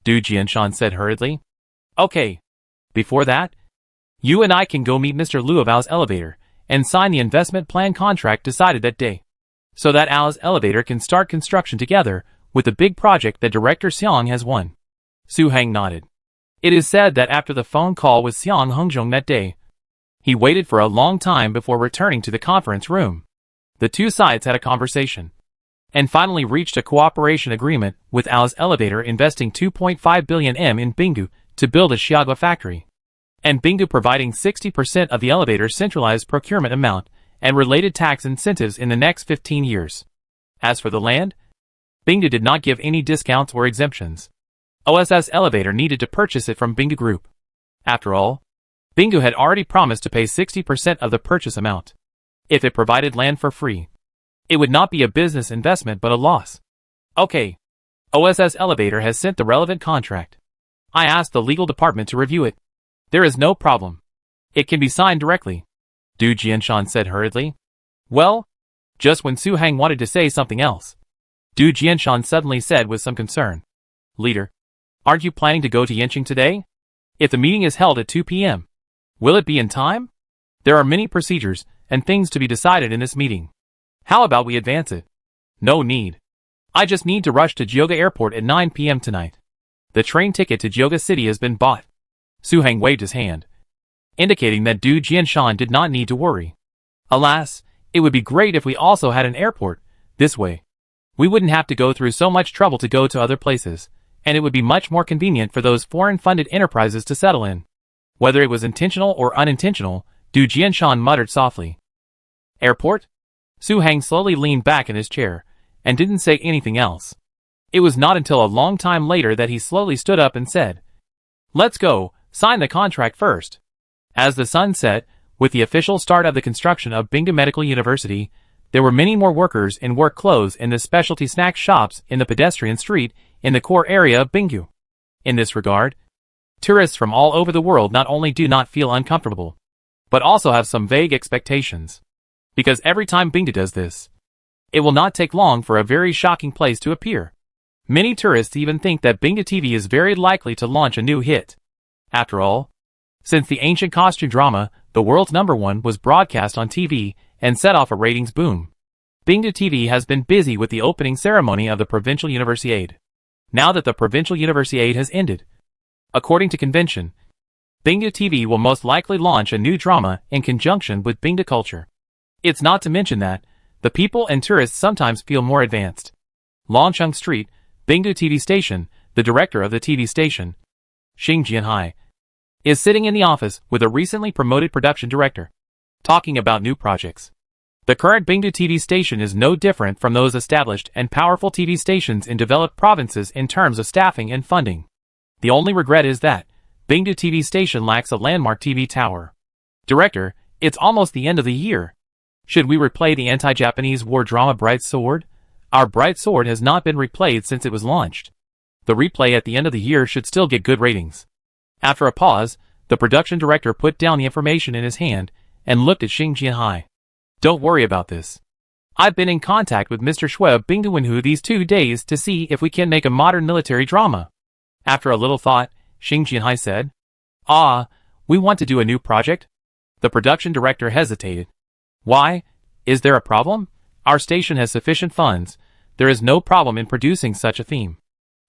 Speaker 1: Du Jianshan said hurriedly. Okay. Before that, you and I can go meet Mr. Liu of Ao's elevator and sign the investment plan contract decided that day, so that Ao's elevator can start construction together with the big project that Director Xiang has won. Su Heng nodded. It is said that after the phone call with Xiang Hongzhong that day, he waited for a long time before returning to the conference room. The two sides had a conversation, and finally reached a cooperation agreement with Ao's elevator investing 2.5 billion in Bingdu to build a Xiagua factory, and Bingdu providing 60% of the elevator's centralized procurement amount and related tax incentives in the next 15 years. As for the land, Bingdu did not give any discounts or exemptions. OSS Elevator needed to purchase it from Bingdu Group. After all, Bingdu had already promised to pay 60% of the purchase amount. If it provided land for free, it would not be a business investment but a loss. Okay. OSS Elevator has sent the relevant contract. I asked the legal department to review it. There is no problem. It can be signed directly, Du Jianshan said hurriedly. Well, just when Su Heng wanted to say something else, Du Jianshan suddenly said with some concern, Leader, aren't you planning to go to Yanqing today? If the meeting is held at 2 p.m., will it be in time? There are many procedures and things to be decided in this meeting. How about we advance it? No need. I just need to rush to Jioga Airport at 9 p.m. tonight. The train ticket to Jioga City has been bought. Su Heng waved his hand, indicating that Du Jianshan did not need to worry. Alas, it would be great if we also had an airport. This way, we wouldn't have to go through so much trouble to go to other places, and it would be much more convenient for those foreign-funded enterprises to settle in. Whether it was intentional or unintentional, Du Jianshan muttered softly. Airport? Su Heng slowly leaned back in his chair, and didn't say anything else. It was not until a long time later that he slowly stood up and said, Let's go, sign the contract first. As the sun set, with the official start of the construction of Bingdu Medical University, there were many more workers in work clothes in the specialty snack shops in the pedestrian street in the core area of Bingdu. In this regard, tourists from all over the world not only do not feel uncomfortable, but also have some vague expectations. Because every time Bingdu does this, it will not take long for a very shocking place to appear. Many tourists even think that Bingdu TV is very likely to launch a new hit. After all, since the ancient costume drama, The World's #1 was broadcast on TV and set off a ratings boom, Bingdu TV has been busy with the opening ceremony of the Provincial Universiade. Now that the Provincial Universiade has ended, according to convention, Bingdu TV will most likely launch a new drama in conjunction with Bingdu culture. It's not to mention that the people and tourists sometimes feel more advanced. Longcheng Street, Bingdu TV station, the director of the TV station, Xing Jianhai, is sitting in the office with a recently promoted production director, talking about new projects. The current Bingdu TV station is no different from those established and powerful TV stations in developed provinces in terms of staffing and funding. The only regret is that Bingdu TV station lacks a landmark TV tower. Director, it's almost the end of the year. Should we replay the anti-Japanese war drama Bright Sword? Our Bright Sword has not been replayed since it was launched. The replay at the end of the year should still get good ratings. After a pause, the production director put down the information in his hand and looked at Xing Jianhai. Don't worry about this. I've been in contact with Mr. Shui of Bingdu Wenhu these 2 days to see if we can make a modern military drama. After a little thought, Xing Jianhai said, we want to do a new project? The production director hesitated. Why? Is there a problem? Our station has sufficient funds. There is no problem in producing such a theme.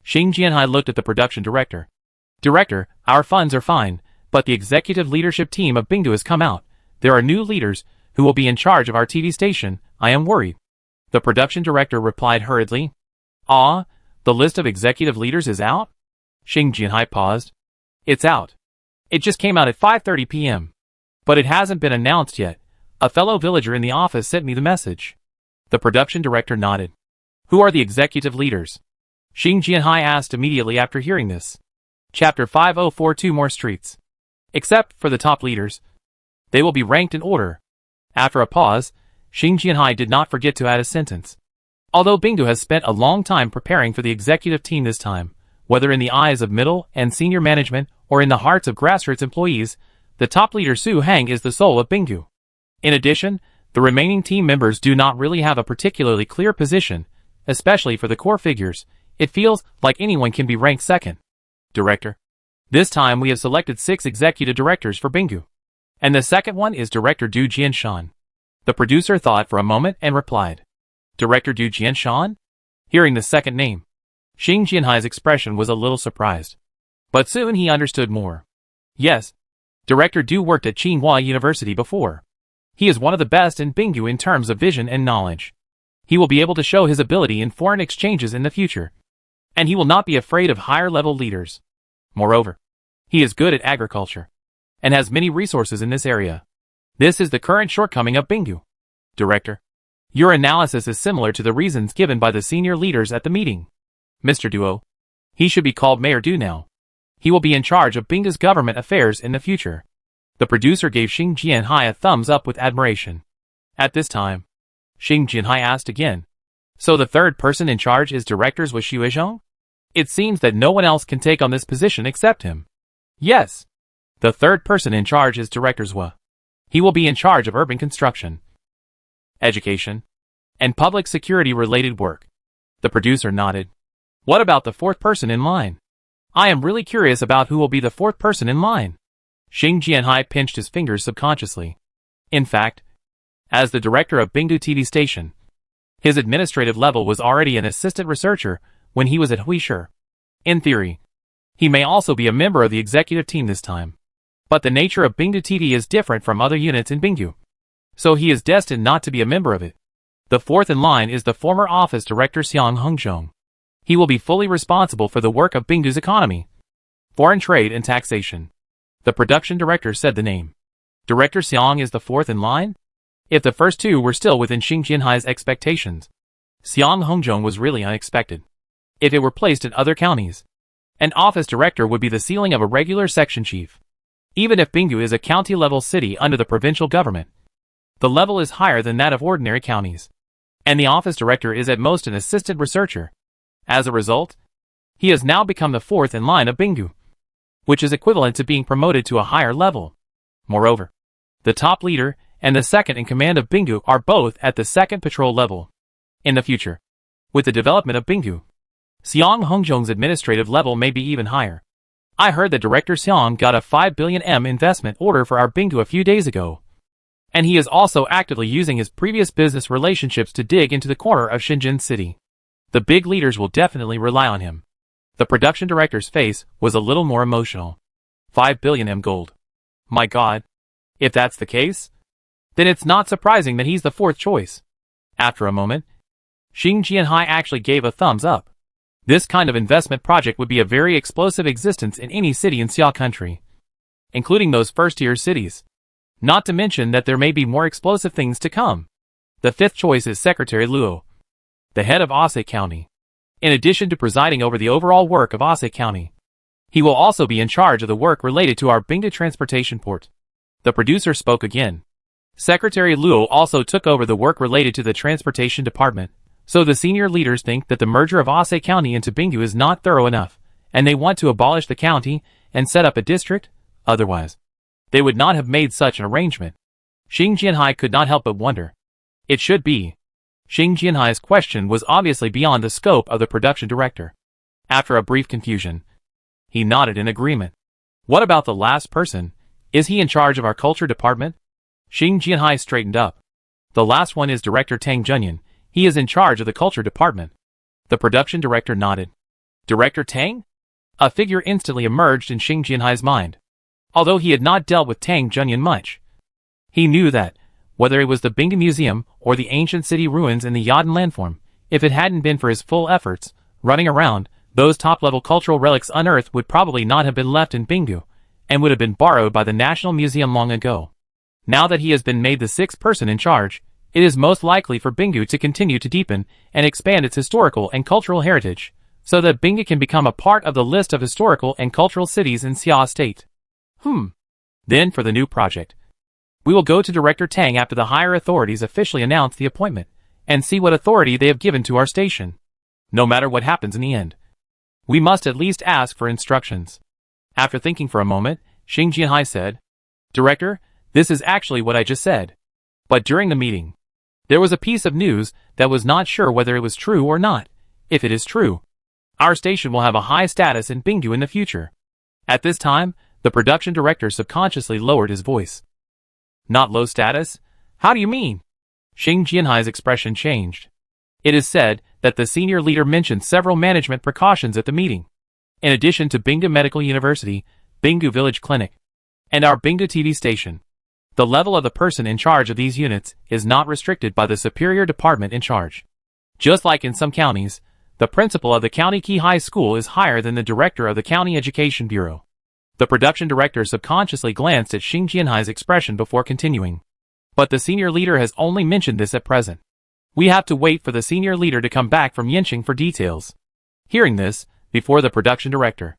Speaker 1: Xing Jianhai looked at the production director. Director, our funds are fine, but the executive leadership team of Bingdu has come out. There are new leaders who will be in charge of our TV station. I am worried. The production director replied hurriedly. Ah, the list of executive leaders is out? Xing Jianhai paused. It's out. It just came out at 5:30 p.m. But it hasn't been announced yet. A fellow villager in the office sent me the message. The production director nodded. Who are the executive leaders? Xing Jianhai asked immediately after hearing this. Chapter 5042 More Streets. Except for the top leaders. They will be ranked in order. After a pause, Xing Jianhai did not forget to add a sentence. Although Bingdu has spent a long time preparing for the executive team this time, whether in the eyes of middle and senior management or in the hearts of grassroots employees, the top leader Su Heng is the soul of Bingdu. In addition, the remaining team members do not really have a particularly clear position, especially for the core figures. It feels like anyone can be ranked second. Director. This time we have selected 6 executive directors for Bingdu. And the second one is Director Du Jianshan. The producer thought for a moment and replied. Director Du Jianshan? Hearing the second name, Xing Jianhai's expression was a little surprised. But soon he understood more. Yes. Director Du worked at Tsinghua University before. He is one of the best in Bingdu in terms of vision and knowledge. He will be able to show his ability in foreign exchanges in the future. And he will not be afraid of higher-level leaders. Moreover, he is good at agriculture and has many resources in this area. This is the current shortcoming of Bingdu. Director, your analysis is similar to the reasons given by the senior leaders at the meeting. Mr. Duo, he should be called Mayor Du now. He will be in charge of Bingdu's government affairs in the future. The producer gave Xing Jianhai a thumbs up with admiration. At this time, Xing Jianhai asked again. So the third person in charge is Director Zhou Xuezhong? It seems that no one else can take on this position except him. Yes. The third person in charge is Director Zhou. He will be in charge of urban construction, education, and public security related work. The producer nodded. What about the fourth person in line? I am really curious about who will be the fourth person in line. Xing Jianhai pinched his fingers subconsciously. In fact, as the director of Bingdu TV station, his administrative level was already an assistant researcher when he was at Huisher. In theory, he may also be a member of the executive team this time. But the nature of Bingdu TV is different from other units in Bingdu. So he is destined not to be a member of it. The fourth in line is the former office director Xiang Hengzhong. He will be fully responsible for the work of Bingdu's economy, foreign trade and taxation. The production director said the name. Director Xiang is the fourth in line? If the first two were still within Xing Jianhai's expectations, Xiang Hengzhong was really unexpected. If it were placed in other counties, an office director would be the ceiling of a regular section chief. Even if Bingdu is a county-level city under the provincial government, the level is higher than that of ordinary counties. And the office director is at most an assistant researcher. As a result, he has now become the fourth in line of Bingdu, which is equivalent to being promoted to a higher level. Moreover, the top leader and the second in command of Bingdu are both at the second patrol level. In the future, with the development of Bingdu, Xiang Hengzhong's administrative level may be even higher. I heard that Director Xiang got a 5 billion investment order for our Bingdu a few days ago. And he is also actively using his previous business relationships to dig into the corner of Shenzhen City. The big leaders will definitely rely on him. The production director's face was a little more emotional. 5 billion gold. My God. If that's the case, then it's not surprising that he's the fourth choice. After a moment, Xing Jianhai actually gave a thumbs up. This kind of investment project would be a very explosive existence in any city in Xia country, including those first-tier cities. Not to mention that there may be more explosive things to come. The fifth choice is Secretary Luo, the head of Ase County. In addition to presiding over the overall work of Ase County, he will also be in charge of the work related to our Bingdu transportation port. The producer spoke again. Secretary Luo also took over the work related to the transportation department. So the senior leaders think that the merger of Ase County into Bingdu is not thorough enough, and they want to abolish the county and set up a district. Otherwise, they would not have made such an arrangement. Xing Jianhai could not help but wonder. It should be. Xing Jianhai's question was obviously beyond the scope of the production director. After a brief confusion, he nodded in agreement. What about the last person? Is he in charge of our culture department? Xing Jianhai straightened up. The last one is Director Tang Junyan. He is in charge of the culture department. The production director nodded. Director Tang? A figure instantly emerged in Xing Jianhai's mind. Although he had not dealt with Tang Junyan much, he knew that, whether it was the Bingge Museum or the ancient city ruins in the Yaden landform, if it hadn't been for his full efforts, running around, those top-level cultural relics unearthed would probably not have been left in Bingge, and would have been borrowed by the National Museum long ago. Now that he has been made the sixth person in charge, it is most likely for Bingge to continue to deepen and expand its historical and cultural heritage, so that Bingge can become a part of the list of historical and cultural cities in Xia State. Then for the new project. We will go to Director Tang after the higher authorities officially announce the appointment, and see what authority they have given to our station. No matter what happens in the end, we must at least ask for instructions. After thinking for a moment, Xing Jianhai said, Director, this is actually what I just said. But during the meeting, there was a piece of news that was not sure whether it was true or not. If it is true, our station will have a high status in Bingge in the future. At this time, the production director subconsciously lowered his voice. Not low status? How do you mean? Xing Jianhai's expression changed. It is said that the senior leader mentioned several management precautions at the meeting. In addition to Bingge Medical University, Bingge Village Clinic, and our Bingge TV station, the level of the person in charge of these units is not restricted by the superior department in charge. Just like in some counties, the principal of the county key high school is higher than the director of the county education bureau. The production director subconsciously glanced at Xing Jianhai's expression before continuing. But the senior leader has only mentioned this at present. We have to wait for the senior leader to come back from Yanqing for details. Hearing this, before the production director,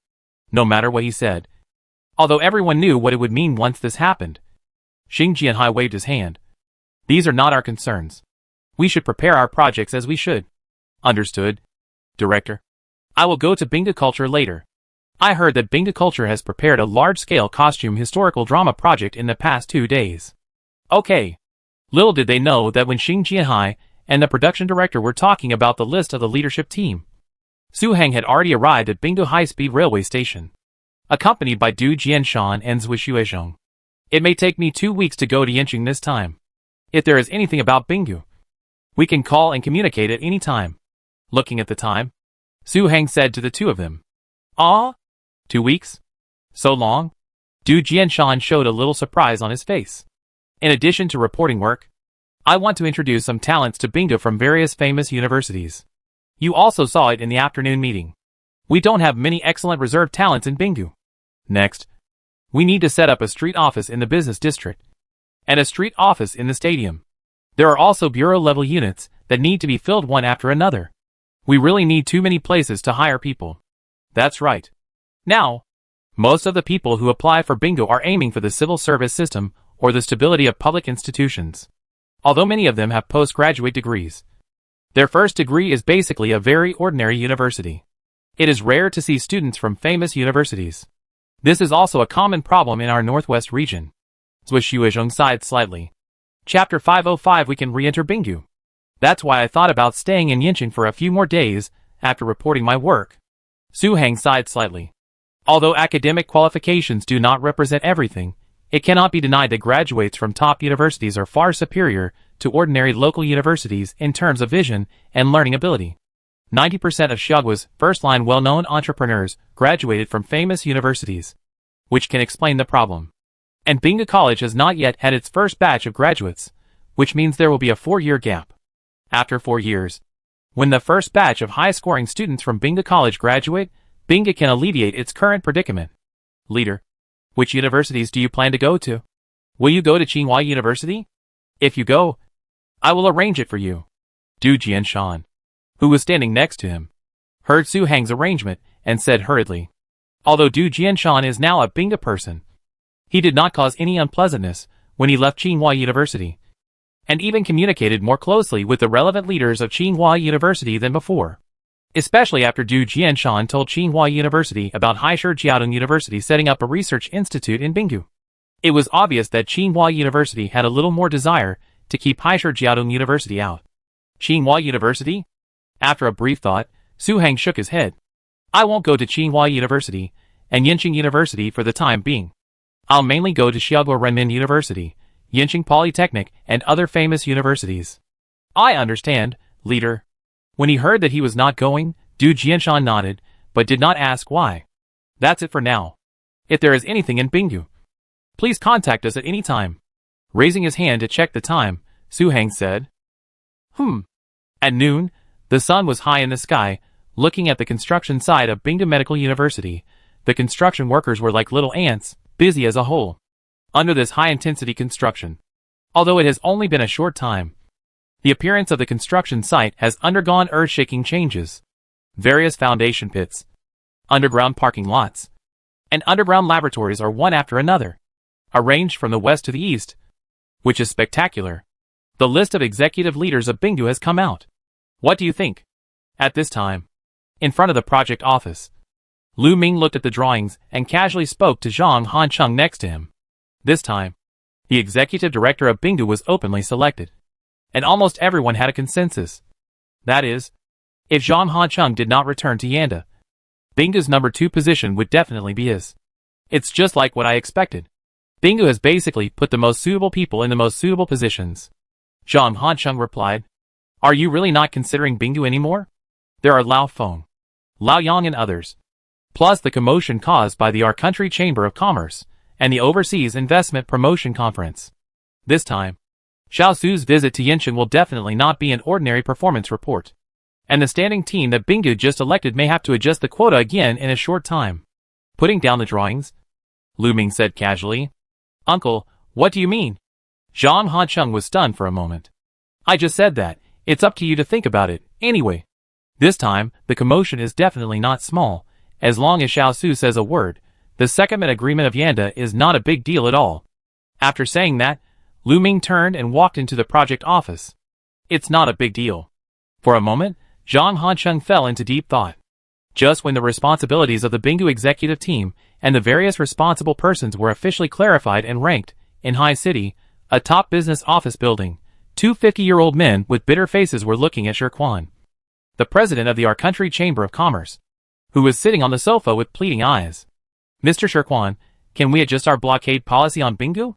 Speaker 1: no matter what he said, although everyone knew what it would mean once this happened, Xing Jianhai waved his hand. These are not our concerns. We should prepare our projects as we should. Understood, Director. I will go to Bingge Culture later. I heard that Bingge Culture has prepared a large-scale costume historical drama project in the past 2 days. Okay. Little did they know that when Xing Jianhai and the production director were talking about the list of the leadership team, Su Heng had already arrived at Bingge High-Speed Railway Station, accompanied by Du Jianshan and Zhui Xuezhong. It may take me 2 weeks to go to Yanqing this time. If there is anything about Bingge, we can call and communicate at any time. Looking at the time, Su Heng said to the two of them, Ah? 2 weeks? So long? Du Jianshan showed a little surprise on his face. In addition to reporting work, I want to introduce some talents to Bingge from various famous universities. You also saw it in the afternoon meeting. We don't have many excellent reserve talents in Bingge. Next, we need to set up a street office in the business district, and a street office in the stadium. There are also bureau-level units that need to be filled one after another. We really need too many places to hire people. That's right. Now, most of the people who apply for Bingge are aiming for the civil service system or the stability of public institutions. Although many of them have postgraduate degrees, their first degree is basically a very ordinary university. It is rare to see students from famous universities. This is also a common problem in our northwest region. Zhui Xuezhong sighed slightly. Chapter 505. We can re-enter Bingge. That's why I thought about staying in Yanqing for a few more days after reporting my work. Su Heng sighed slightly. Although academic qualifications do not represent everything, it cannot be denied that graduates from top universities are far superior to ordinary local universities in terms of vision and learning ability. 90% of Xiaogua's first-line well-known entrepreneurs graduated from famous universities, which can explain the problem. And Bingge College has not yet had its first batch of graduates, which means there will be a 4-year gap. After 4 years, when the first batch of high-scoring students from Bingge College graduate, Bingge can alleviate its current predicament. Leader, which universities do you plan to go to? Will you go to Tsinghua University? If you go, I will arrange it for you. Du Jianshan, who was standing next to him, heard Su Heng's arrangement and said hurriedly. Although Du Jianshan is now a Bingge person, he did not cause any unpleasantness when he left Tsinghua University, and even communicated more closely with the relevant leaders of Tsinghua University than before. Especially after Du Jianshan told Tsinghua University about Haisher Jiaodong University setting up a research institute in Bingge. It was obvious that Tsinghua University had a little more desire to keep Haisher Jiaodong University out. Tsinghua University? After a brief thought, Su Heng shook his head. I won't go to Tsinghua University and Yanqing University for the time being. I'll mainly go to Xiaogua Renmin University, Yanqing Polytechnic, and other famous universities. I understand, Leader. When he heard that he was not going, Du Jianshan nodded, but did not ask why. That's it for now. If there is anything in Bingdu, please contact us at any time. Raising his hand to check the time, Su Hang said. At noon, the sun was high in the sky. Looking at the construction site of Bingdu Medical University, the construction workers were like little ants, busy as a whole. Under this high-intensity construction, although it has only been a short time, the appearance of the construction site has undergone earth-shaking changes. Various foundation pits, underground parking lots, and underground laboratories are one after another, arranged from the west to the east, which is spectacular. The list of executive leaders of Bingdu has come out. What do you think? At this time, in front of the project office, Lu Ming looked at the drawings and casually spoke to Zhang Hancheng next to him. This time, the executive director of Bingdu was openly selected, and almost everyone had a consensus. That is, if Zhang Hancheng did not return to Yanda, Bingdu's number 2 position would definitely be his. It's just like what I expected. Bingdu has basically put the most suitable people in the most suitable positions. Zhang Hancheng replied. Are you really not considering Bingdu anymore? There are Lao Feng, Lao Yang and others, plus the commotion caused by our country Chamber of Commerce and the Overseas Investment Promotion Conference. This time, Xiao Su's visit to Yinshan will definitely not be an ordinary performance report, and the standing team that Bingdu just elected may have to adjust the quota again in a short time. Putting down the drawings, Lu Ming said casually. Uncle, what do you mean? Zhang Hancheng was stunned for a moment. I just said that. It's up to you to think about it, anyway. This time, the commotion is definitely not small. As long as Xiao Su says a word, the secondment agreement of Yanda is not a big deal at all. After saying that, Lu Ming turned and walked into the project office. It's not a big deal. For a moment, Zhang Hancheng fell into deep thought. Just when the responsibilities of the Bingdu executive team and the various responsible persons were officially clarified and ranked, in High City, a top business office building, 2 50-year-old men with bitter faces were looking at Shirquan, the president of our country Chamber of Commerce, who was sitting on the sofa with pleading eyes. Mr. Shirquan, can we adjust our blockade policy on Bingdu?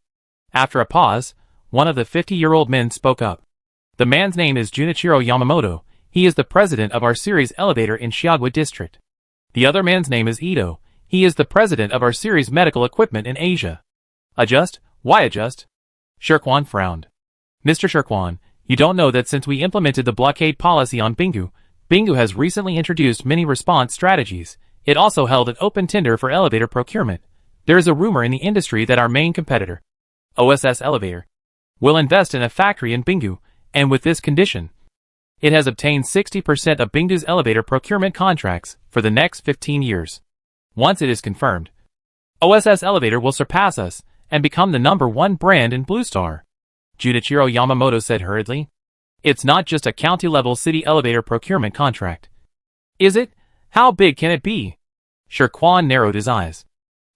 Speaker 1: After a pause, one of the 50-year-old men spoke up. The man's name is Junichiro Yamamoto. He is the president of our series elevator in Shiagua district. The other man's name is Ito. He is the president of our series medical equipment in Asia. Adjust? Why adjust? Shirquan frowned. Mr. Shirquan, you don't know that since we implemented the blockade policy on Bingdu, Bingdu has recently introduced many response strategies. It also held an open tender for elevator procurement. There is a rumor in the industry that our main competitor, OSS Elevator, will invest in a factory in Bingdu, and with this condition, it has obtained 60% of Bingdu's elevator procurement contracts for the next 15 years. Once it is confirmed, OSS Elevator will surpass us and become the #1 brand in Blue Star. Junichiro Yamamoto said hurriedly. It's not just a county-level city elevator procurement contract. Is it? How big can it be? Shirquan narrowed his eyes.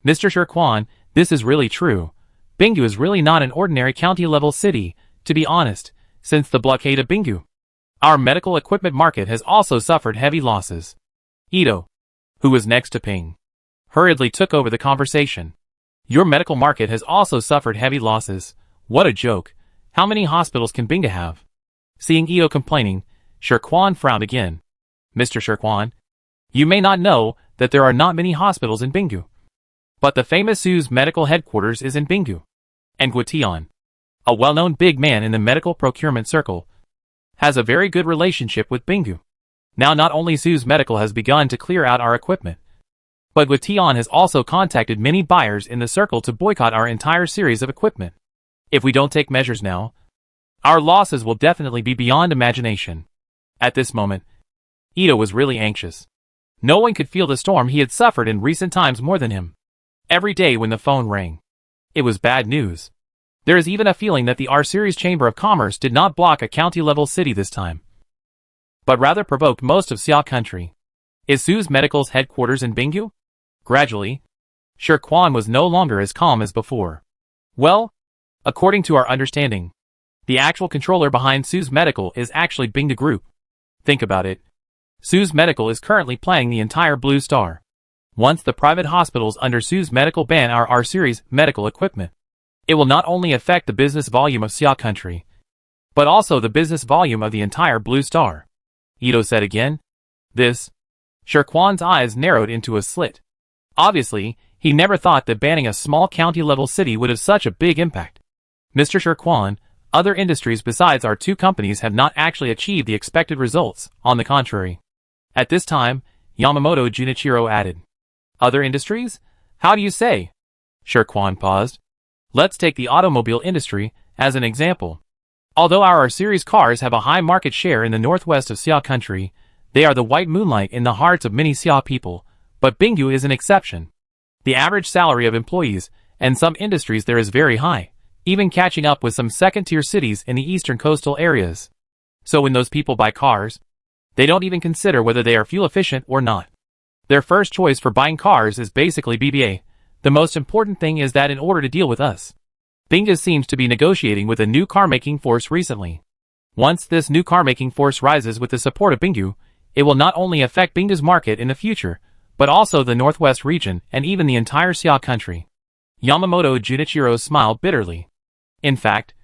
Speaker 1: Mr. Shirquan, this is really true. Bingdu is really not an ordinary county-level city, to be honest, since the blockade of Bingdu. Our medical equipment market has also suffered heavy losses. Ito, who was next to Ping, hurriedly took over the conversation. Your medical market has also suffered heavy losses. What a joke. How many hospitals can Bingdu have? Seeing Ito complaining, Shirquan frowned again. Mr. Shirquan, you may not know that there are not many hospitals in Bingdu. But the famous Su's medical headquarters is in Bingdu. And Guitian, a well-known big man in the medical procurement circle, has a very good relationship with Bingdu. Now not only Su's Medical has begun to clear out our equipment, but Guitian has also contacted many buyers in the circle to boycott our entire series of equipment. If we don't take measures now, our losses will definitely be beyond imagination. At this moment, Ito was really anxious. No one could feel the storm he had suffered in recent times more than him. Every day when the phone rang, it was bad news. There is even a feeling that the R-Series Chamber of Commerce did not block a county-level city this time, but rather provoked most of Xia country. Is Su's Medical's headquarters in Bingdu? Gradually, Shirquan was no longer as calm as before. Well, according to our understanding, the actual controller behind Su's Medical is actually Bingdu Group. Think about it. Su's Medical is currently playing the entire Blue Star. Once the private hospitals under Su's Medical ban our R-Series medical equipment, it will not only affect the business volume of Xia country, but also the business volume of the entire Blue Star. Ito said again. This. Shirkwan's eyes narrowed into a slit. Obviously, he never thought that banning a small county-level city would have such a big impact. Mr. Shirkwan, other industries besides our two companies have not actually achieved the expected results, on the contrary. At this time, Yamamoto Junichiro added. Other industries? How do you say? Shirkwan paused. Let's take the automobile industry as an example. Although our series cars have a high market share in the northwest of Xia country, they are the white moonlight in the hearts of many Xia people, but Bingyu is an exception. The average salary of employees, and some industries there is very high, even catching up with some second-tier cities in the eastern coastal areas. So when those people buy cars, they don't even consider whether they are fuel efficient or not. Their first choice for buying cars is basically BBA. The most important thing is that in order to deal with us, Bingyu seems to be negotiating with a new car-making force recently. Once this new car-making force rises with the support of Bingyu, it will not only affect Bingyu's market in the future, but also the northwest region and even the entire Xia country. Yamamoto Junichiro smiled bitterly. In fact,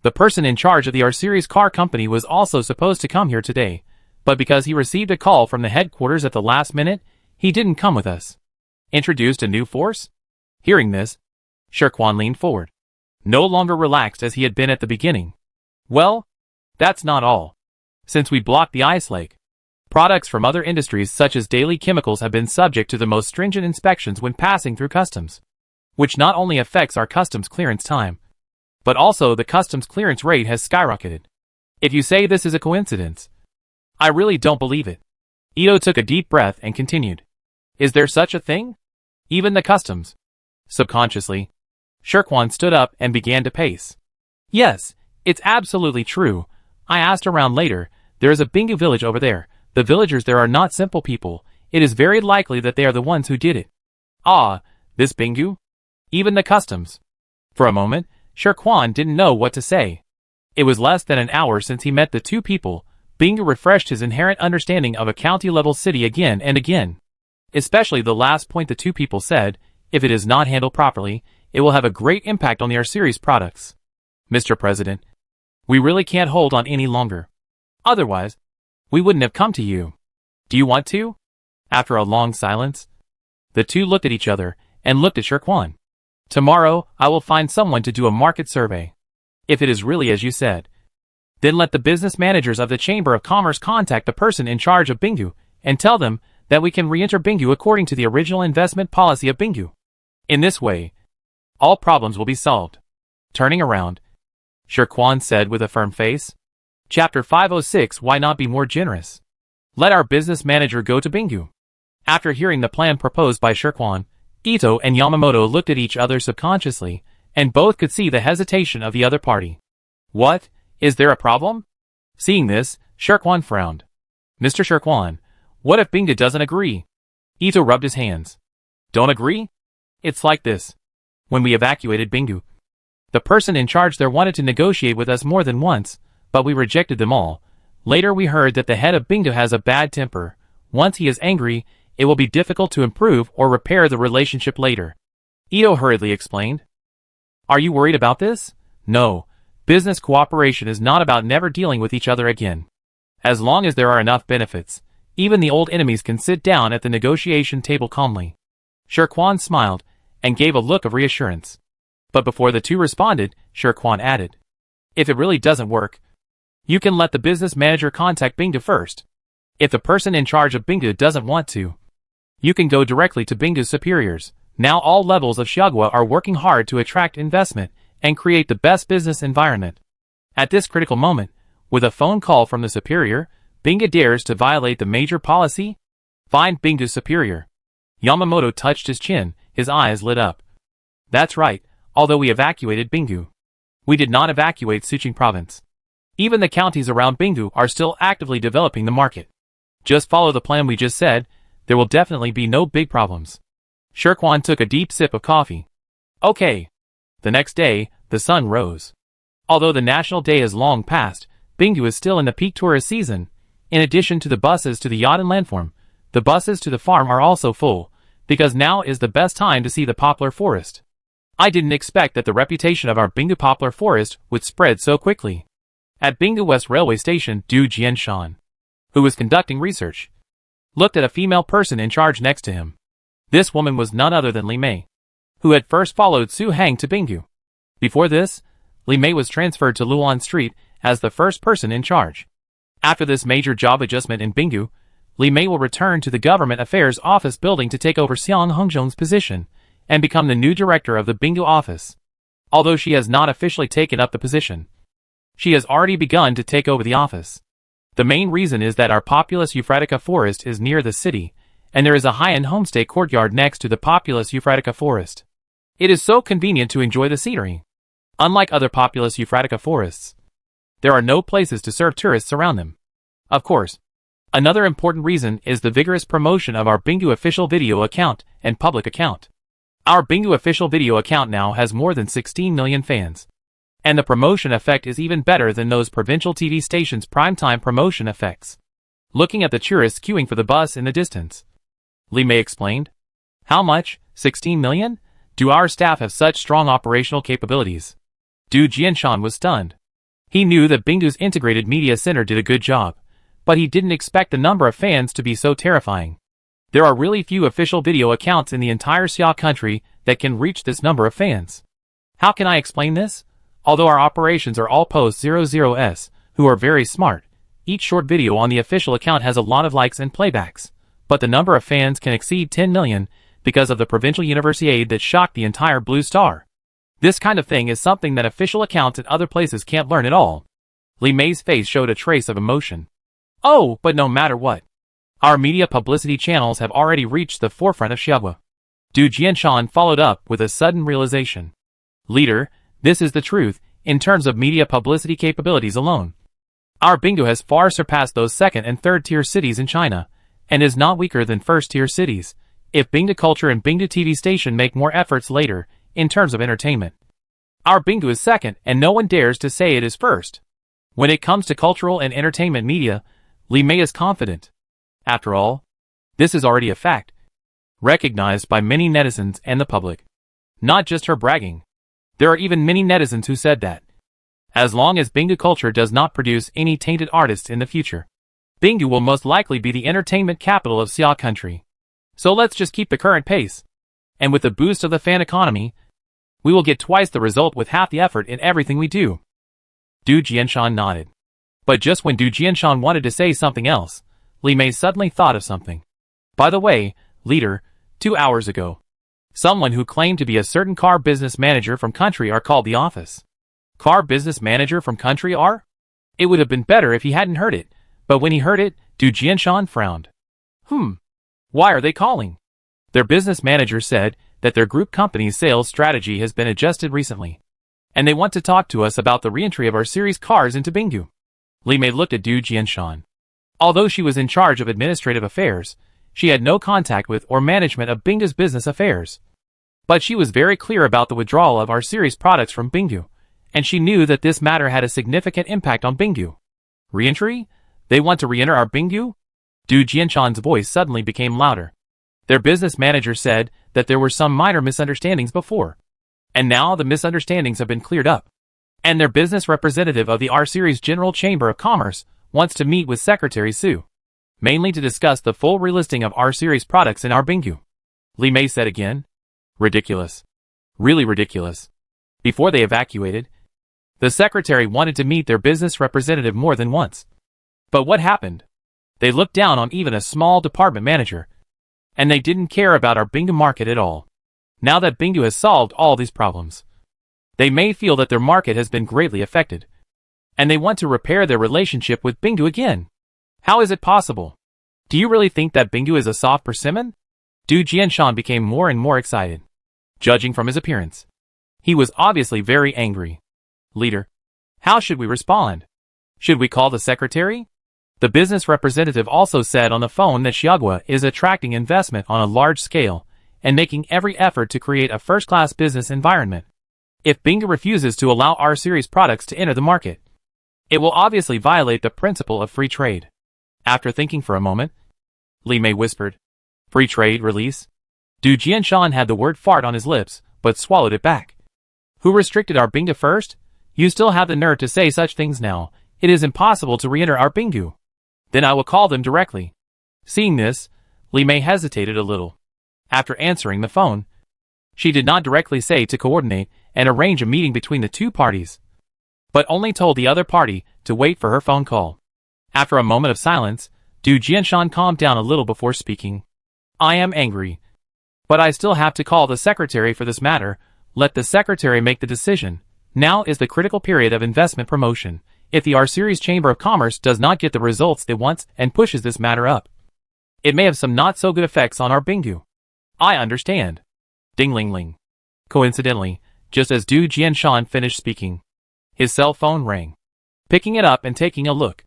Speaker 1: the person in charge of the R-Series car company was also supposed to come here today, but because he received a call from the headquarters at the last minute, he didn't come with us. Introduced a new force? Hearing this, Shirkwan leaned forward, no longer relaxed as he had been at the beginning. Well, that's not all. Since we blocked the ice lake, products from other industries such as daily chemicals have been subject to the most stringent inspections when passing through customs, which not only affects our customs clearance time, but also the customs clearance rate has skyrocketed. If you say this is a coincidence, I really don't believe it. Ito took a deep breath and continued. Is there such a thing? Even the customs. Subconsciously, Shirkwan stood up and began to pace. Yes, it's absolutely true. I asked around later. There is a Bingyu village over there. The villagers there are not simple people. It is very likely that they are the ones who did it. Ah, this Bingyu? Even the customs. For a moment, Shirkwan didn't know what to say. It was less than an hour since he met the two people. Bingyu refreshed his inherent understanding of a county-level city again and again. Especially the last point the two people said, if it is not handled properly, it will have a great impact on the R-Series products. Mr. President, we really can't hold on any longer. Otherwise, we wouldn't have come to you. Do you want to? After a long silence, the two looked at each other and looked at Shirkwan. Tomorrow, I will find someone to do a market survey. If it is really as you said, then let the business managers of the Chamber of Commerce contact the person in charge of Bingyu and tell them that we can re-enter Bingyu according to the original investment policy of Bingyu. In this way, all problems will be solved. Turning around, Shirkwan said with a firm face. Chapter 506. Why not be more generous? Let our business manager go to Bingyu. After hearing the plan proposed by Shirkwan, Ito and Yamamoto looked at each other subconsciously, and both could see the hesitation of the other party. What? Is there a problem? Seeing this, Shirkwan frowned. Mr. Shirkwan, what if Bingyu doesn't agree? Ito rubbed his hands. Don't agree? It's like this. When we evacuated Bingyu, the person in charge there wanted to negotiate with us more than once, but we rejected them all. Later we heard that the head of Bingyu has a bad temper. Once he is angry, it will be difficult to improve or repair the relationship later. Ito hurriedly explained. Are you worried about this? No. Business cooperation is not about never dealing with each other again. As long as there are enough benefits, even the old enemies can sit down at the negotiation table calmly. Shirkwan smiled and gave a look of reassurance. But before the two responded, Shirkwan added, if it really doesn't work, you can let the business manager contact Bingyu first. If the person in charge of Bingyu doesn't want to, you can go directly to Bingyu's superiors. Now all levels of Xiagua are working hard to attract investment and create the best business environment. At this critical moment, with a phone call from the superior, Bingyu dares to violate the major policy? Find Bingyu's superior. Yamamoto touched his chin, his eyes lit up. That's right, although we evacuated Bingyu, we did not evacuate Suqing province. Even the counties around Bingyu are still actively developing the market. Just follow the plan we just said, there will definitely be no big problems. Shirkwan took a deep sip of coffee. Okay. The next day, the sun rose. Although the national day is long past, Bingyu is still in the peak tourist season. In addition to the buses to the yacht and landform, the buses to the farm are also full, because now is the best time to see the poplar forest. I didn't expect that the reputation of our Bingyu poplar forest would spread so quickly. At Binggu West Railway Station, Du Jianshan, who was conducting research, looked at a female person in charge next to him. This woman was none other than Li Mei, who had first followed Su Hang to Binggu. Before this, Li Mei was transferred to Luan Street as the first person in charge. After this major job adjustment in Binggu, Li Mei will return to the Government Affairs Office building to take over Xiang Hongzhong's position and become the new director of the Binggu office. Although she has not officially taken up the position, she has already begun to take over the office. The main reason is that our populous Euphratica forest is near the city, and there is a high-end homestay courtyard next to the populous Euphratica forest. It is so convenient to enjoy the scenery. Unlike other populous Euphratica forests, there are no places to serve tourists around them. Of course, another important reason is the vigorous promotion of our Binggu official video account and public account. Our Binggu official video account now has more than 16 million fans. And the promotion effect is even better than those provincial TV stations' primetime promotion effects. Looking at the tourists queuing for the bus in the distance, Li Mei explained, "How much? 16 million? Do our staff have such strong operational capabilities?" Du Jianshan was stunned. He knew that Binggu's integrated media center did a good job, but he didn't expect the number of fans to be so terrifying. There are really few official video accounts in the entire Xia country that can reach this number of fans. How can I explain this? Although our operations are all post-00s, who are very smart, each short video on the official account has a lot of likes and playbacks, but the number of fans can exceed 10 million because of the provincial universiade that shocked the entire Blue Star. This kind of thing is something that official accounts at other places can't learn at all. Li Mei's face showed a trace of emotion. Oh, but no matter what, our media publicity channels have already reached the forefront of Xiagua. Du Jianshan followed up with a sudden realization. Leader, this is the truth, in terms of media publicity capabilities alone. Our Binggu has far surpassed those second and third tier cities in China, and is not weaker than first tier cities, if Bingdu Culture and Bingdu TV Station make more efforts later, in terms of entertainment. Our Binggu is second, and no one dares to say it is first. When it comes to cultural and entertainment media, Li Mei is confident. After all, this is already a fact, recognized by many netizens and the public. Not just her bragging. There are even many netizens who said that, as long as Bingdu Culture does not produce any tainted artists in the future, Bingdu will most likely be the entertainment capital of Xia country. So let's just keep the current pace. And with the boost of the fan economy, we will get twice the result with half the effort in everything we do. Du Jianshan nodded. But just when Du Jianshan wanted to say something else, Li Mei suddenly thought of something. By the way, leader, 2 hours ago, someone who claimed to be a certain car business manager from country R called the office. Car business manager from country R? It would have been better if he hadn't heard it, but when he heard it, Du Jianshan frowned. Why are they calling? Their business manager said that their group company's sales strategy has been adjusted recently, and they want to talk to us about the re-entry of our series cars into Bingdu. Li Mei looked at Du Jianshan. Although she was in charge of administrative affairs, she had no contact with or management of Bingdu's business affairs. But she was very clear about the withdrawal of our series products from Bingdu, and she knew that this matter had a significant impact on Bingdu. Re-entry? They want to re-enter our Bingdu? Du Jianshan's voice suddenly became louder. Their business manager said that there were some minor misunderstandings before, and now the misunderstandings have been cleared up. And their business representative of the R-Series General Chamber of Commerce wants to meet with Secretary Su, mainly to discuss the full relisting of R-Series products in our Bingdu. Li Mei said again. Ridiculous. Really ridiculous. Before they evacuated, the secretary wanted to meet their business representative more than once. But what happened? They looked down on even a small department manager, and they didn't care about our Bingdu market at all. Now that Bingdu has solved all these problems, they may feel that their market has been greatly affected, and they want to repair their relationship with Bingdu again. How is it possible? Do you really think that Bingdu is a soft persimmon? Du Jianshan became more and more excited. Judging from his appearance, he was obviously very angry. Leader, how should we respond? Should we call the secretary? The business representative also said on the phone that Xiagua is attracting investment on a large scale and making every effort to create a first-class business environment. If Bingdu refuses to allow R-Series products to enter the market, it will obviously violate the principle of free trade. After thinking for a moment, Li Mei whispered, "Free trade release?" Du Jianshan had the word fart on his lips, but swallowed it back. Who restricted our Bingdu first? You still have the nerve to say such things now, it is impossible to re-enter our Bingu. Then I will call them directly. Seeing this, Li Mei hesitated a little. After answering the phone, she did not directly say to coordinate and arrange a meeting between the two parties, but only told the other party to wait for her phone call. After a moment of silence, Du Jianshan calmed down a little before speaking. I am angry, but I still have to call the secretary for this matter. Let the secretary make the decision. Now is the critical period of investment promotion. If the R-Series Chamber of Commerce does not get the results it wants and pushes this matter up, it may have some not-so-good effects on our Bingu. I understand. Ding-ling-ling. Coincidentally, just as Du Jianshan finished speaking, his cell phone rang. Picking it up and taking a look,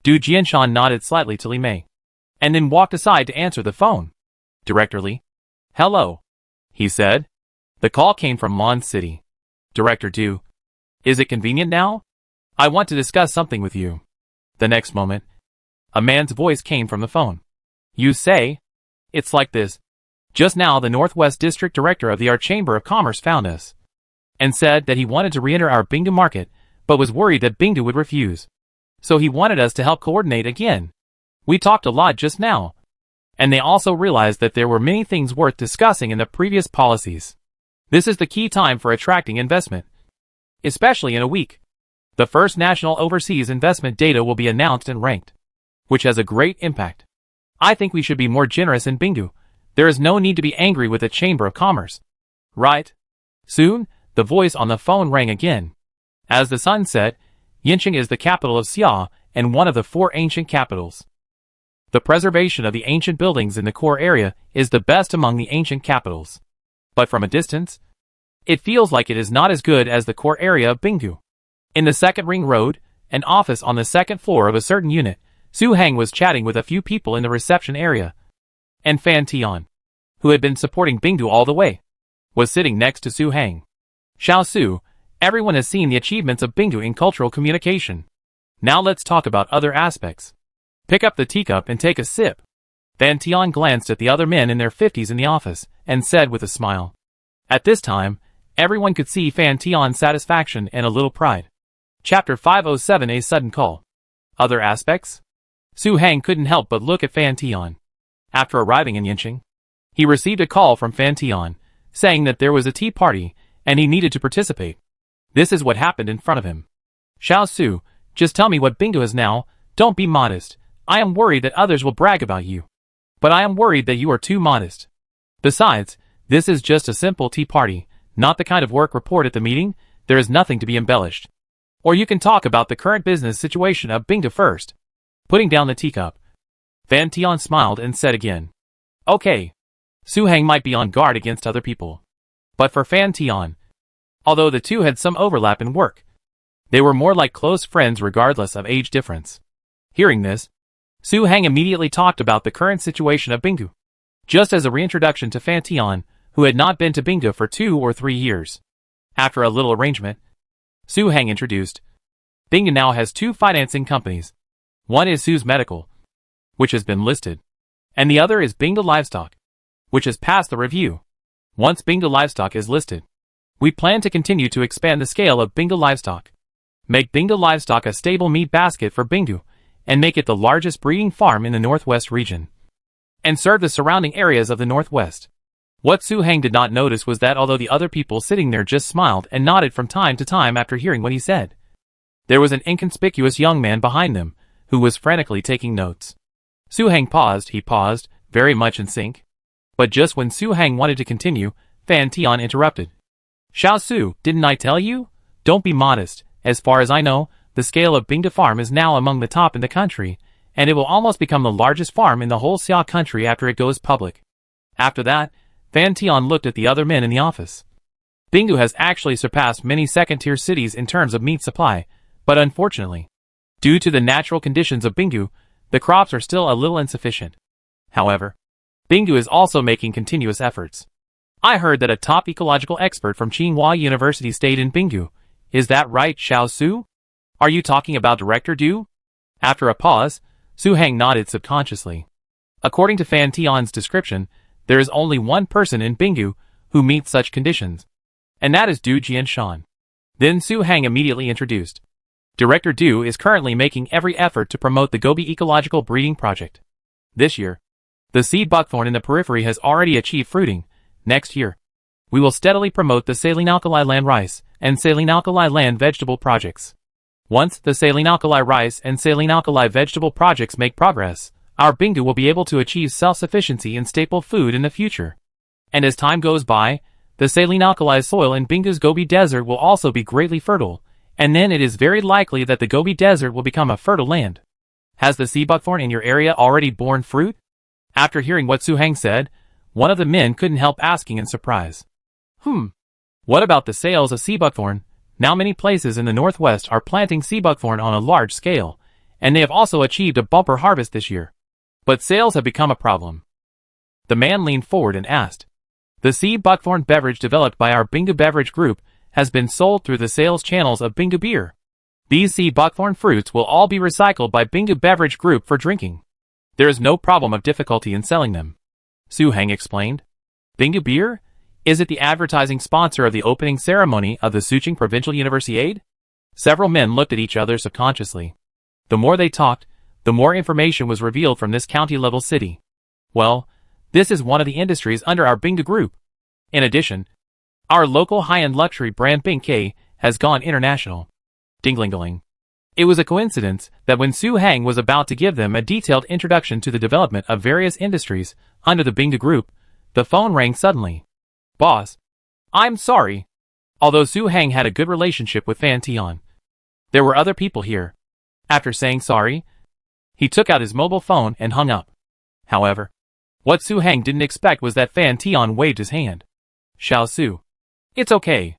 Speaker 1: Du Jianshan nodded slightly to Li Mei, and then walked aside to answer the phone. Director Li? Hello, he said. The call came from Mon City. Director Du. Is it convenient now? I want to discuss something with you. The next moment, a man's voice came from the phone. You say? It's like this. Just now the Northwest District Director of the Art Chamber of Commerce found us and said that he wanted to re-enter our Bingu market, but was worried that Bingu would refuse. So he wanted us to help coordinate again. We talked a lot just now, and they also realized that there were many things worth discussing in the previous policies. This is the key time for attracting investment, especially in a week. The first national overseas investment data will be announced and ranked, which has a great impact. I think we should be more generous in Bingu. There is no need to be angry with the Chamber of Commerce. Right? Soon, the voice on the phone rang again. As the sun set, Yincheng is the capital of Xia and one of the 4 ancient capitals. The preservation of the ancient buildings in the core area is the best among the ancient capitals. But from a distance, it feels like it is not as good as the core area of Bingu. In the second ring road, an office on the second floor of a certain unit, Su Hang was chatting with a few people in the reception area. And Fan Tian, who had been supporting Bingu all the way, was sitting next to Su Hang. Xiao Su, everyone has seen the achievements of Bingu in cultural communication. Now let's talk about other aspects. Pick up the teacup and take a sip. Fan Tian glanced at the other men in their 50s in the office, and said with a smile. At this time, everyone could see Fan Tian's satisfaction and a little pride. Chapter 507: A Sudden Call. Other aspects? Su Hang couldn't help but look at Fan Tian. After arriving in Yincheng, he received a call from Fan Tian, saying that there was a tea party, and he needed to participate. This is what happened in front of him. Xiao Su, just tell me what Bingu is now. Don't be modest. I am worried that others will brag about you. But I am worried that you are too modest. Besides, this is just a simple tea party, not the kind of work report at the meeting. There is nothing to be embellished. Or you can talk about the current business situation of Bingu first. Putting down the teacup, Fan Tian smiled and said again. Okay. Su Hang might be on guard against other people. But for Fan Tian, although the two had some overlap in work, they were more like close friends regardless of age difference. Hearing this, Su Hang immediately talked about the current situation of Bingu, just as a reintroduction to Fan Tian, who had not been to Bingu for 2 or 3 years. After a little arrangement, Su Hang introduced. Bingu now has 2 financing companies. One is Su's Medical, which has been listed, and the other is Bingu Livestock, which has passed the review. Once Bingu Livestock is listed, we plan to continue to expand the scale of Bingu Livestock, make Bingu Livestock a stable meat basket for Bingu, and make it the largest breeding farm in the Northwest region, and serve the surrounding areas of the Northwest. What Su Hang did not notice was that although the other people sitting there just smiled and nodded from time to time after hearing what he said, there was an inconspicuous young man behind them, who was frantically taking notes. Su Hang paused, very much in sync. But just when Su Hang wanted to continue, Fan Tian interrupted. Xiao Su, didn't I tell you? Don't be modest. As far as I know, the scale of Bingu Farm is now among the top in the country, and it will almost become the largest farm in the whole Xia country after it goes public. After that, Fan Tian looked at the other men in the office. Bingu has actually surpassed many second-tier cities in terms of meat supply, but unfortunately, due to the natural conditions of Bingu, the crops are still a little insufficient. However, Bingu is also making continuous efforts. I heard that a top ecological expert from Tsinghua University stayed in Bingu. Is that right, Xiao Su? Are you talking about Director Du? After a pause, Su Hang nodded subconsciously. According to Fan Tian's description, there is only one person in Bingu who meets such conditions, and that is Du Jianshan. Then Su Hang immediately introduced. Director Du is currently making every effort to promote the Gobi ecological breeding project. This year, the seed buckthorn in the periphery has already achieved fruiting. Next year, we will steadily promote the saline alkali land rice and saline alkali land vegetable projects. Once the saline alkali rice and saline alkali vegetable projects make progress, our Bingu will be able to achieve self-sufficiency in staple food in the future. And as time goes by, the saline alkali soil in Bingu's Gobi Desert will also be greatly fertile, and then it is very likely that the Gobi Desert will become a fertile land. Has the sea buckthorn in your area already borne fruit? After hearing what Su Hang said, one of the men couldn't help asking in surprise. What about the sales of sea buckthorn? Now many places in the northwest are planting sea buckthorn on a large scale, and they have also achieved a bumper harvest this year. But sales have become a problem. The man leaned forward and asked. The sea buckthorn beverage developed by our Bingu Beverage Group has been sold through the sales channels of Bingu Beer. These sea buckthorn fruits will all be recycled by Bingu Beverage Group for drinking. There is no problem of difficulty in selling them. Su Hang explained. Bingu Beer? Is it the advertising sponsor of the opening ceremony of the Suqing Provincial Universiade? Several men looked at each other subconsciously. The more they talked, the more information was revealed from this county-level city. Well, this is one of the industries under our Bingu Group. In addition, our local high-end luxury brand Bing has gone international. Ding-ling-ling. It was a coincidence that when Su Hang was about to give them a detailed introduction to the development of various industries under the Bingu Group, the phone rang suddenly. Boss. I'm sorry. Although Su Hang had a good relationship with Fan Tian, there were other people here. After saying sorry, he took out his mobile phone and hung up. However, what Su Hang didn't expect was that Fan Tian waved his hand. Xiao Su. It's okay.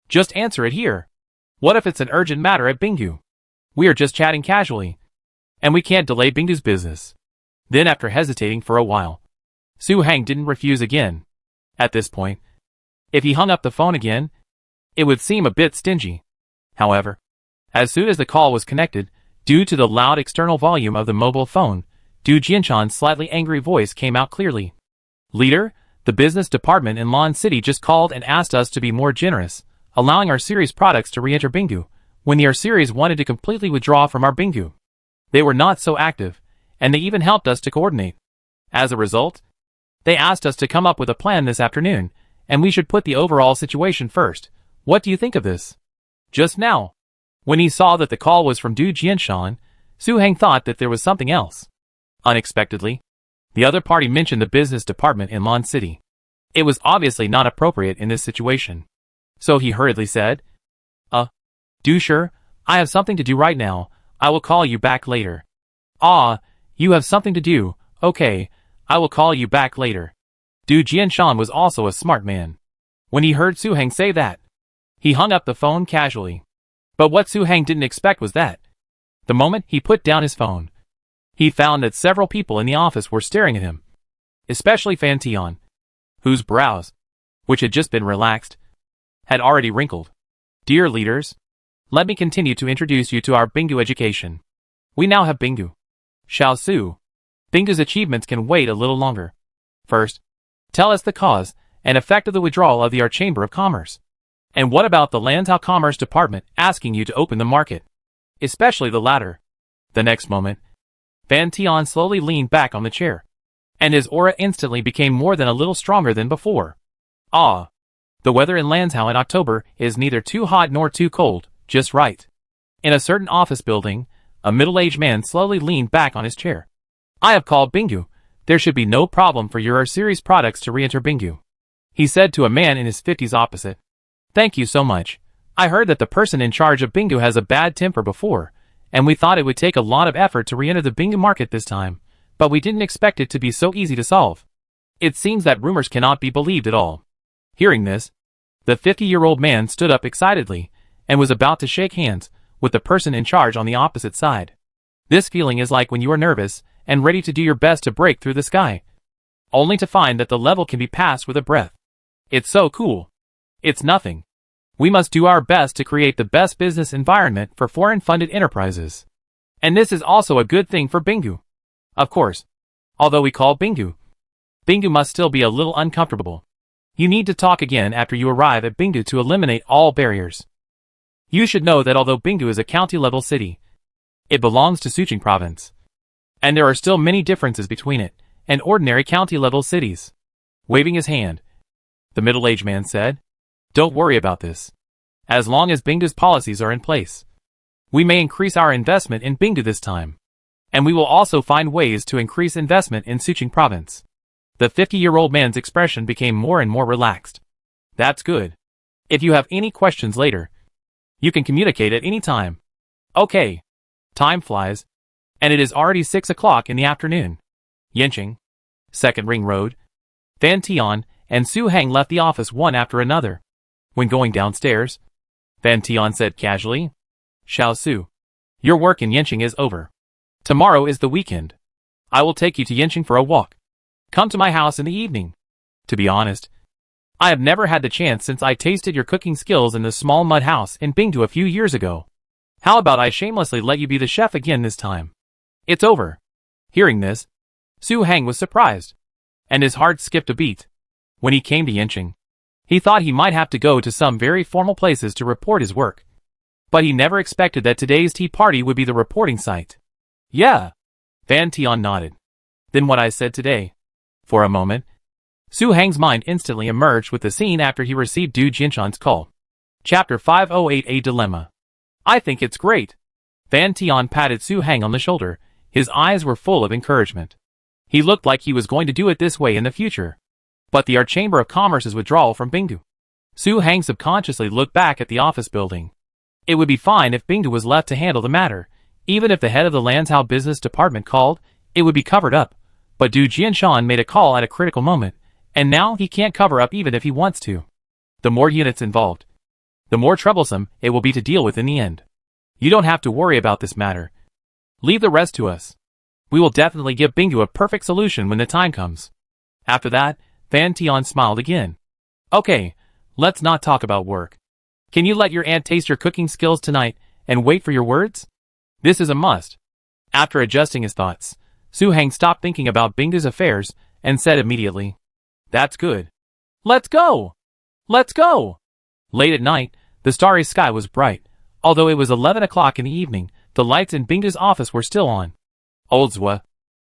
Speaker 1: Just answer it here. What if it's an urgent matter at Bingu? We are just chatting casually, and we can't delay Bingu's business. Then after hesitating for a while, Su Hang didn't refuse again. At this point, if he hung up the phone again, it would seem a bit stingy. However, as soon as the call was connected, due to the loud external volume of the mobile phone, Du Jianshan's slightly angry voice came out clearly. Leader, the business department in Lan City just called and asked us to be more generous, allowing our series products to re-enter Bingu, when the R series wanted to completely withdraw from our Bingu. They were not so active, and they even helped us to coordinate. As a result, they asked us to come up with a plan this afternoon, and we should put the overall situation first. What do you think of this? Just now, when he saw that the call was from Du Jianshan, Su Hang thought that there was something else. Unexpectedly, the other party mentioned the business department in Lan City. It was obviously not appropriate in this situation. So he hurriedly said, Du sure, I have something to do right now. I will call you back later. Ah, you have something to do. Okay, I will call you back later. Du Jianshan was also a smart man. When he heard Su Hang say that, he hung up the phone casually. But what Su Hang didn't expect was that, the moment he put down his phone, he found that several people in the office were staring at him, especially Fan Tian, whose brows, which had just been relaxed, had already wrinkled. Dear leaders, let me continue to introduce you to our Bingu education. We now have Bingu. Xiao Su. Bingu's achievements can wait a little longer. First, tell us the cause and effect of the withdrawal of the R Chamber of Commerce. And what about the Lantau Commerce Department asking you to open the market? Especially the latter. The next moment, Fan Tian slowly leaned back on the chair, and his aura instantly became more than a little stronger than before. Ah! The weather in Lantau in October is neither too hot nor too cold, just right. In a certain office building, a middle-aged man slowly leaned back on his chair. I have called Bingu. There should be no problem for your R-Series products to re-enter Bingu, he said to a man in his 50s opposite. Thank you so much. I heard that the person in charge of Bingu has a bad temper before, and we thought it would take a lot of effort to re-enter the Bingu market this time, but we didn't expect it to be so easy to solve. It seems that rumors cannot be believed at all. Hearing this, the 50-year-old man stood up excitedly, and was about to shake hands with the person in charge on the opposite side. This feeling is like when you are nervous and ready to do your best to break through the sky, only to find that the level can be passed with a breath. It's so cool. It's nothing. We must do our best to create the best business environment for foreign-funded enterprises. And this is also a good thing for Bingu. Of course, although we call Bingu, Bingu must still be a little uncomfortable. You need to talk again after you arrive at Bingu to eliminate all barriers. You should know that although Bingdu is a county-level city, it belongs to Suching province. And there are still many differences between it and ordinary county-level cities. Waving his hand, the middle-aged man said, "Don't worry about this. As long as Bingdu's policies are in place, we may increase our investment in Bingdu this time. And we will also find ways to increase investment in Suching province." The 50-year-old man's expression became more and more relaxed. "That's good. If you have any questions later, you can communicate at any time." Okay. Time flies, and it is already 6 o'clock in the afternoon. Yanqing, Second Ring Road. Fan Tian and Su Heng left the office one after another. When going downstairs, Fan Tian said casually, "Xiao Su, your work in Yanqing is over. Tomorrow is the weekend. I will take you to Yanqing for a walk. Come to my house in the evening. To be honest, I have never had the chance since I tasted your cooking skills in the small mud house in Bingdu a few years ago. How about I shamelessly let you be the chef again this time? It's over." Hearing this, Su Heng was surprised, and his heart skipped a beat. When he came to Yanqing, he thought he might have to go to some very formal places to report his work. But he never expected that today's tea party would be the reporting site. "Yeah." Fan Tian nodded. "Then what I said today." For a moment, Su Heng's mind instantly emerged with the scene after he received Du Jianshan's call. Chapter 508, A Dilemma. "I think it's great." Fan Tian patted Su Heng on the shoulder. His eyes were full of encouragement. He looked like he was going to do it this way in the future. But the Chamber of Commerce's withdrawal from Bingdu. Su Heng subconsciously looked back at the office building. It would be fine if Bingdu was left to handle the matter. Even if the head of the Lanzhou business department called, it would be covered up. But Du Jianshan made a call at a critical moment, and now he can't cover up even if he wants to. The more units involved, the more troublesome it will be to deal with in the end. You don't have to worry about this matter. Leave the rest to us. We will definitely give Bingdu a perfect solution when the time comes. After that, Fan Tian smiled again. "Okay, let's not talk about work. Can you let your aunt taste your cooking skills tonight and wait for your words? This is a must." After adjusting his thoughts, Su Heng stopped thinking about Bingdu's affairs and said immediately, "That's good. Let's go! Let's go!" Late at night, the starry sky was bright. Although it was 11 o'clock in the evening, the lights in Bingdu's office were still on. "Old Zhua,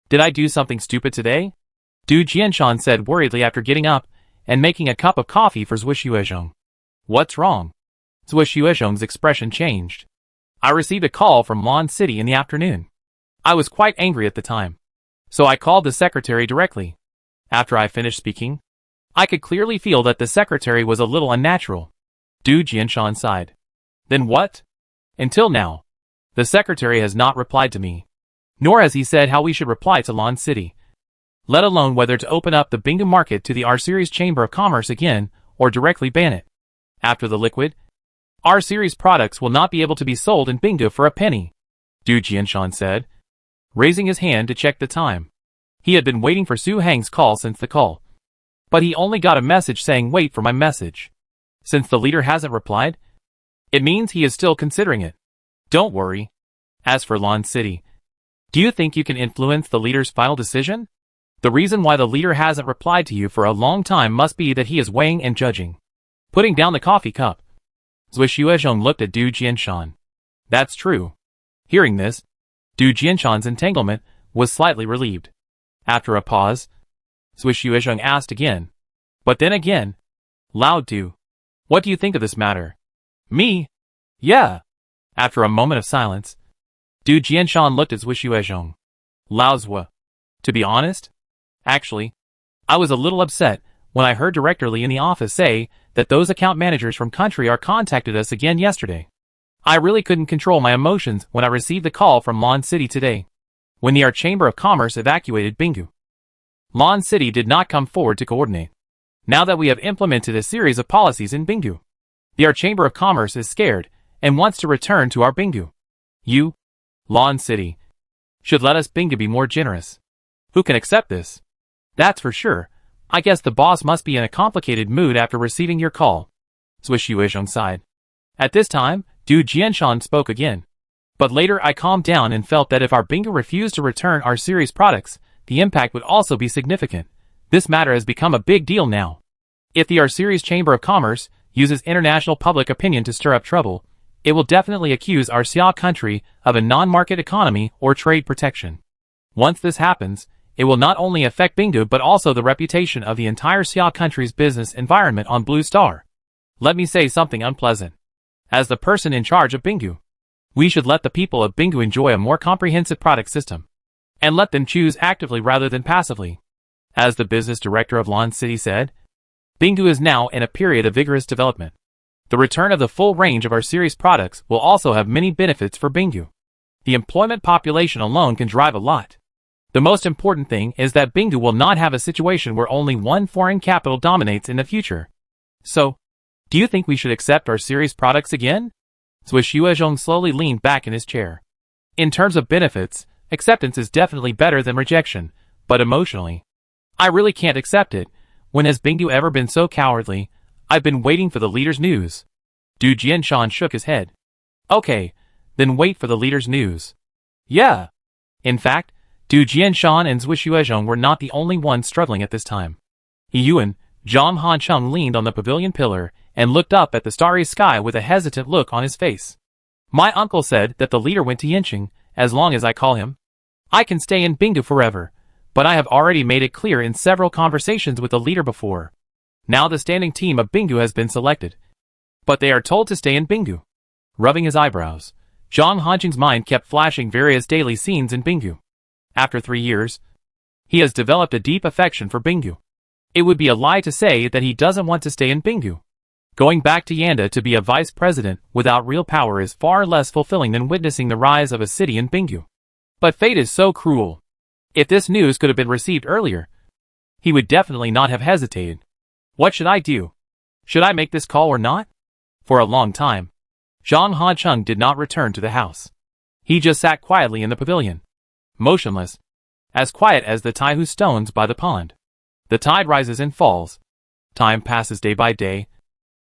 Speaker 1: did I do something stupid today?" Du Jianshan said worriedly after getting up and making a cup of coffee for Zhua Xuezhong. "What's wrong?" Zhua Xuezhong's expression changed. "I received a call from Lan City in the afternoon. I was quite angry at the time, so I called the secretary directly. After I finished speaking, I could clearly feel that the secretary was a little unnatural." Du Jianshan sighed. "Then what?" "Until now, the secretary has not replied to me, nor has he said how we should reply to Lan City, let alone whether to open up the Bingdu market to the R-Series Chamber of Commerce again or directly ban it. After the liquid, R-Series products will not be able to be sold in Bingdu for a penny," Du Jianshan said, raising his hand to check the time. He had been waiting for Su Heng's call since the call, but he only got a message saying wait for my message. Since the leader hasn't replied, it means he is still considering it. Don't worry. As for Lan City, do you think you can influence the leader's final decision? The reason why the leader hasn't replied to you for a long time must be that he is weighing and judging." Putting down the coffee cup, Zhua Xuezhong looked at Du Jianshan. "That's true." Hearing this, Du Jianshan's entanglement was slightly relieved. After a pause, Zhua Xuezhong asked again. "But then again, Lao Du, what do you think of this matter?" "Me? Yeah." After a moment of silence, Du Jianshan looked at Zhua Xuezhong. "Lao Zhua, to be honest, actually, I was a little upset when I heard Director Li in the office say that those account managers from country are contacted us again yesterday. I really couldn't control my emotions when I received the call from Lan City today. When the Chamber of Commerce evacuated Bingdu, Lan City did not come forward to coordinate. Now that we have implemented a series of policies in Bingdu, the Chamber of Commerce is scared and wants to return to our Bingdu. You, Lan City, should let us Bingdu be more generous. Who can accept this? That's for sure. I guess the boss must be in a complicated mood after receiving your call." Zhua Xuezhong sighed. At this time, Du Jianshan spoke again. "But later I calmed down and felt that if our Bingdu refused to return our series products, the impact would also be significant. This matter has become a big deal now. If the R-Series Chamber of Commerce uses international public opinion to stir up trouble, it will definitely accuse our Xia country of a non-market economy or trade protection. Once this happens, it will not only affect Bingu but also the reputation of the entire Xia country's business environment on Blue Star. Let me say something unpleasant. As the person in charge of Bingu, we should let the people of Bingu enjoy a more comprehensive product system, and let them choose actively rather than passively. As the business director of Lan City said, Bingu is now in a period of vigorous development. The return of the full range of our series products will also have many benefits for Bingu. The employment population alone can drive a lot. The most important thing is that Bingu will not have a situation where only one foreign capital dominates in the future. So, do you think we should accept our series products again? Zhu Xuezhong slowly leaned back in his chair. In terms of benefits, acceptance is definitely better than rejection, but emotionally, I really can't accept it. When has Bingu ever been so cowardly? I've been waiting for the leader's news. Du Jianshan shook his head. Okay, then wait for the leader's news. Yeah. In fact, Du Jianshan and Zhu Xuezhong were not the only ones struggling at this time. He Yuan, Zhang Hancheng leaned on the pavilion pillar and looked up at the starry sky with a hesitant look on his face. My uncle said that the leader went to Yinqing, as long as I call him. I can stay in Bingu forever, but I have already made it clear in several conversations with the leader before. Now the standing team of Bingu has been selected, but they are told to stay in Bingu. Rubbing his eyebrows, Zhang Hancheng's mind kept flashing various daily scenes in Bingu. After 3 years, he has developed a deep affection for Bingu. It would be a lie to say that he doesn't want to stay in Bingu. Going back to Yanda to be a vice president without real power is far less fulfilling than witnessing the rise of a city in Bingu. But fate is so cruel. If this news could have been received earlier, he would definitely not have hesitated. What should I do? Should I make this call or not? For a long time, Zhang Hancheng did not return to the house. He just sat quietly in the pavilion, motionless, as quiet as the Taihu stones by the pond. The tide rises and falls. Time passes day by day,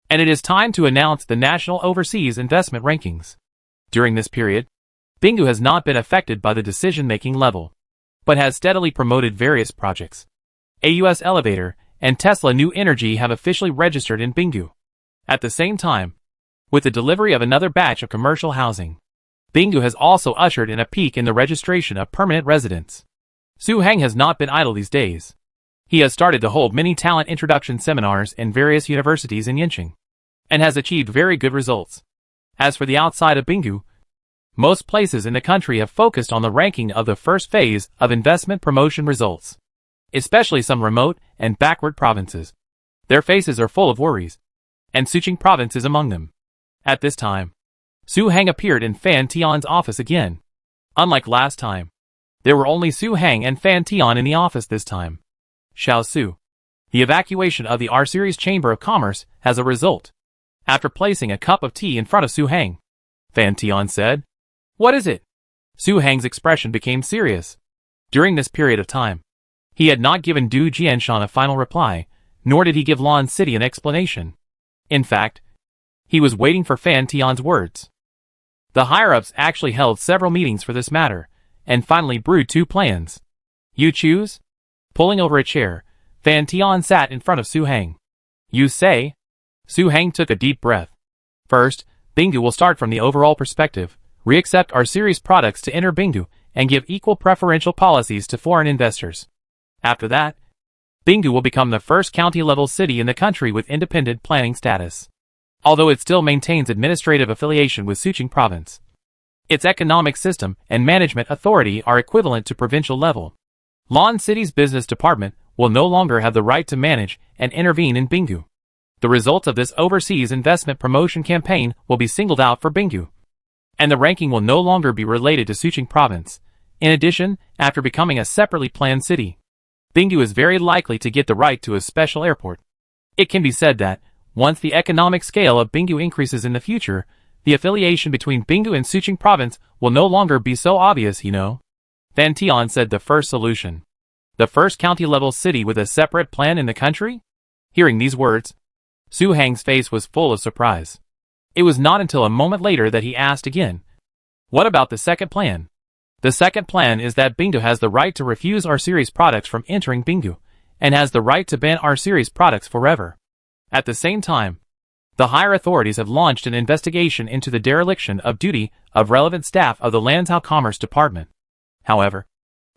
Speaker 1: and it is time to announce the national overseas investment rankings. During this period, Bingu has not been affected by the decision-making level, but has steadily promoted various projects. AUS Elevator and Tesla New Energy have officially registered in Bingu. At the same time, with the delivery of another batch of commercial housing, Bingu has also ushered in a peak in the registration of permanent residents. Su Heng has not been idle these days. He has started to hold many talent introduction seminars in various universities in Yinqing, and has achieved very good results. As for the outside of Bingu, most places in the country have focused on the ranking of the first phase of investment promotion results, especially some remote and backward provinces. Their faces are full of worries, and Suqing province is among them. At this time, Su Heng appeared in Fan Tian's office again. Unlike last time, there were only Su Heng and Fan Tian in the office this time. Xiao Su. The evacuation of the R-Series Chamber of Commerce has a result. After placing a cup of tea in front of Su Heng, Fan Tian said, "What is it?" Su Heng's expression became serious. During this period of time, he had not given Du Jianshan a final reply, nor did he give Lan City an explanation. In fact, he was waiting for Fan Tian's words. The higher-ups actually held several meetings for this matter, and finally brewed 2 plans. You choose? Pulling over a chair, Fan Tian sat in front of Su Heng. You say? Su Heng took a deep breath. First, Bingu will start from the overall perspective, re-accept our series products to enter Bingu, and give equal preferential policies to foreign investors. After that, Bingu will become the first county-level city in the country with independent planning status. Although it still maintains administrative affiliation with Suqing province, its economic system and management authority are equivalent to provincial level. Lan City's business department will no longer have the right to manage and intervene in Bingu. The results of this overseas investment promotion campaign will be singled out for Bingu, and the ranking will no longer be related to Suqing province. In addition, after becoming a separately planned city, Bingu is very likely to get the right to a special airport. It can be said that, once the economic scale of Bingu increases in the future, the affiliation between Bingu and Suqing province will no longer be so obvious, you know. Fan Tian said the first solution. The first county-level city with a separate plan in the country? Hearing these words, Su Heng's face was full of surprise. It was not until a moment later that he asked again, "What about the second plan?" The second plan is that Bingu has the right to refuse our series products from entering Bingu, and has the right to ban our series products forever. At the same time, The higher authorities have launched an investigation into the dereliction of duty of relevant staff of the Lanzhou Commerce Department. However,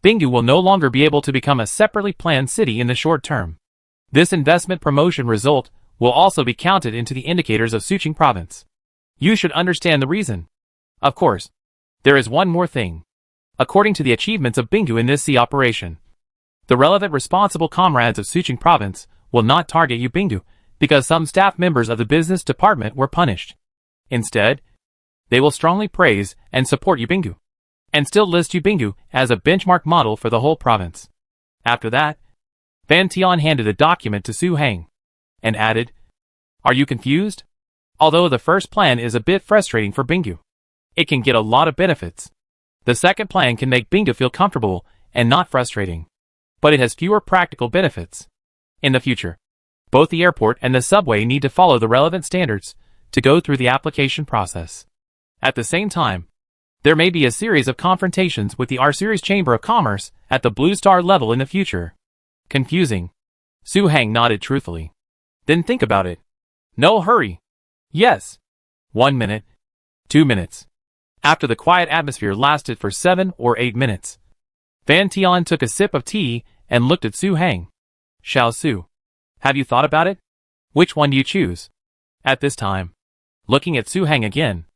Speaker 1: Bingdu will no longer be able to become a separately planned city in the short term. This investment promotion result will also be counted into the indicators of Suqing province. You should understand the reason. Of course, there is one more thing. According to the achievements of Bingdu in this sea operation, the relevant responsible comrades of Suqing province will not target you Bingdu because some staff members of the business department were punished. Instead, they will strongly praise and support you Bingdu, and still list you Bingdu as a benchmark model for the whole province. After that, Van Tian handed a document to Su Hang and added, "Are you confused? Although the first plan is a bit frustrating for Bingdu, it can get a lot of benefits. The second plan can make Bingdu feel comfortable and not frustrating, but it has fewer practical benefits. In the future, both the airport and the subway need to follow the relevant standards to go through the application process. At the same time, there may be a series of confrontations with the R-Series Chamber of Commerce at the Blue Star level in the future." Confusing. Su Hang nodded truthfully. Then think about it. No hurry. Yes. 1 minute. 2 minutes. After the quiet atmosphere lasted for 7 or 8 minutes, Van Tian took a sip of tea and looked at Su Hang. "Xiao Su, have you thought about it? Which one do you choose?" At this time, looking at Su Hang again,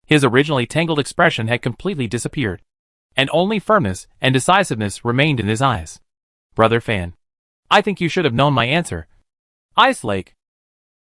Speaker 1: his originally tangled expression had completely disappeared, and only firmness and decisiveness remained in his eyes. "Brother Fan, I think you should have known my answer. Ice Lake,